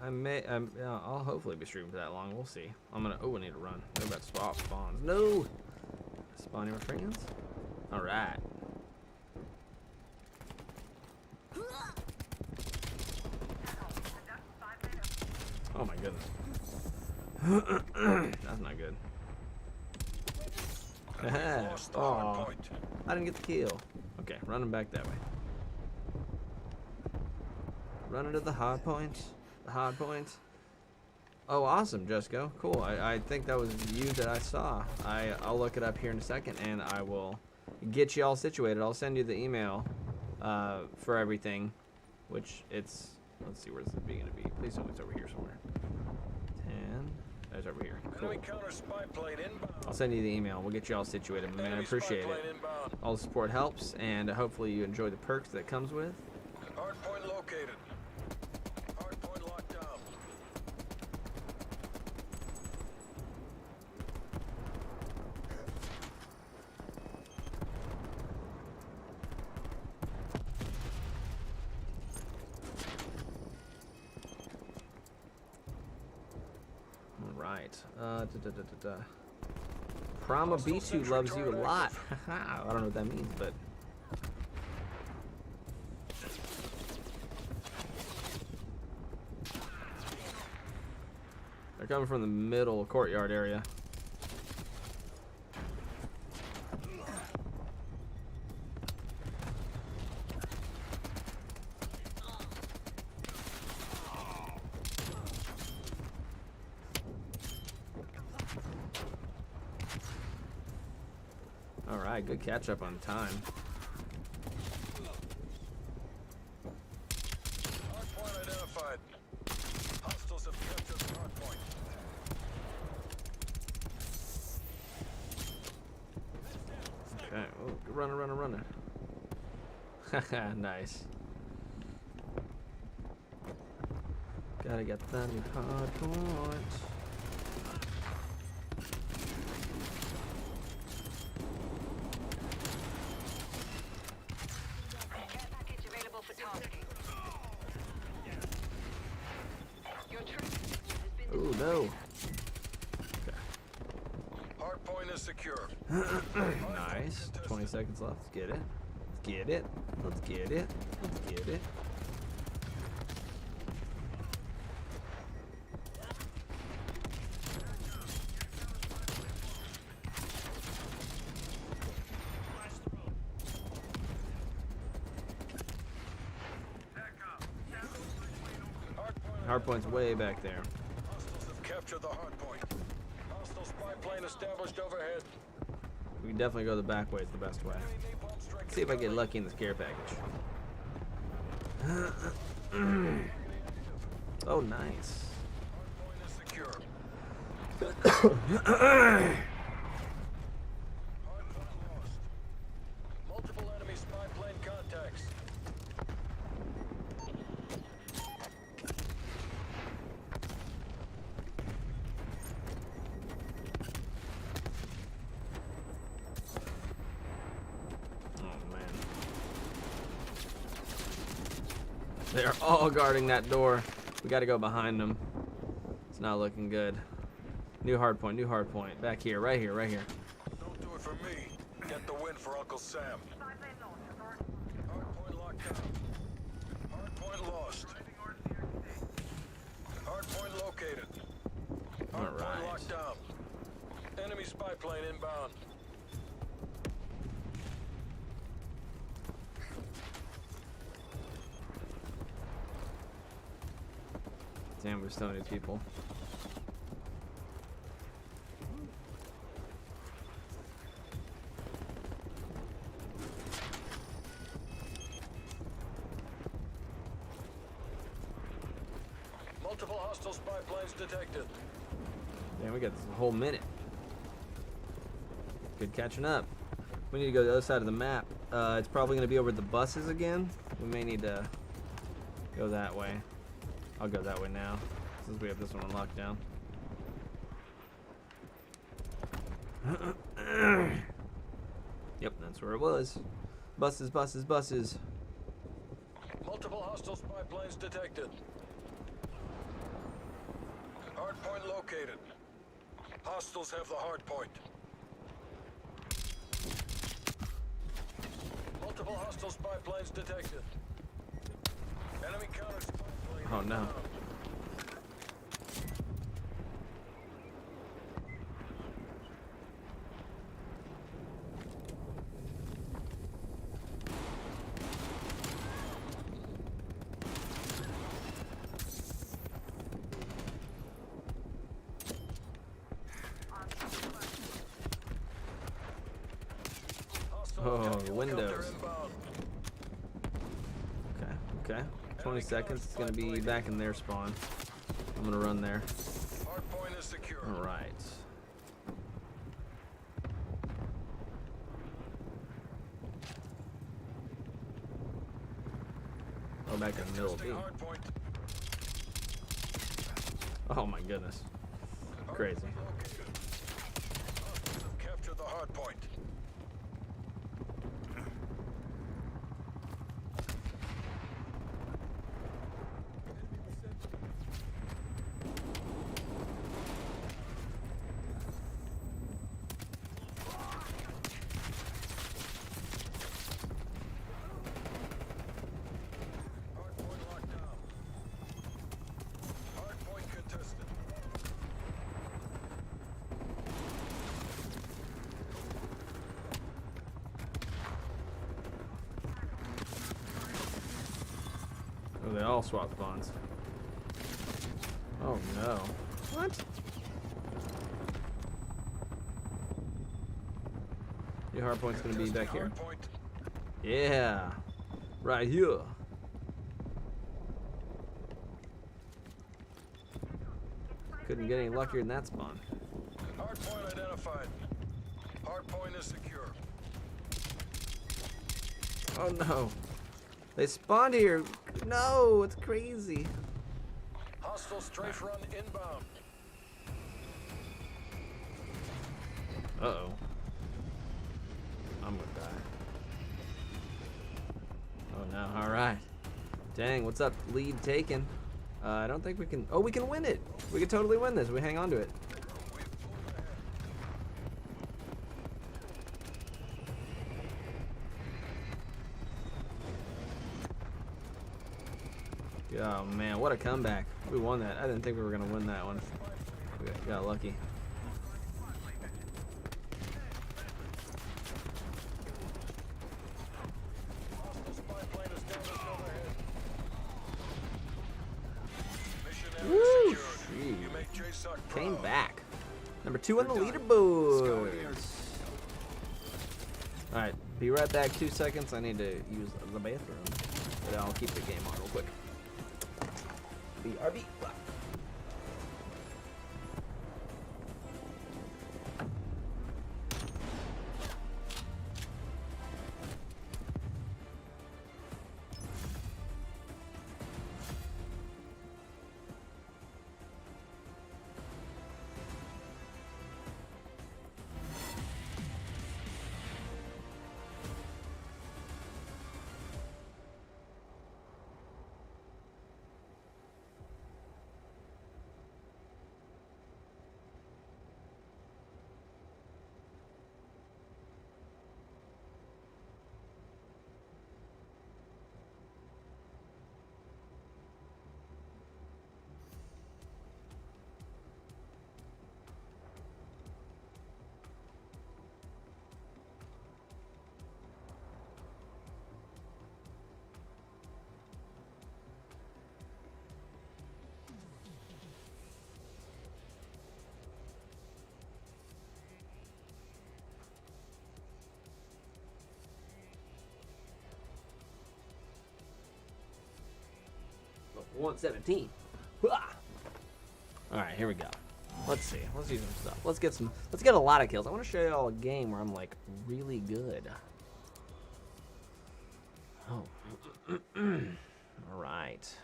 I'll hopefully be streaming for that long. We'll see. Oh, I need to run. They're about to spawns. No! Spawning my friends? Alright. Oh my goodness. That's not good. Lost the hard Aw, point. I didn't get the kill. Okay, running back that way. Running to the hard point. The hard point. Oh, awesome, Jesco. Cool. I think that was you that I saw. I'll look it up here in a second, and I will get you all situated. I'll send you the email for everything, which it's... Let's see, where's the beginning to be? Please tell me it's over here somewhere. 10. That's over here. Cool. Enemy counter spy plane inbound. I'll send you the email. We'll get you all situated, man. I Enemy spy appreciate plane it. inbound. All the support helps, and hopefully you enjoy the perks that it comes with. Hard point located. Hard point locked down. Right. Prama B2 loves you a lot. I don't know what that means, but... They're coming from the middle courtyard area. Alright, good catch up on time. Hardpoint identified. Hostiles have captured the hardpoint. Okay, oh, runner. Haha, nice. Gotta get the new hardpoint. Package available for tasking. Your trip has been Oh no. Hardpoint is secure. Nice. 20 seconds left. Let's get it. Let's get it. Hardpoint's way back there. Hostiles have captured the hardpoint. Hostile spy plane established overhead. We can definitely go the back way. It's the best way. Let's see if I get lucky in the care package. Oh, nice. Hardpoint is secure. Hardpoint lost. Multiple enemy spy plane contacts. They're all guarding that door. We gotta go behind them. It's not looking good. New hardpoint. Back here, right here. Don't do it for me. Get the win for Uncle Sam. Hardpoint locked down. Hardpoint lost. Hardpoint located. Hardpoint Alright. locked down. Enemy spy plane inbound. Damn, we're still need people. Multiple hostile spy planes detected. Damn, we got this whole minute. Good catching up. We need to go to the other side of the map. It's probably going to be over the buses again. We may need to go that way. I'll go that way now, since we have this one on lockdown. Yep, that's where it was. Buses. Multiple hostile spy planes detected. Hardpoint located. Hostiles have the hardpoint. Multiple hostile spy planes detected. Enemy counter spy plane. Oh no. Oh, the windows. Okay. 20 seconds. It's gonna be back in their spawn. I'm gonna run there. Hardpoint is secure. All right. Oh, back in the middle of B. Hardpoint. Oh my goodness. Crazy. Located. Hostiles have captured the hardpoint. Hardpoint locked down. Hardpoint contested. Oh, they all swap spawns. Oh no. What? New hard point's gonna be back here. Hardpoint. Yeah, right here. Couldn't get any luckier than that spawn. Hardpoint identified. Hardpoint is secure. Oh no, they spawned here. No, it's crazy. Hostile strafe run inbound. Uh-oh. I'm gonna die. Oh no, alright. Dang, what's up? Lead taken. I don't think we can... Oh, we can win it! We can totally win this. We hang on to it. Oh man, what a comeback. We won that. I didn't think we were gonna win that one. We got lucky. Hostile spy plane is down just overhead. Mission Woo! area secured. Gee. You make JSOC Came proud. back. Number 2 on the leaderboard. Alright, be right back. 2 seconds. I need to use the bathroom. But I'll keep the game on real quick. BRB. Oh, 117. Alright, here we go. Let's see. Let's do some stuff. Let's get a lot of kills. I want to show you all a game where I'm like really good. Oh. Alright.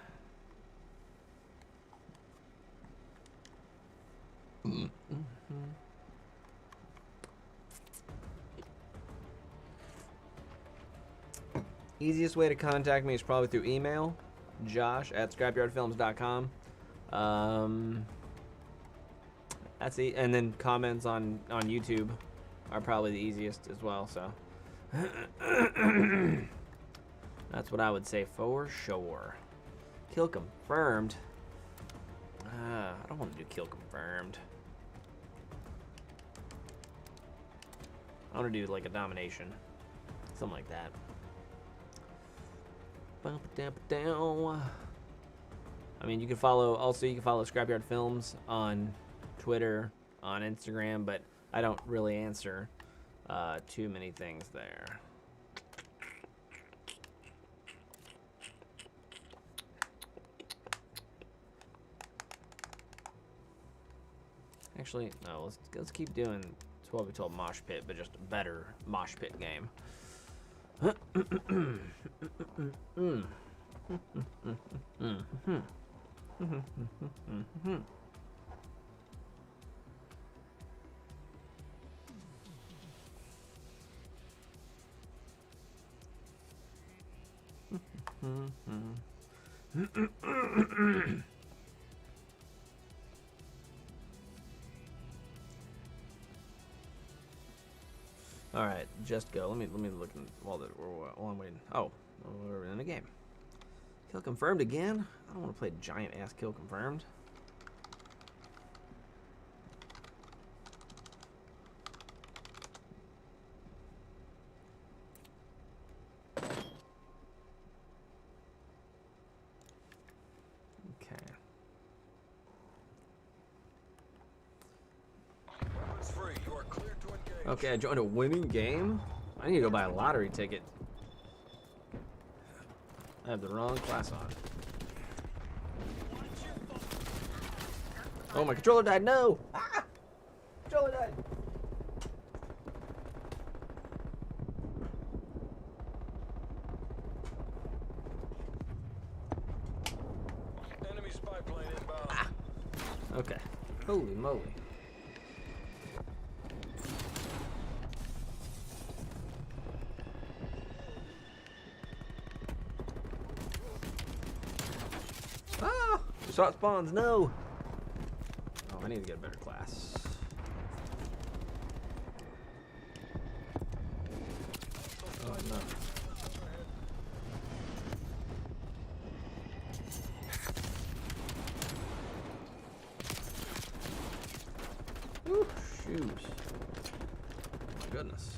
Easiest way to contact me is probably through email, josh@scrapyardfilms.com. That's it, and then comments on YouTube are probably the easiest as well. So that's what I would say for sure. Kill confirmed. I don't want to do kill confirmed. I want to do like a domination, something like that. I mean, you can follow Scrapyard Films on Twitter, on Instagram, but I don't really answer too many things there. Actually, no, let's keep doing 12v12 mosh pit, but just a better mosh pit game. All right, just go. Let me look while I'm waiting. Oh, we're in the game. Kill confirmed again? I don't want to play giant ass kill confirmed. Okay. Weapons free. You are clear to engage. Okay, I joined a winning game. I need to go buy a lottery ticket. I have the wrong class on. Oh, my controller died. No! Ah! Controller died. Enemy spy plane inbound. Ah. Okay. Holy moly. Ah! Shot spawns, no! Oh, I need to get a better class. Oh, no. Woo, shoes. My goodness.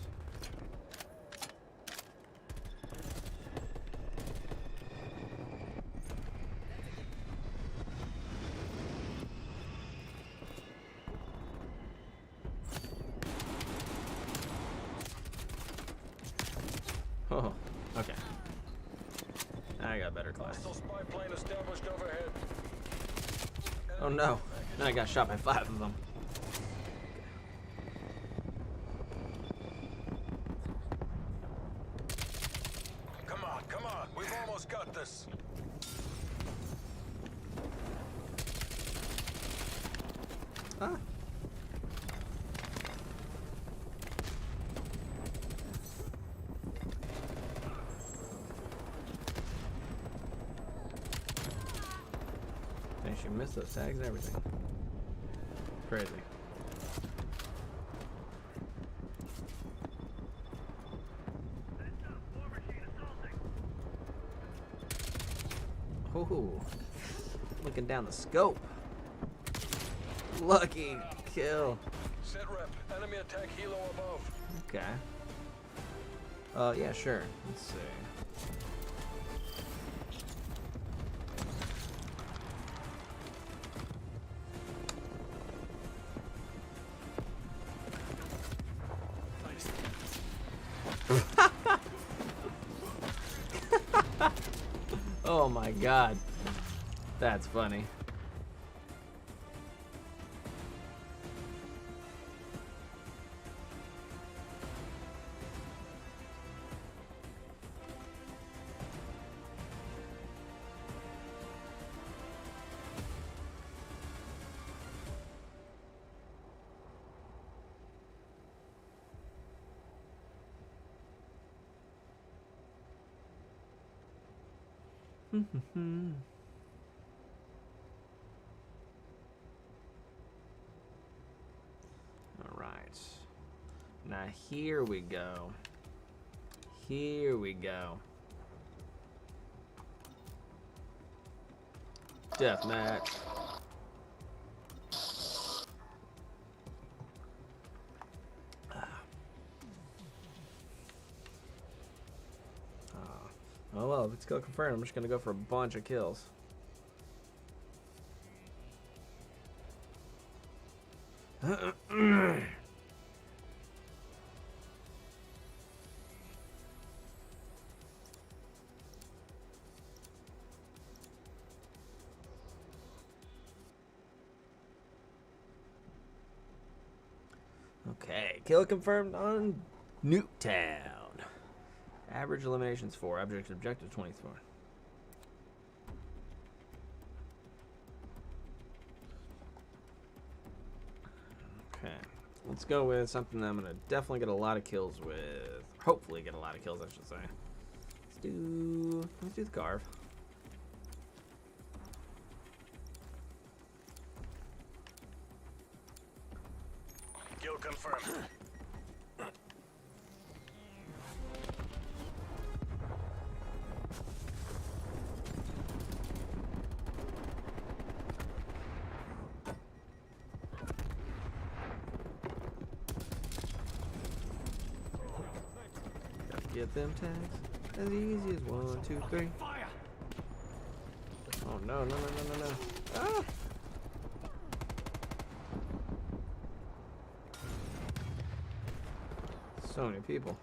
Oh, okay. I got a better class. Hostile spy plane established overhead. Oh no. Now I got shot by 5 of them. Come on, come on. We've almost got this. Ah. And she missed those tags and everything. Crazy. Ooh. Looking down the scope. Lucky kill. Set rep. Enemy attack helo above. Okay. Yeah, sure. Let's see. Oh my god. That's funny. All right. Now here we go. Here we go. Deathmatch. Oh well, if it's kill confirmed, I'm just gonna go for a bunch of kills. Okay, kill confirmed on Newtown. Average eliminations 4. Objective 24. Okay. Let's go with something that I'm going to definitely get a lot of kills with. Hopefully get a lot of kills, I should say. Let's do the carve. Kill confirmed. Get them tags as easy as 1, 2, 3. Oh no, no, no, no, no, no. Ah! So many people.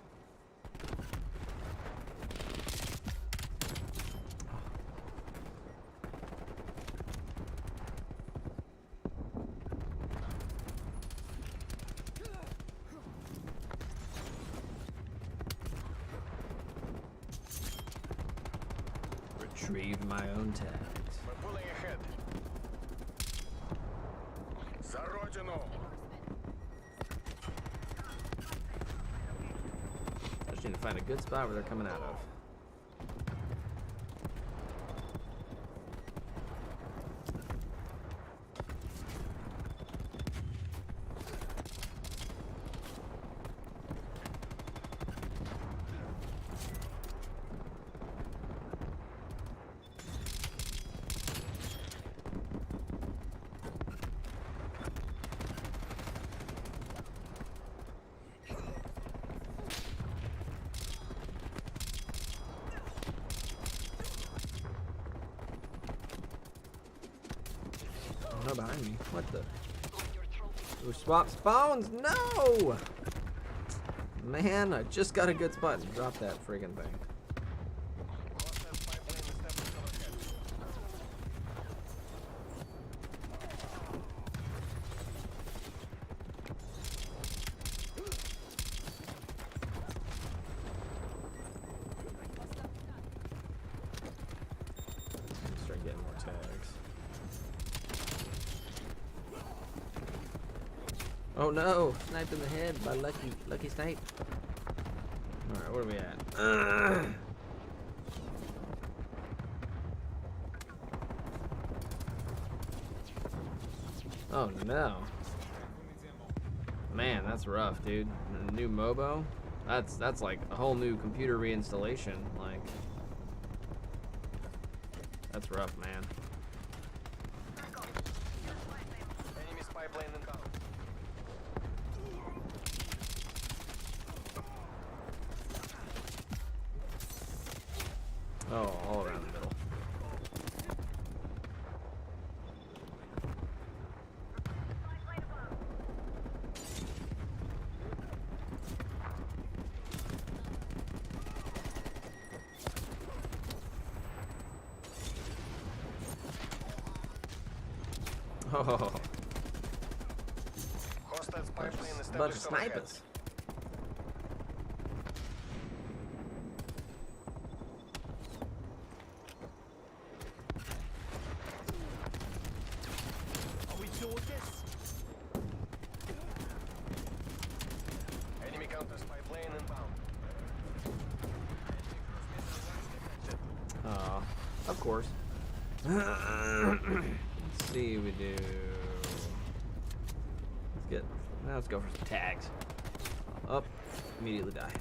Retrieve my own tags. We're pulling ahead. За родину! I just need to find a good spot where they're coming out of. No, behind me. What the? Ooh, swap spawns? No! Man, I just got a good spot and dropped that friggin' thing. Start getting more tags. Oh no! Sniped in the head by Lucky Snipe. Alright, where are we at? Oh no. Man, that's rough, dude. A new Mobo? That's like a whole new computer reinstallation. Like, that's rough, man. Enemy spy plane inbound. Oh, all around the middle. Oh, Hostile spy plane bunch of established overhead. snipers. Enemy counter spy plane inbound. Of course. Let's see what we do. Let's go for some tags. Up, immediately die.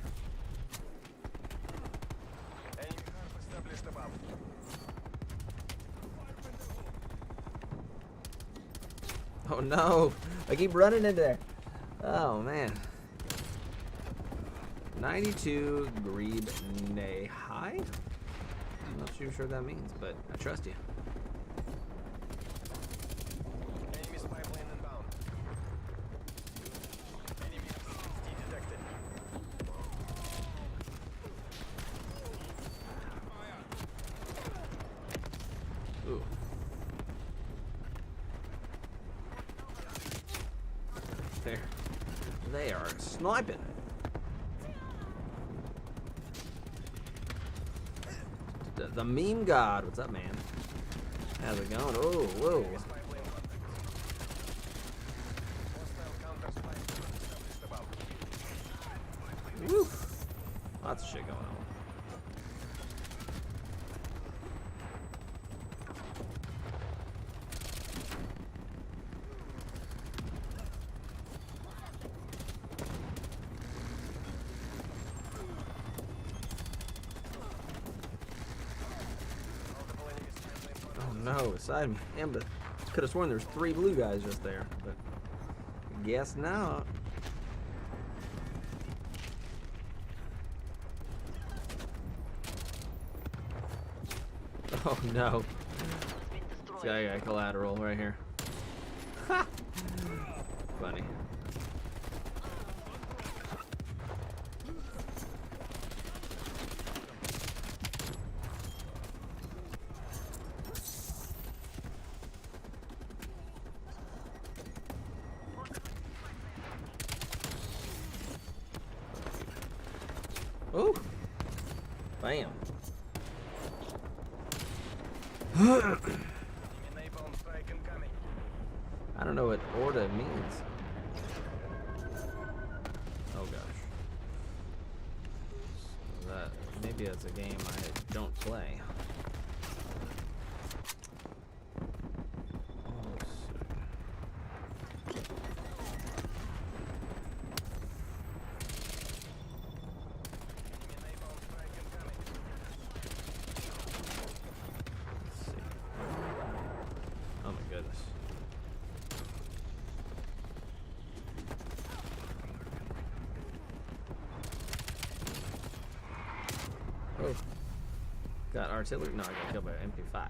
Enemy harp established above. Oh no! I keep running in there. Oh man. 92 greed nay high? I'm not too sure what that means, but I trust you. Enemy spy plane inbound. Enemy F-60 detected. Ooh. There. They are sniping. The meme god. What's up, man? How's it going? Oh, whoa. Spy plane contact. Hostile counter spy plane established above. Woo. Lots of shit going on. Multiple enemy spy plane contact. Oh no, beside me. Damn, but could have sworn there was 3 blue guys just there, but guess not. Oh no. See, I got collateral right here. Ha! Funny. Ooh. Bam. Napalm strike incoming. I don't know what order means. Oh gosh. That maybe that's a game I don't play. Oh. Got artillery? No, I got killed by an MP5.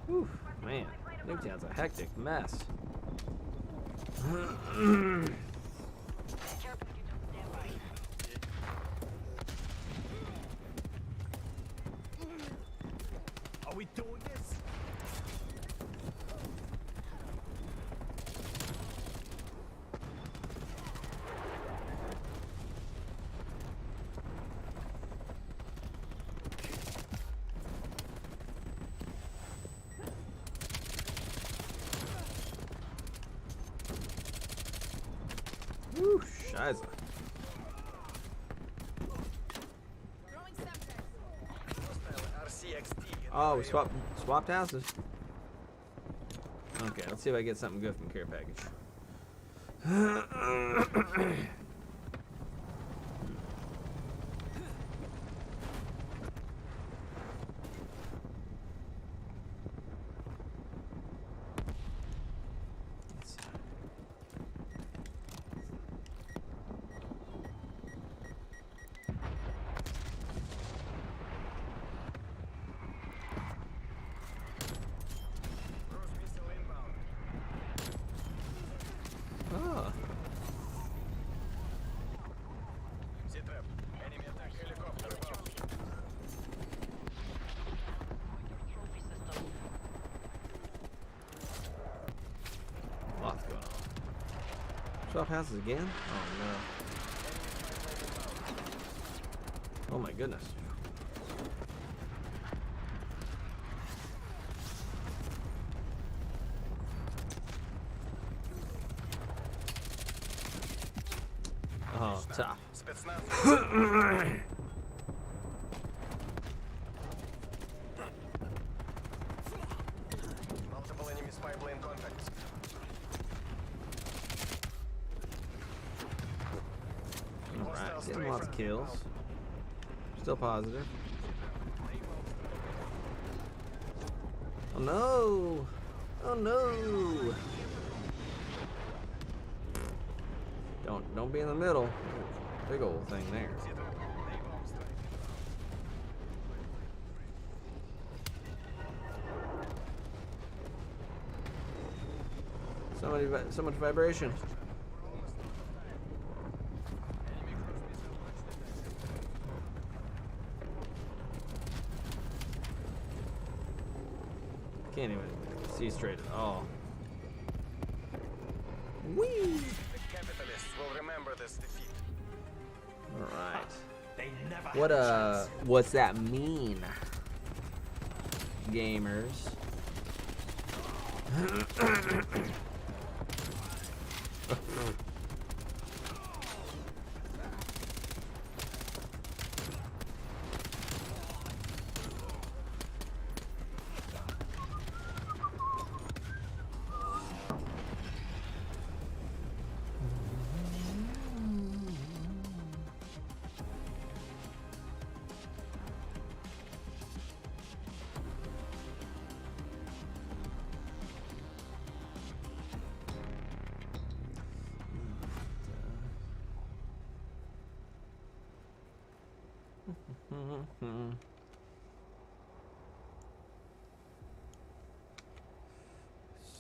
Whew, man, Nuketown's a hectic mess. Are we doing this? Whew, scheiße. Oh, we swapped houses. Okay, let's see if I get something good from care package. Oh. Lots going on. Swap houses again? Oh no. Oh my goodness. Oh, tough. Multiple enemy spy plane contacts. Alright, getting lots of kills. Still positive. Oh no! Oh no! Don't be in the middle. Big old thing there. So much vibration. Can't even see straight at all. Whee! The capitalists will remember this defeat. All right. They never What's that mean, gamers?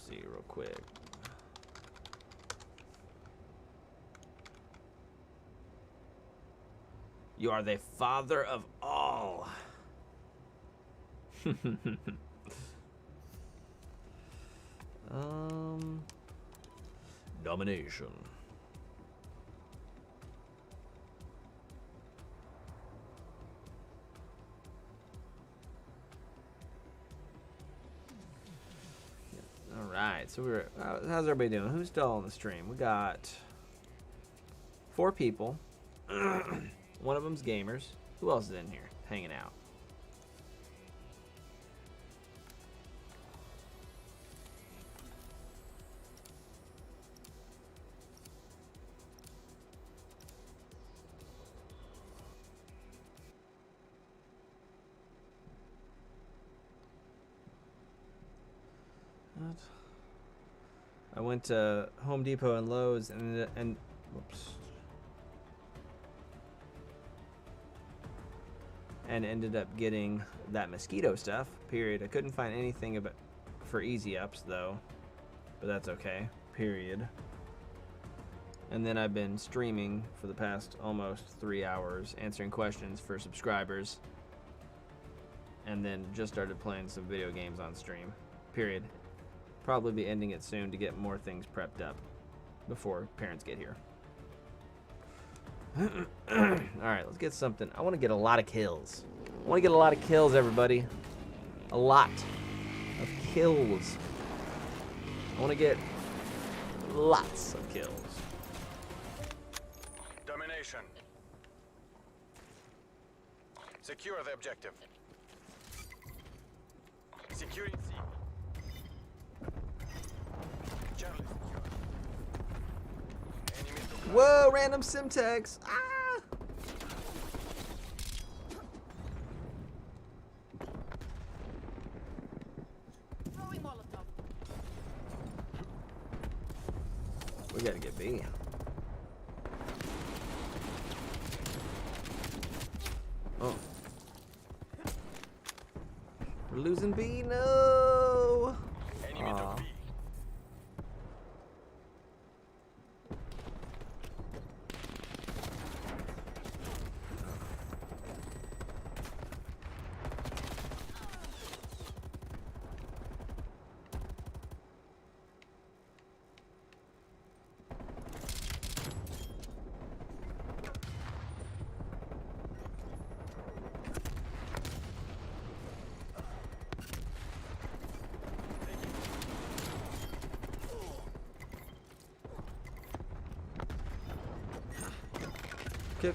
See real quick. You are the father of all. Domination. All right, so we're how's everybody doing? Who's still on the stream? We got 4 people. One of them's gamers. Who else is in here hanging out? What? I went to Home Depot and Lowe's and whoops. And ended up getting that mosquito stuff, period. I couldn't find anything about for easy ups though, but that's okay, period. And then I've been streaming for the past almost 3 hours, answering questions for subscribers, and then just started playing some video games on stream, period. Probably be ending it soon to get more things prepped up before parents get here. Alright, let's get something. I want to get a lot of kills. I want to get a lot of kills, everybody. A lot of kills. I want to get lots of kills. Domination. Secure the objective. Securing C. Charlie secure. Enemy to Whoa, random Simtex. Ah! We gotta get B. Oh. We're losing B? No! enemy to Aw. B.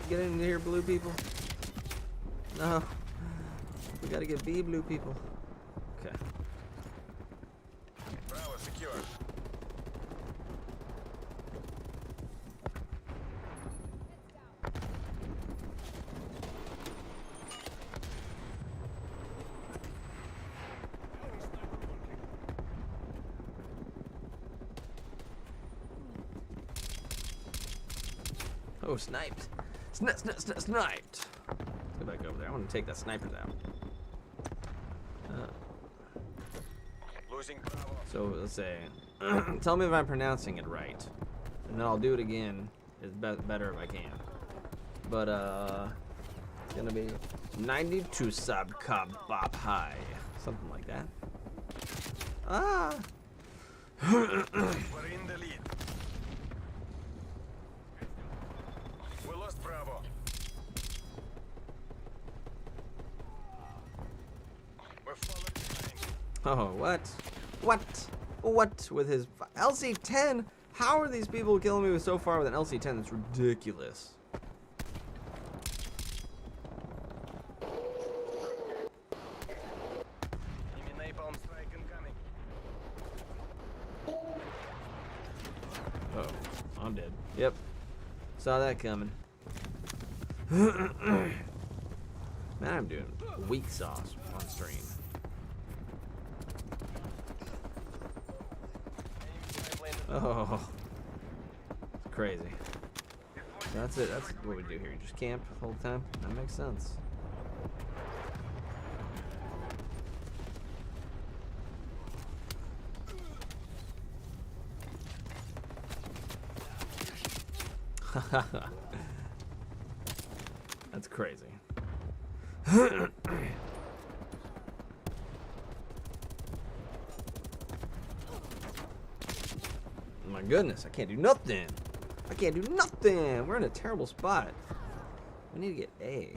Get in here, blue people. No. We gotta get B, blue people. Okay. Bravo secure. Oh, sniped. Sniped. Let's go back over there. I want to take that snipers out. Losing Bravo. So let's say, tell me if I'm pronouncing it right, and then I'll do it again. It's better if I can. But it's gonna be 92 sub cub bop high, something like that. Ah. We're in the lead. We lost Bravo. We're falling behind. Oh, what? What with his LC-10? How are these people killing me with so far with an LC-10? That's ridiculous. Enemy napalm strike incoming. Oh, I'm dead. Yep. Saw that coming. Man, I'm doing weak sauce on stream. Oh, it's crazy. That's it. That's what we do here. You just camp the whole time. That makes sense. That's crazy. goodness, I can't do nothing. I can't do nothing. We're in a terrible spot. We need to get A.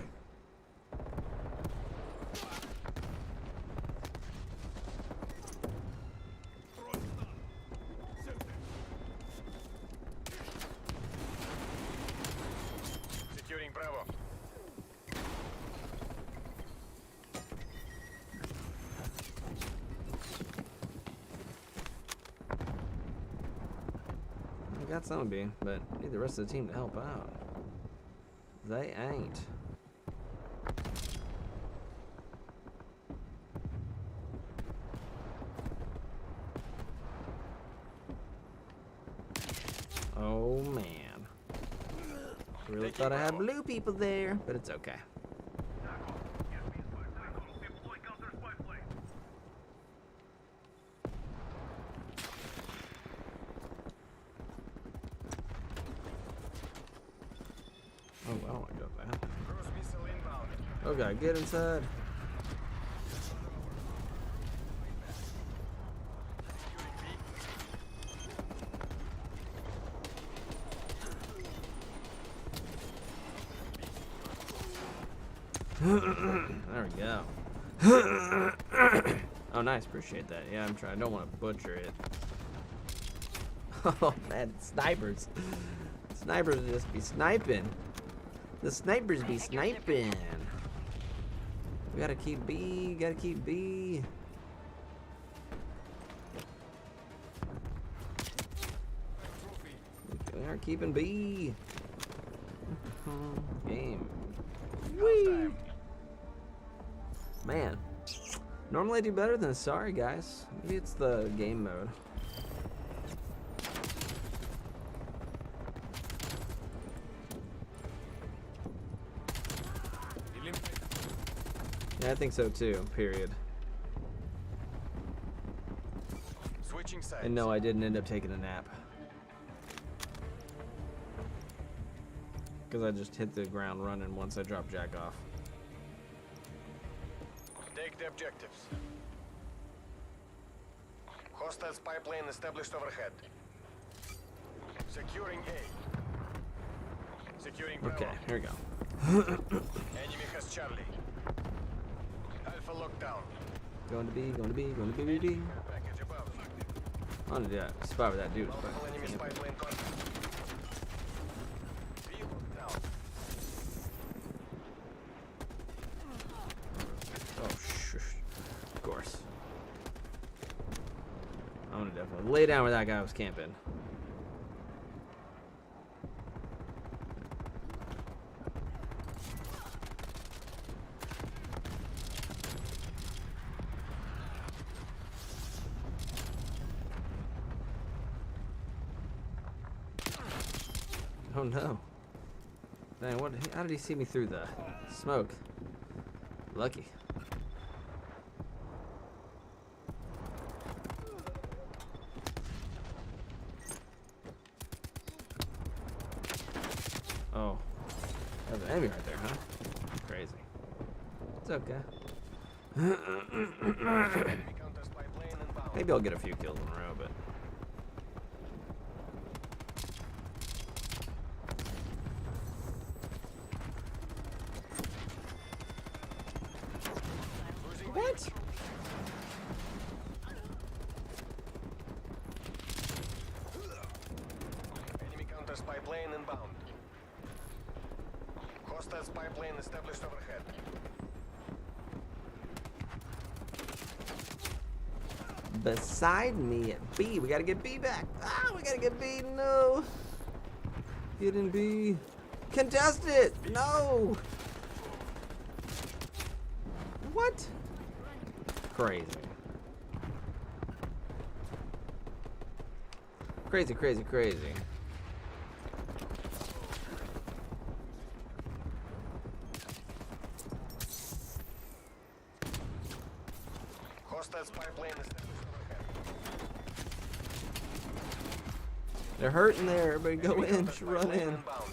Securing Bravo. I got some B, but I need the rest of the team to help out. They ain't. Oh man. Really thought I had blue people there, but it's okay. Oh, I don't want to go there. Cruise missile inbound. Okay, get inside. There we go. Oh, nice. Appreciate that. Yeah, I'm trying. I don't want to butcher it. Oh, man. Snipers. Snipers just be sniping. The snipers be sniping. We gotta keep B. Gotta keep B. We are keeping B. Game. Whee! Man. Normally I do better than this. Sorry, guys. Maybe it's the game mode. Yeah, I think so too. Period. Switching sides. And no, I didn't end up taking a nap. Because I just hit the ground running once I dropped Jack off. Take the objectives. Hostile spy plane established overhead. Securing A. Securing Bravo. Okay, here we go. Enemy has Charlie. Alpha lockdown. Going to B, going to B, going to B, B. Package above. I want to do that spot where that dude is. Multiple enemy spy plane contact. B lockdown. Oh, shush. Of course. I'm gonna definitely lay down where that guy was camping. Oh no. Dang, what? How did he see me through the smoke? Lucky. Oh. There's an enemy right there, huh? Crazy. It's okay. Counter spy plane inbound. Maybe I'll get a few kills in a row, but... What? Enemy counter spy plane inbound. Hostile spy plane established overhead. Beside me at B. We gotta get B back. Ah, we gotta get B. No. Get in B. Contest it. No. What? Crazy. Crazy, crazy, crazy. Hostile spy plane established overhead. They're hurting there. Everybody go Enemy in. counter Just spy run plane in. inbound.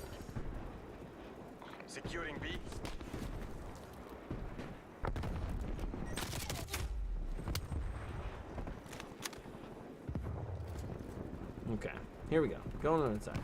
Securing B. Okay. Here we go. Going on the side.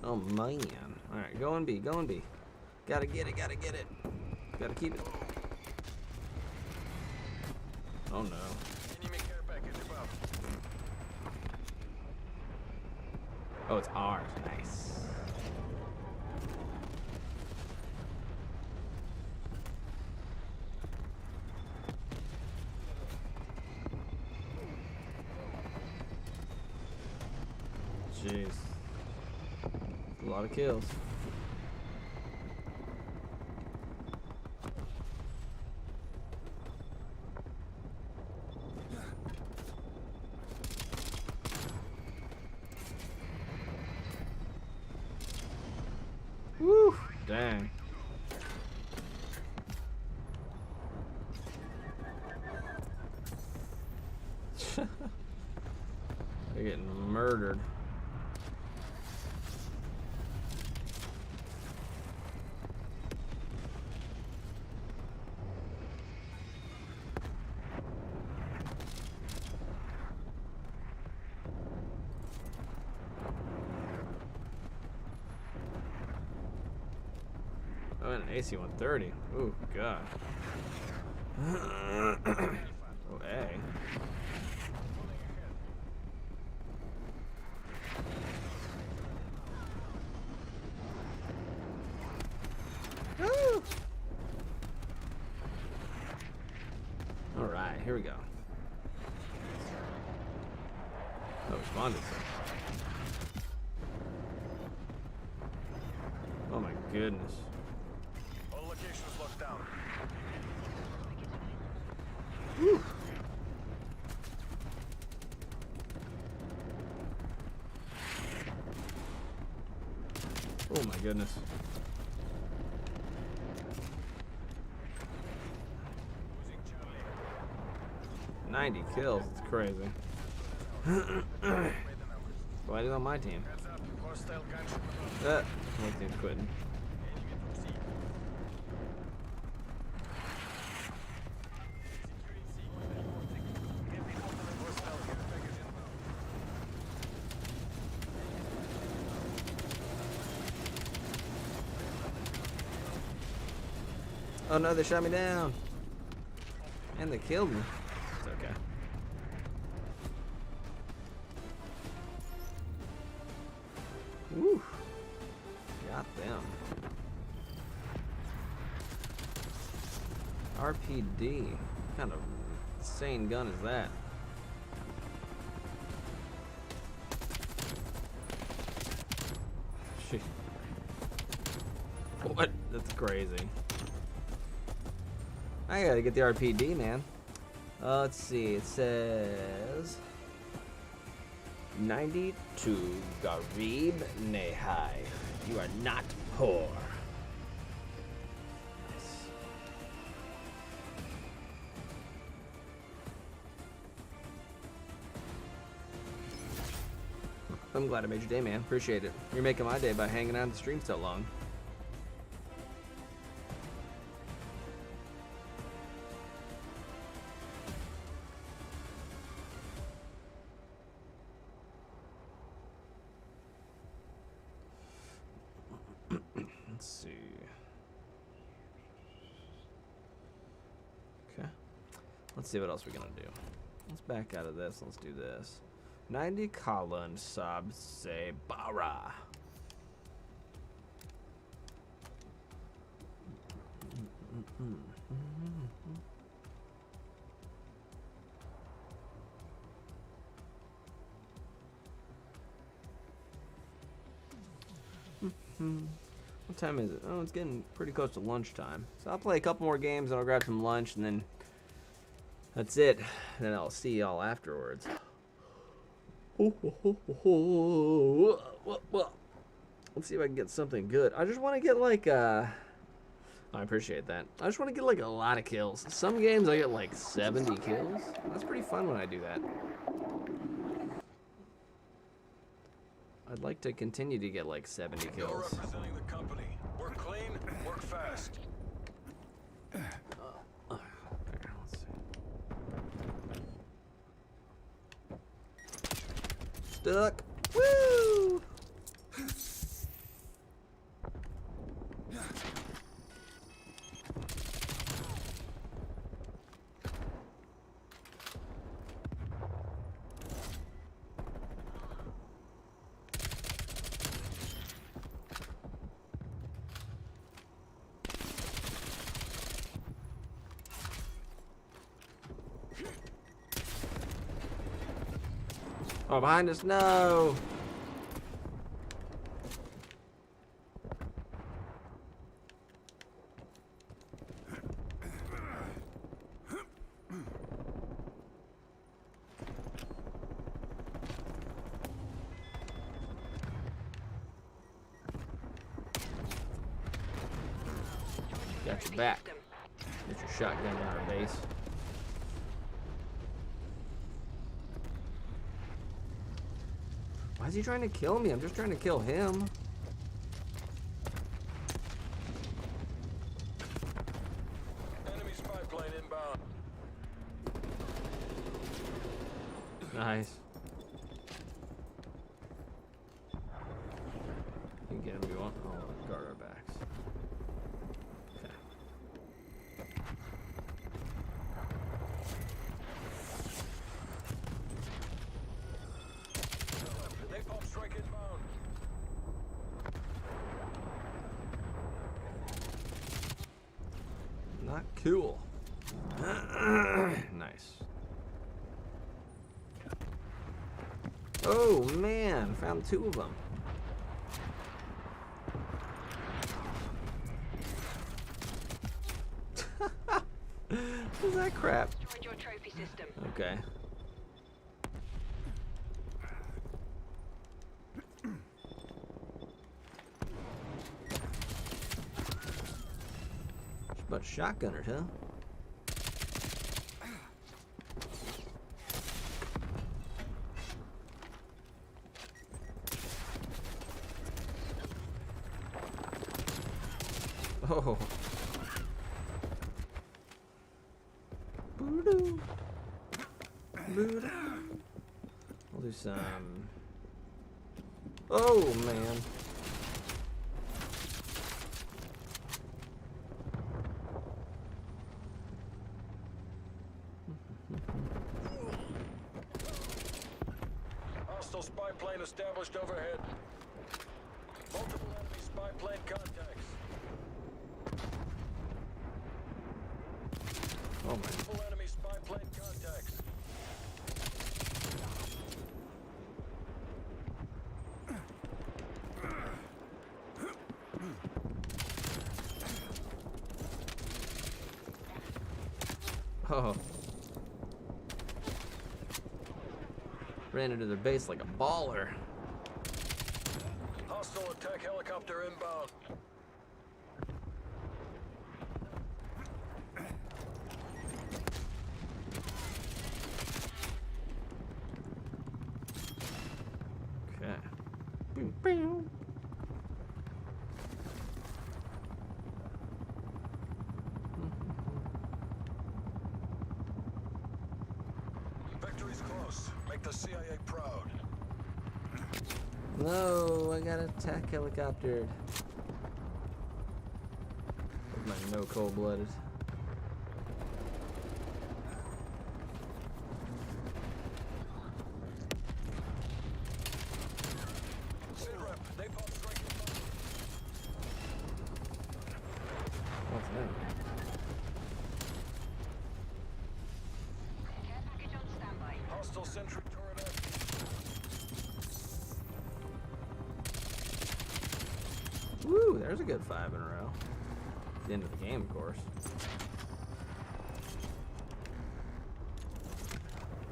Oh man. Alright, go on B, go on B. Gotta get it, gotta get it. Gotta keep it. Oh no. Enemy care package above. Oh, it's ours. Nice. Jeez. A lot of kills. Woo! Dang. They're getting murdered. Oh, an AC-130. Ooh, God. Oh, A. Woo! All right, here we go. Oh, responded. Oh my goodness. All locations locked down. Whew. Oh my goodness. Losing Charlie. 90 kills, it's crazy. Why is it on my team? Heads up. Hostile gunship above. My team's quitting. Enemy Proxy. Securing C. Hostile care package inbound. Oh no, they shot me down. And they killed me. It's okay. Woo. Got them. RPD. What kind of insane gun is that? Shit. What? That's crazy. I gotta get the RPD, man. Let's see. It says 92 Garib Nehai. You are not poor. Nice. I'm glad I made your day, man. Appreciate it. You're making my day by hanging out on the stream so long. Let's see. Okay. Let's see what else we're gonna do. Let's back out of this. Let's do this. 90 Colin Sub Se Bara. What time is it? Oh, it's getting pretty close to lunchtime. So I'll play a couple more games and I'll grab some lunch and then that's it. Then I'll see y'all afterwards. Let's see if I can get something good. I just want to get like I appreciate that. I just want to get like a lot of kills. Some games I get like 70 kills. That's pretty fun when I do that. I'd like to continue to get like 70 You're kills. representing the company. Work clean, work fast. There, let's see. Stuck. Woo! Oh, behind us, no! Got your back. Get your shotgun in our base. Why is he trying to kill me? I'm just trying to kill him. Enemy spy plane inbound. Nice. You can get him if you want. Oh, guard our backs. Okay. Napalm strike inbound. Not cool. Nice. Oh man, found two of them. What's that crap? Destroyed your trophy system. Okay. Just a bunch of shotgunners, huh? Oh. Boo-doo. Boo-doo. We'll do some. Oh man. Hostile spy plane established overhead. Multiple enemy spy plane contacts. Oh my. Multiple enemy spy plane contacts. Oh. Ran into their base like a baller. Hostile attack helicopter inbound. Okay. Boom, boom. Victory's close. Make the CIA proud. No, I got attack helicoptered. With my no cold-blooded. Sit rep. Napalm strike inbound. What's that? Care package on standby. Hostile sentry turret active. Woo, there's a good 5 in a row. At the end of the game, of course.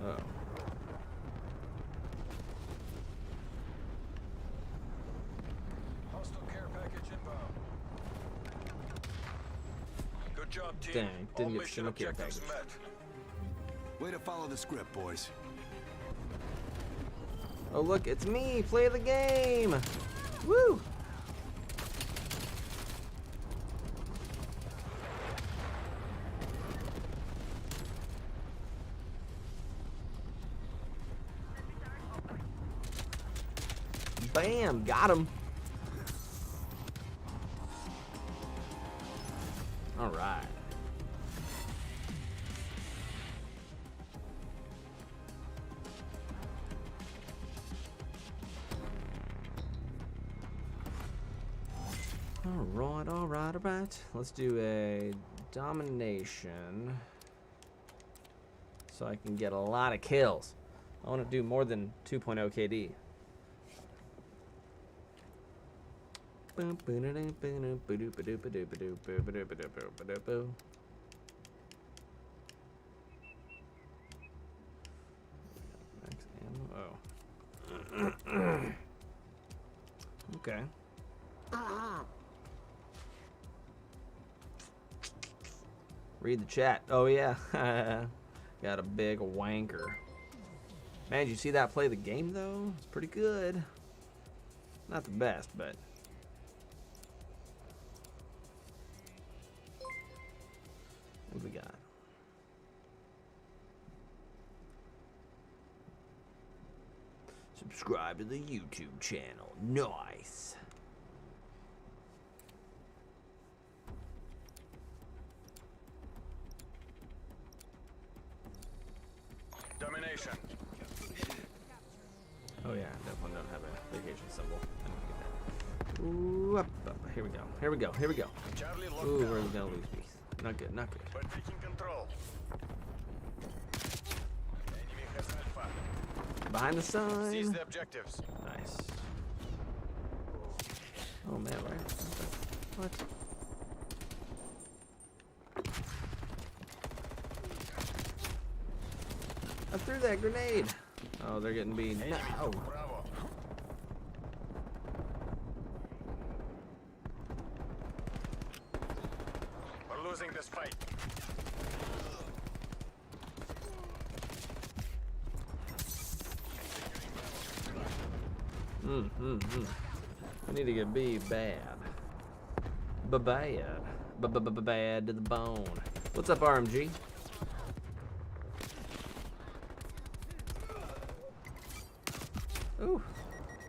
Oh. Hostile care package inbound. job, team. Dang, All didn't get mission single care objectives package. met. Way to follow the script, boys. Oh look, it's me! Play the game! Woo! Bam! Got him! Alright. Alright. Let's do a domination so I can get a lot of kills. I want to do more than 2.0 KD. Max ammo. Oh. Okay. Read the chat. Oh yeah. Got a big wanker. Man, did you see that play the game though? It's pretty good. Not the best, but what we got? Subscribe to the YouTube channel. Nice. Domination. Oh yeah, definitely don't have a vacation symbol. I don't get that. Ooh, up. Here we go. Charlie locked Ooh, down. we're gonna lose these. Not good. We're taking control. Enemy has Alpha. Behind the Seize sign. the objectives. Nice. Oh man, right? What? I threw that grenade. Oh, they're getting beat. No. Bravo. We're losing this fight. I need to get B bad. Bad. Bad to the bone. What's up, RMG? Ooh.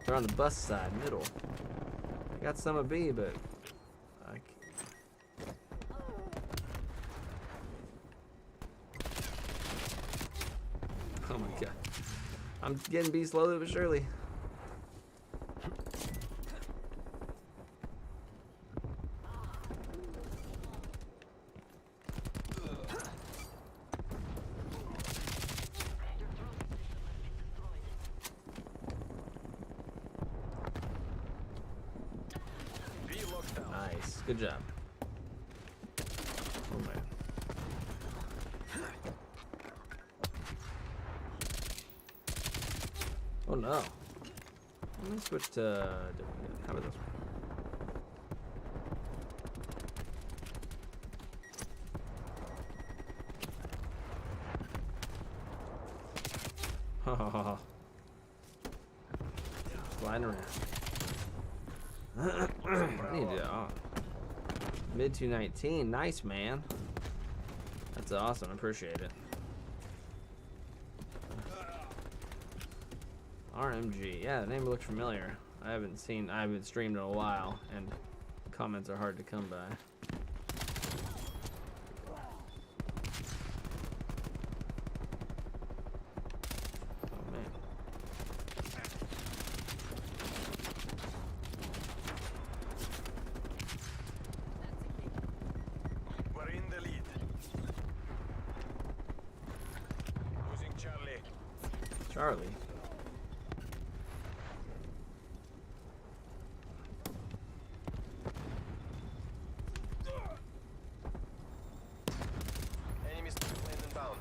They're on the bus side, middle. I got some of B, but I can't. Oh my god. I'm getting B slowly but surely. Nice. Good job. Oh man. Oh no. Let me switch to how about this one? Flying around. I need to mid 219. Nice, man. That's awesome. I appreciate it. RMG. Yeah, the name looks familiar. I haven't streamed in a while, and comments are hard to come by. Oh man. We're in the lead. Losing Charlie. Charlie. Enemies plane inbound.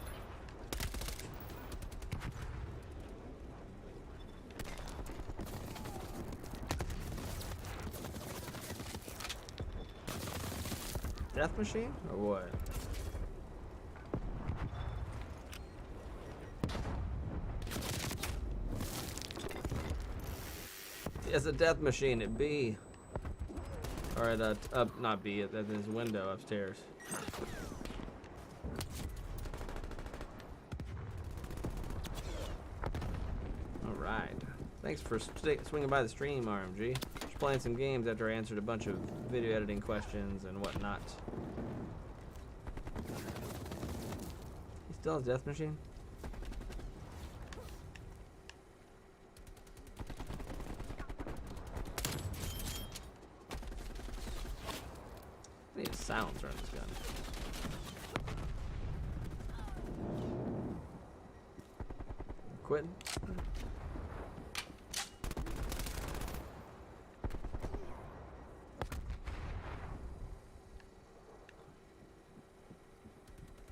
Death machine or what? It's a death machine at B. Or at not B, at his window upstairs. Alright. Thanks for swinging by the stream, RMG. Just playing some games after I answered a bunch of video editing questions and whatnot. He still has death machine? I need a silencer on this gun. Quitting?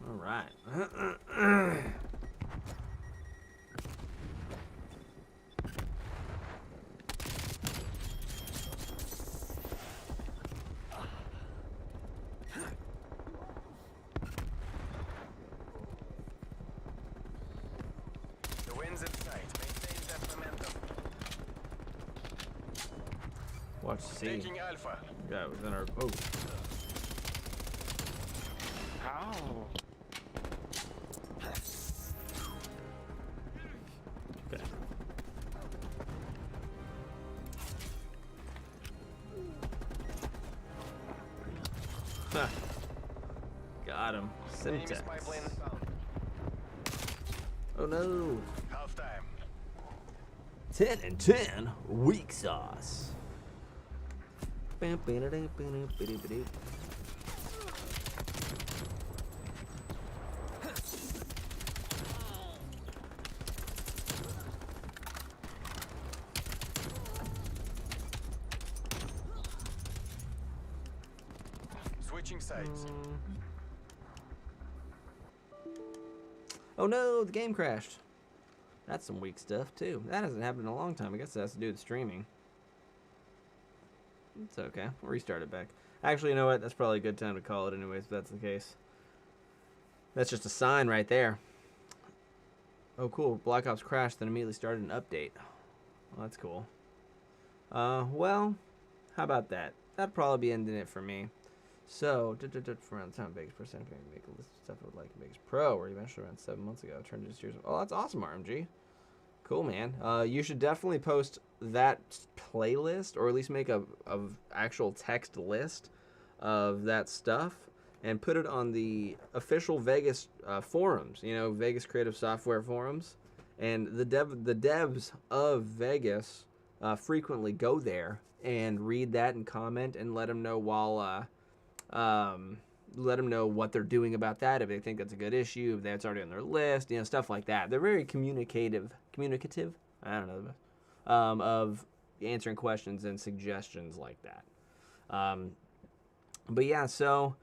All right. The wind's in sight. Maintain that momentum. Watch C. Taking Alpha. Yeah, it was in our. Oh. How? Okay. Huh. Got him. Enemy Syntax. spy plane found. Oh no. Half time. 10 and 10 weak sauce. Switching sides. Oh no, the game crashed. That's some weak stuff too. That hasn't happened in a long time. I guess that has to do with streaming. It's okay. We'll restart it back. Actually, you know what? That's probably a good time to call it anyways, if that's the case. That's just a sign right there. Oh, cool. Black Ops crashed, then immediately started an update. Well, that's cool. Well, how about that? That'd probably be ending it for me. So, for around the time Vegas percent, make a list of stuff I would like in Vegas Pro, where eventually around 7 months ago, turned into series. Oh, that's awesome, RMG. Cool, man. You should definitely post that playlist, or at least make a actual text list of that stuff, and put it on the official Vegas forums. You know, Vegas Creative Software forums, and the devs of Vegas frequently go there and read that and comment and let them know while let them know what they're doing about that, if they think that's a good issue, if that's already on their list, you know, stuff like that. They're very communicative, I don't know, of answering questions and suggestions like that. But yeah, so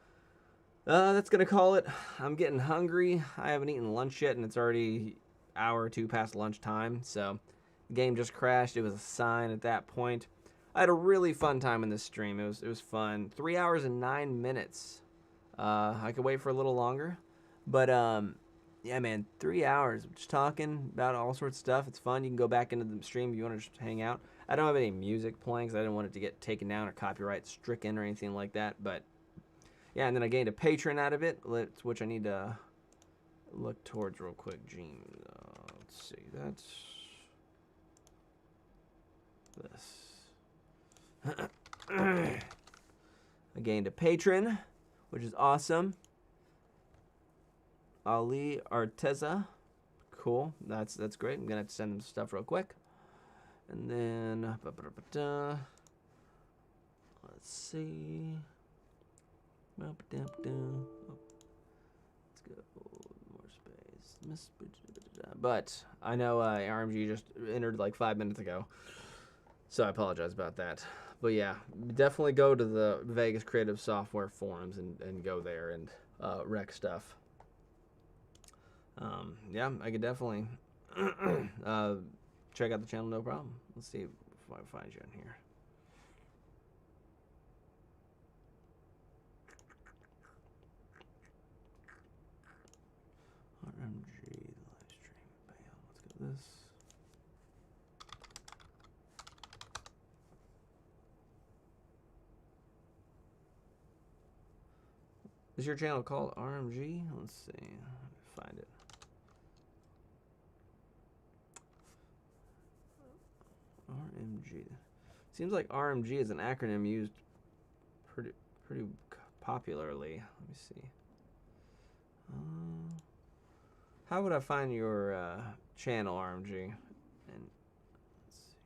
that's gonna call it. I'm getting hungry. I haven't eaten lunch yet, and it's already an hour or two past lunchtime. So the game just crashed. It was a sign at that point. I had a really fun time in this stream. It was fun. 3 hours and 9 minutes. I could wait for a little longer, but yeah, man, 3 hours just talking about all sorts of stuff. It's fun. You can go back into the stream if you want to just hang out. I don't have any music playing because I didn't want it to get taken down or copyright stricken or anything like that. But yeah, and then I gained a patron out of it, which I need to look towards real quick. Gene, let's see, that's this. I gained a patron, which is awesome. Ali Arteza, cool. That's great. I'm gonna have to send them stuff real quick, and then let's see. Let's go more space. But I know RMG just entered like 5 minutes ago, so I apologize about that. But yeah, definitely go to the Vegas Creative Software forums and go there and wreck stuff. Yeah, I could definitely check out the channel, no problem. Let's see if I can find you in here. Is your channel called RMG? Let's see. Find it. RMG. Seems like RMG is an acronym used pretty popularly. Let me see. How would I find your channel, RMG? And let's see.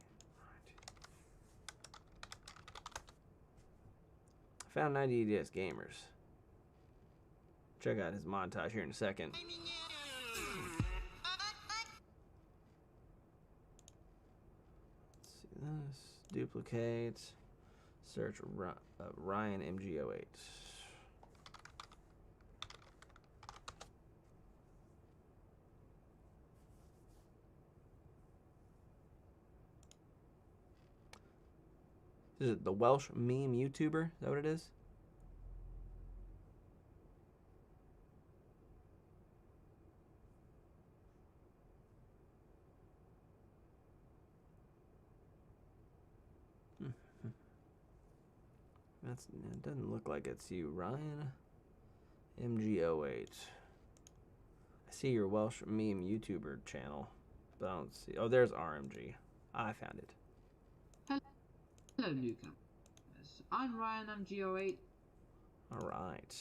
I found 90 EDS Gamers. Check out his montage here in a second. Let's see this. Duplicate. Search Ryan MG08. Is it the Welsh meme YouTuber? Is that what it is? It doesn't look like it's you, Ryan MG08. I see your Welsh meme YouTuber channel, but I don't see. Oh, there's RMG. I found it. Hello, newcomers. I'm Ryan MG08. All right.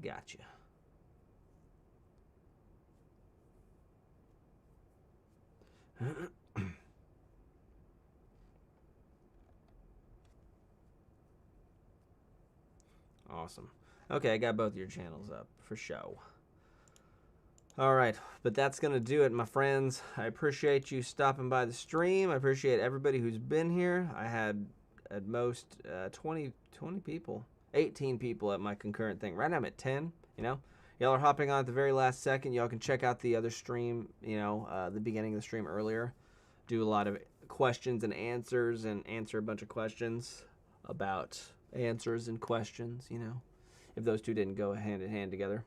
Gotcha. Awesome. Okay, I got both your channels up for show. All right, but that's going to do it, my friends. I appreciate you stopping by the stream. I appreciate everybody who's been here. I had at most 20 people, 18 people at my concurrent thing. Right now I'm at 10, you know. Y'all are hopping on at the very last second. Y'all can check out the other stream, you know, the beginning of the stream earlier. Do a lot of questions and answers and answer a bunch of questions about answers and questions, you know, if those two didn't go hand in hand together.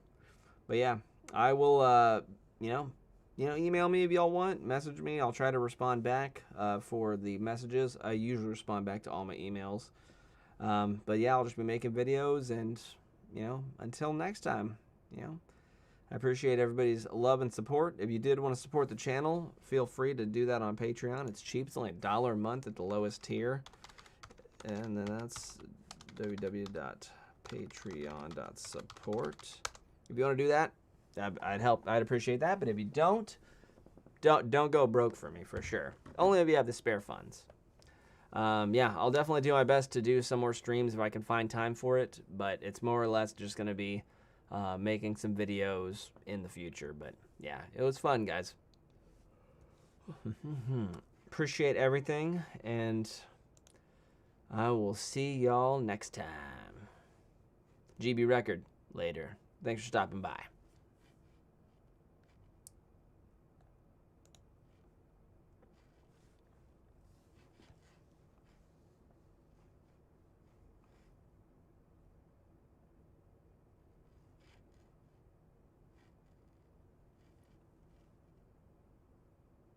But yeah, I will, you know, email me if y'all want, message me. I'll try to respond back for the messages. I usually respond back to all my emails. But yeah, I'll just be making videos, and, you know, until next time, you know, I appreciate everybody's love and support. If you did want to support the channel, feel free to do that on Patreon. It's cheap. It's only $1 a month at the lowest tier. And then that's www.patreon.support. If you want to do that, I'd appreciate that. But if you don't go broke for me, for sure. Only if you have the spare funds. Yeah, I'll definitely do my best to do some more streams if I can find time for it. But it's more or less just going to be making some videos in the future. But yeah, it was fun, guys. Appreciate everything, and I will see y'all next time. GB Record, later. Thanks for stopping by.